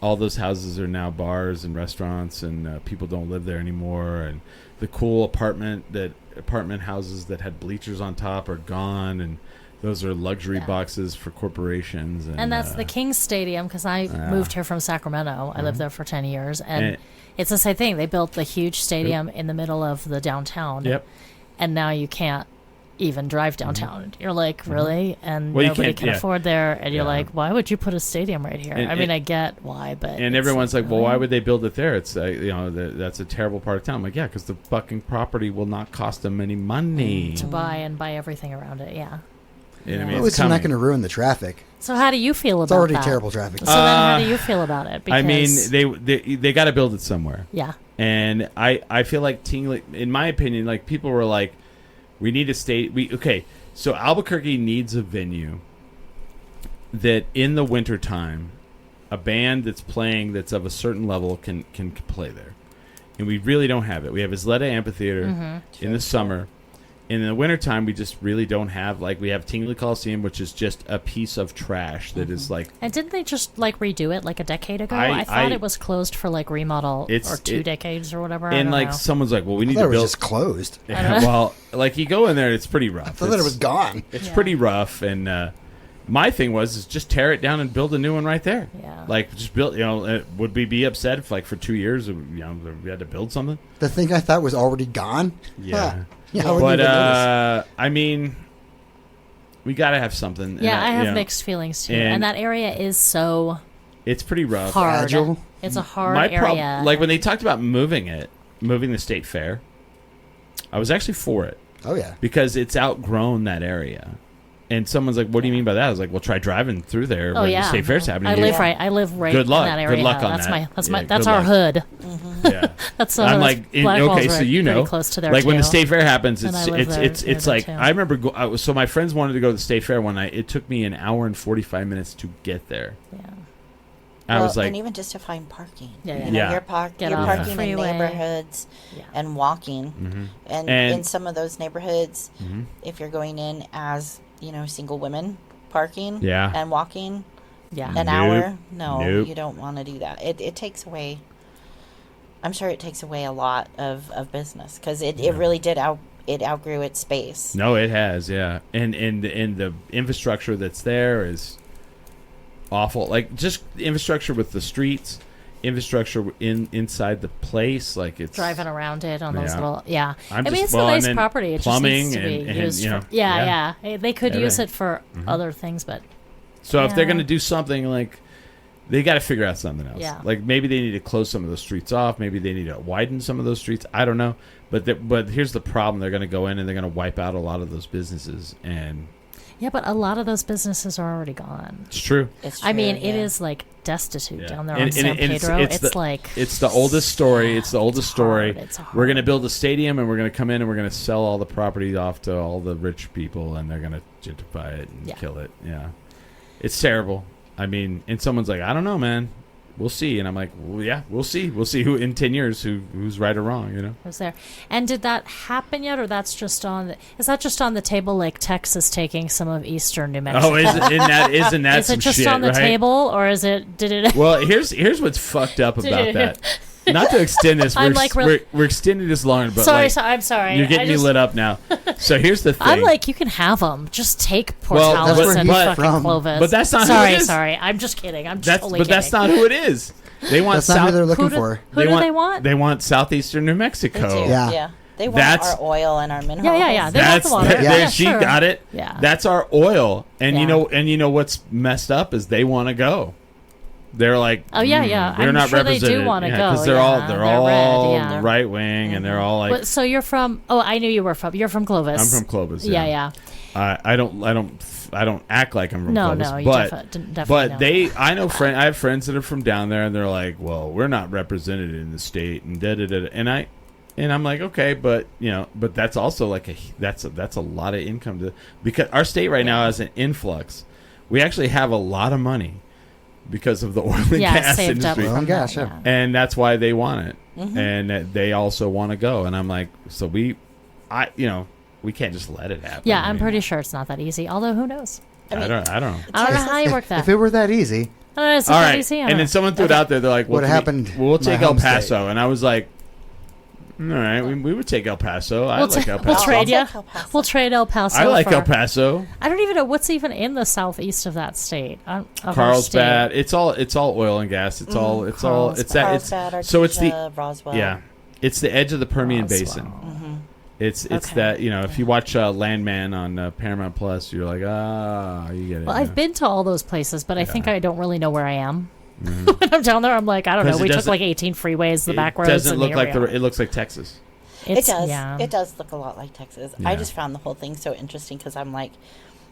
all those houses are now bars and restaurants, and people don't live there anymore. And the cool apartment houses that had bleachers on top are gone, and those are luxury boxes for corporations. And that's the Kings Stadium, because I moved here from Sacramento. I lived there for 10 years, and it's the same thing. They built the huge stadium in the middle of the downtown. Yep. And now you can't even drive downtown. You're like, really? And nobody can afford there. And you're like, why would you put a stadium right here? I mean, I get why, but... And everyone's like, well, why would they build it there? It's, that's a terrible part of town. I'm like, yeah, because the fucking property will not cost them any money. To buy and buy everything around it, yeah. And I mean, well, it's not going to ruin the traffic. So how do you feel about that? It's already terrible traffic. So then how do you feel about it? Because I mean, they got to build it somewhere. Yeah. And I feel like Tingley, in my opinion, like people were like, we need a state. So Albuquerque needs a venue that in the wintertime, a band that's playing that's of a certain level can play there. And we really don't have it. We have Isleta Amphitheater in the summer. In the wintertime, we just really don't have, we have Tingley Coliseum, which is just a piece of trash that is like... And didn't they just, redo it, a decade ago? I thought it was closed for, remodel or 2 decades or whatever. And, someone's like, well, we need to build... it was just closed. Yeah, well, you go in there, and it's pretty rough. I thought that it was gone. It's pretty rough, and my thing is just tear it down and build a new one right there. Yeah. Just build, would we be upset if, for 2 years, we had to build something? The thing I thought was already gone? Yeah. Yeah, but I mean, we got to have something. Yeah, I have mixed feelings too, and that area is so. It's pretty rough. Hard. Fragile. It's a hard area. When they talked about moving the state fair, I was actually for it. Oh yeah, because it's outgrown that area. And someone's like, "What do you mean by that?" I was like, "Well, try driving through there when the state fair's happening." I live right Good luck. in that area. Good luck on that. That's our hood. Yeah, that's I'm like, okay, so pretty close to there when the too. state fair happens, it's like I remember. So my friends wanted to go to the state fair one night. It took me an hour and 45 minutes to get there. Yeah. I was like, and even just to find parking. Yeah. You're parking in neighborhoods and walking, and in some of those neighborhoods, if you're going in as single women parking and walking an hour, you don't want to do that. It takes away. I'm sure it takes away a lot of business because it really did it outgrew its space. No, it has, yeah, and the infrastructure that's there is awful. Just the infrastructure with the streets, infrastructure inside the place, it's driving around it on those little it's a nice property. It plumbing just needs to be used and for, they could use it for other things, but so if they're going to do something they got to figure out something else. Yeah. Maybe they need to close some of those streets off. Maybe they need to widen some of those streets. I don't know. But here's the problem: they're going to go in and they're going to wipe out a lot of those businesses. And but a lot of those businesses are already gone. It's true. I mean, it is destitute down there on San Pedro. It's the oldest story. It's the oldest story. It's hard. We're going to build a stadium and we're going to come in and we're going to sell all the property off to all the rich people and they're going to gentrify it and kill it. Yeah, it's terrible. I mean, and someone's like, I don't know, man. We'll see. And I'm like, well, yeah, we'll see. We'll see who in 10 years who's right or wrong, Who's there? And did that happen yet, or is that just on the table, like Texas taking some of eastern New Mexico? Oh, isn't that is some it just shit, on the right? table, or did it? Well, here's what's fucked up about that. Not to extend this, we're extending this longer. But I'm sorry. You're getting me lit up now. So here's the thing. I'm like, you can have them. Just take Portales and fucking Clovis. But that's not who it is. Sorry. I'm just kidding. I'm just totally kidding. But that's not who it is. They want that's not who they're looking for. Who do they want? They want southeastern New Mexico. They do. Yeah. They want our oil and our minerals. Yeah. They want the water. She got it. Yeah. That's our oil. And you know what's messed up is they want to go. They're like, oh yeah. They're I'm not sure represented. They do want to go because they're all right wing, and they're all like. But, so you're from? Oh, I knew you were from. You're from Clovis. I'm from Clovis. Yeah. I don't act like I'm from Clovis. No, definitely but I know I have friends that are from down there, and they're like, well, we're not represented in the state, and and I'm like, okay, but but that's also that's a lot of income because our state right now has an influx. We actually have a lot of money. because of the oil and gas industry. Oil and gas, yeah. And that's why they want it. And they also want to go. And I'm like, so we can't just let it happen. Yeah, I'm pretty sure it's not that easy. Although, who knows? I don't know. I don't know how you work that. If it were that easy. I don't know, it's not that easy. And then someone threw it out there. They're like, what happened? We'll take El Paso. And I was like, all right, we would take El Paso. I like El Paso. We'll trade you. We'll trade El Paso. I like El Paso. I don't even know what's even in the southeast of that state. Carlsbad. It's all oil and gas. It's all Carlsbad, so it's the Roswell. Yeah, it's the edge of the Permian Basin. Mm-hmm. It's that if you watch Landman on Paramount Plus, you're like you get it. Well, I've been to all those places, but I think I don't really know where I am. When I'm down there, I'm like, I don't know. We took like 18 freeways, the back roads. It doesn't look like it looks like Texas. It does. Yeah. It does look a lot like Texas. Yeah. I just found the whole thing so interesting because I'm like,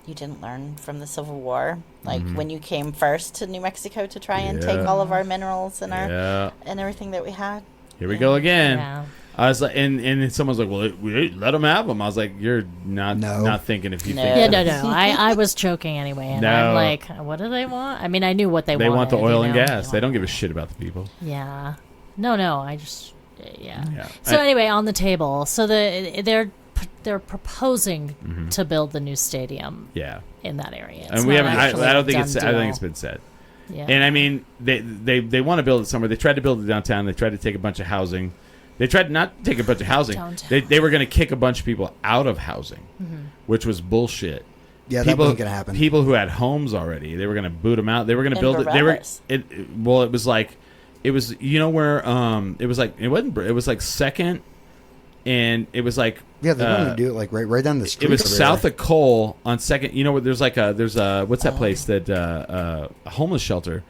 you didn't learn from the Civil War, like when you came first to New Mexico to try and take all of our minerals and our and everything that we had. Here we go again. Yeah. I was like, and someone's like, well, let them have them. I was like, you're not thinking if you think. Yeah, no. I was joking anyway, and I'm like, what do they want? I mean, I knew what they wanted. They want the oil and gas. They don't give a shit about the people. Yeah. No. I just So anyway, on the table, so they're proposing to build the new stadium. Yeah. In that area, and we haven't. I don't think it's. I think it's been said. Yeah. And I mean, they want to build it somewhere. They tried to build it downtown. They tried to take a bunch of housing. They tried not to take a bunch of housing. They were going to kick a bunch of people out of housing, which was bullshit. Yeah, that wasn't going to happen. People who had homes already, they were going to boot them out. They were going to build it. It was like, it was where it was like it wasn't. It was like Second, and it was like they wanted to do it like right down the street. It was south of Cole on Second. You know where there's what's that place that a homeless shelter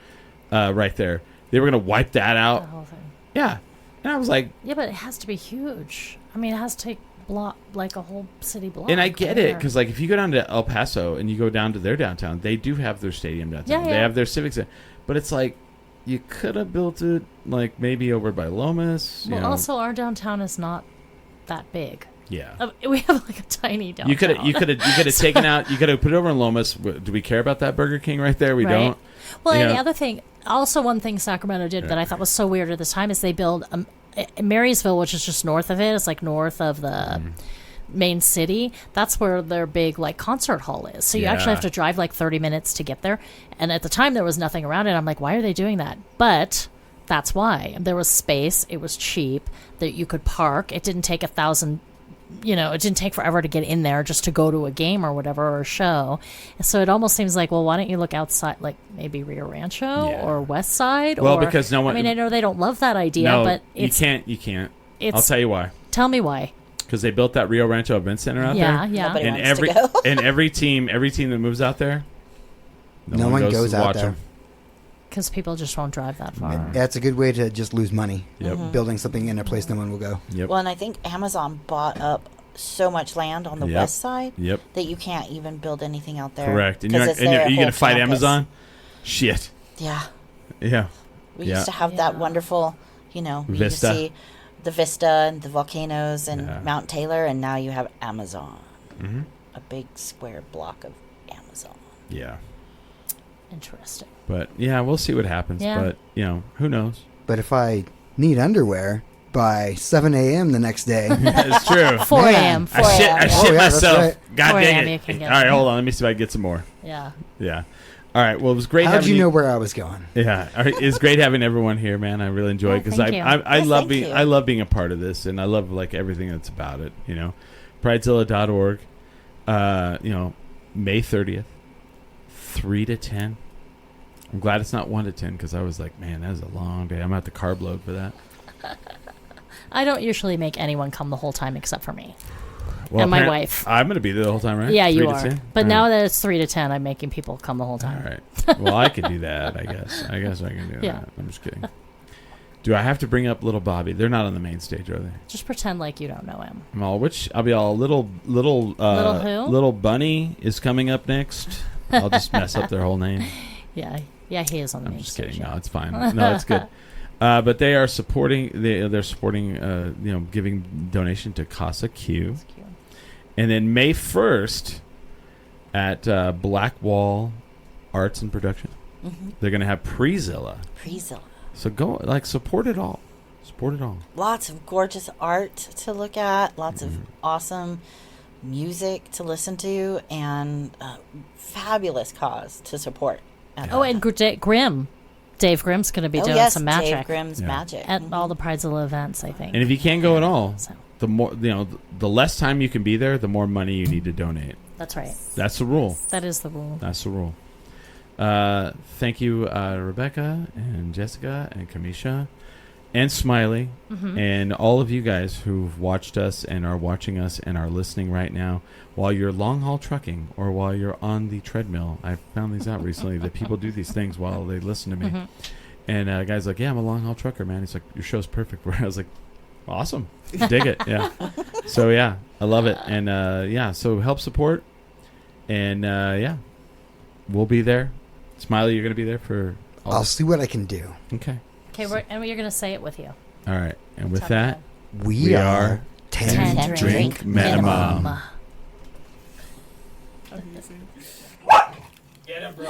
right there. They were going to wipe that out. The whole thing. Yeah. And I was like... Yeah, but it has to be huge. I mean, it has to take like a whole city block. And I get it, because like if you go down to El Paso and you go down to their downtown, they do have their stadium downtown. They have their civic center. But it's like, you could have built it like maybe over by Lomas. Well, also our downtown is not that big. Yeah. We have like a tiny downtown. You could have taken out... You could have put it over in Lomas. Do we care about that Burger King right there? We don't. Well, and the other thing... Also, one thing Sacramento did that I thought was so weird at this time is they build Marysville, which is just north of it. It's like north of the main city. That's where their big like concert hall is. So you actually have to drive like 30 minutes to get there. And at the time, there was nothing around it. I'm like, why are they doing that? But that's why. There was space. It was cheap. That you could park. It didn't take 1,000. It didn't take forever to get in there just to go to a game or whatever, or a show. So it almost seems like, well, why don't you look outside, like maybe Rio Rancho or West Side? Well, because no one... I mean, I know they don't love that idea, but it's... You can't. I'll tell you why. Tell me why. Because they built that Rio Rancho Event Center out there. Yeah. And every team that moves out there, no one goes out there. Because people just won't drive that far. That's a good way to just lose money. Yep. Building something in a place no one will go. Yep. Well, and I think Amazon bought up so much land on the west side that you can't even build anything out there. Correct. And you're going to fight Amazon? Shit. Yeah. Yeah. We used to have that wonderful, you Vista. You see the Vista and the volcanoes and Mount Taylor, and now you have Amazon. Mm-hmm. A big square block of Amazon. Yeah. Interesting. But we'll see what happens. Yeah. But who knows? But if I need underwear by 7 a.m. the next day, it's true. 4 a.m. I shit myself. Right. God dang it! All right, hold on. Let me see if I can get some more. Yeah. All right. Well, it was great. How'd you know where I was going? Yeah. All right. It's great having everyone here, man. I really enjoy it because I love being a part of this, and I love like everything that's about it. Pridezilla.org. May 30th, 3 to 10. I'm glad it's not 1 to 10 because I was like, man, that was a long day. I'm at the carb load for that. I don't usually make anyone come the whole time except for me and my wife. I'm going to be there the whole time, right? Yeah, you are. But now that it's 3 to 10, I'm making people come the whole time. All right. Well, I could do that, I guess. I can do that. I'm just kidding. Do I have to bring up Little Bobby? They're not on the main stage, are they? Just pretend like you don't know him. I'll be all little who? Little Bunny is coming up next. I'll just mess up their whole name. Yeah, he is on the main stage. I'm just kidding. No, it's fine. No, it's good. But they are supporting. They're supporting. Giving donation to Casa Q. And then May 1st at Black Wall Arts and Production. They're going to have Pridezilla. Pridezilla. So go, support it all. Support it all. Lots of gorgeous art to look at. Lots of awesome music to listen to, and fabulous cause to support. And Grimm. Dave Grimm's going to be doing some magic. Dave Grimm's magic at all the Pridezilla events, I think. And if you can't go at all, the more the less time you can be there, the more money you need to donate. That's right. That's the rule. That is the rule. That's the rule. Thank you, Rebecca and Jessica and Kamisha and Smiley and all of you guys who've watched us and are watching us and are listening right now while you're long haul trucking or while you're on the treadmill. I found these out recently that people do these things while they listen to me. And a guy's like, yeah, I'm a long haul trucker, man. He's like, your show's perfect. I was like, awesome. Dig it. Yeah. So, yeah, I love it. And, so help support. And, we'll be there. Smiley, you're going to be there for all I'll see what I can do. Okay. Okay, and you're going to say it with you. All right. And with that, we are 10 drink minimum. minimum. Get him, bro.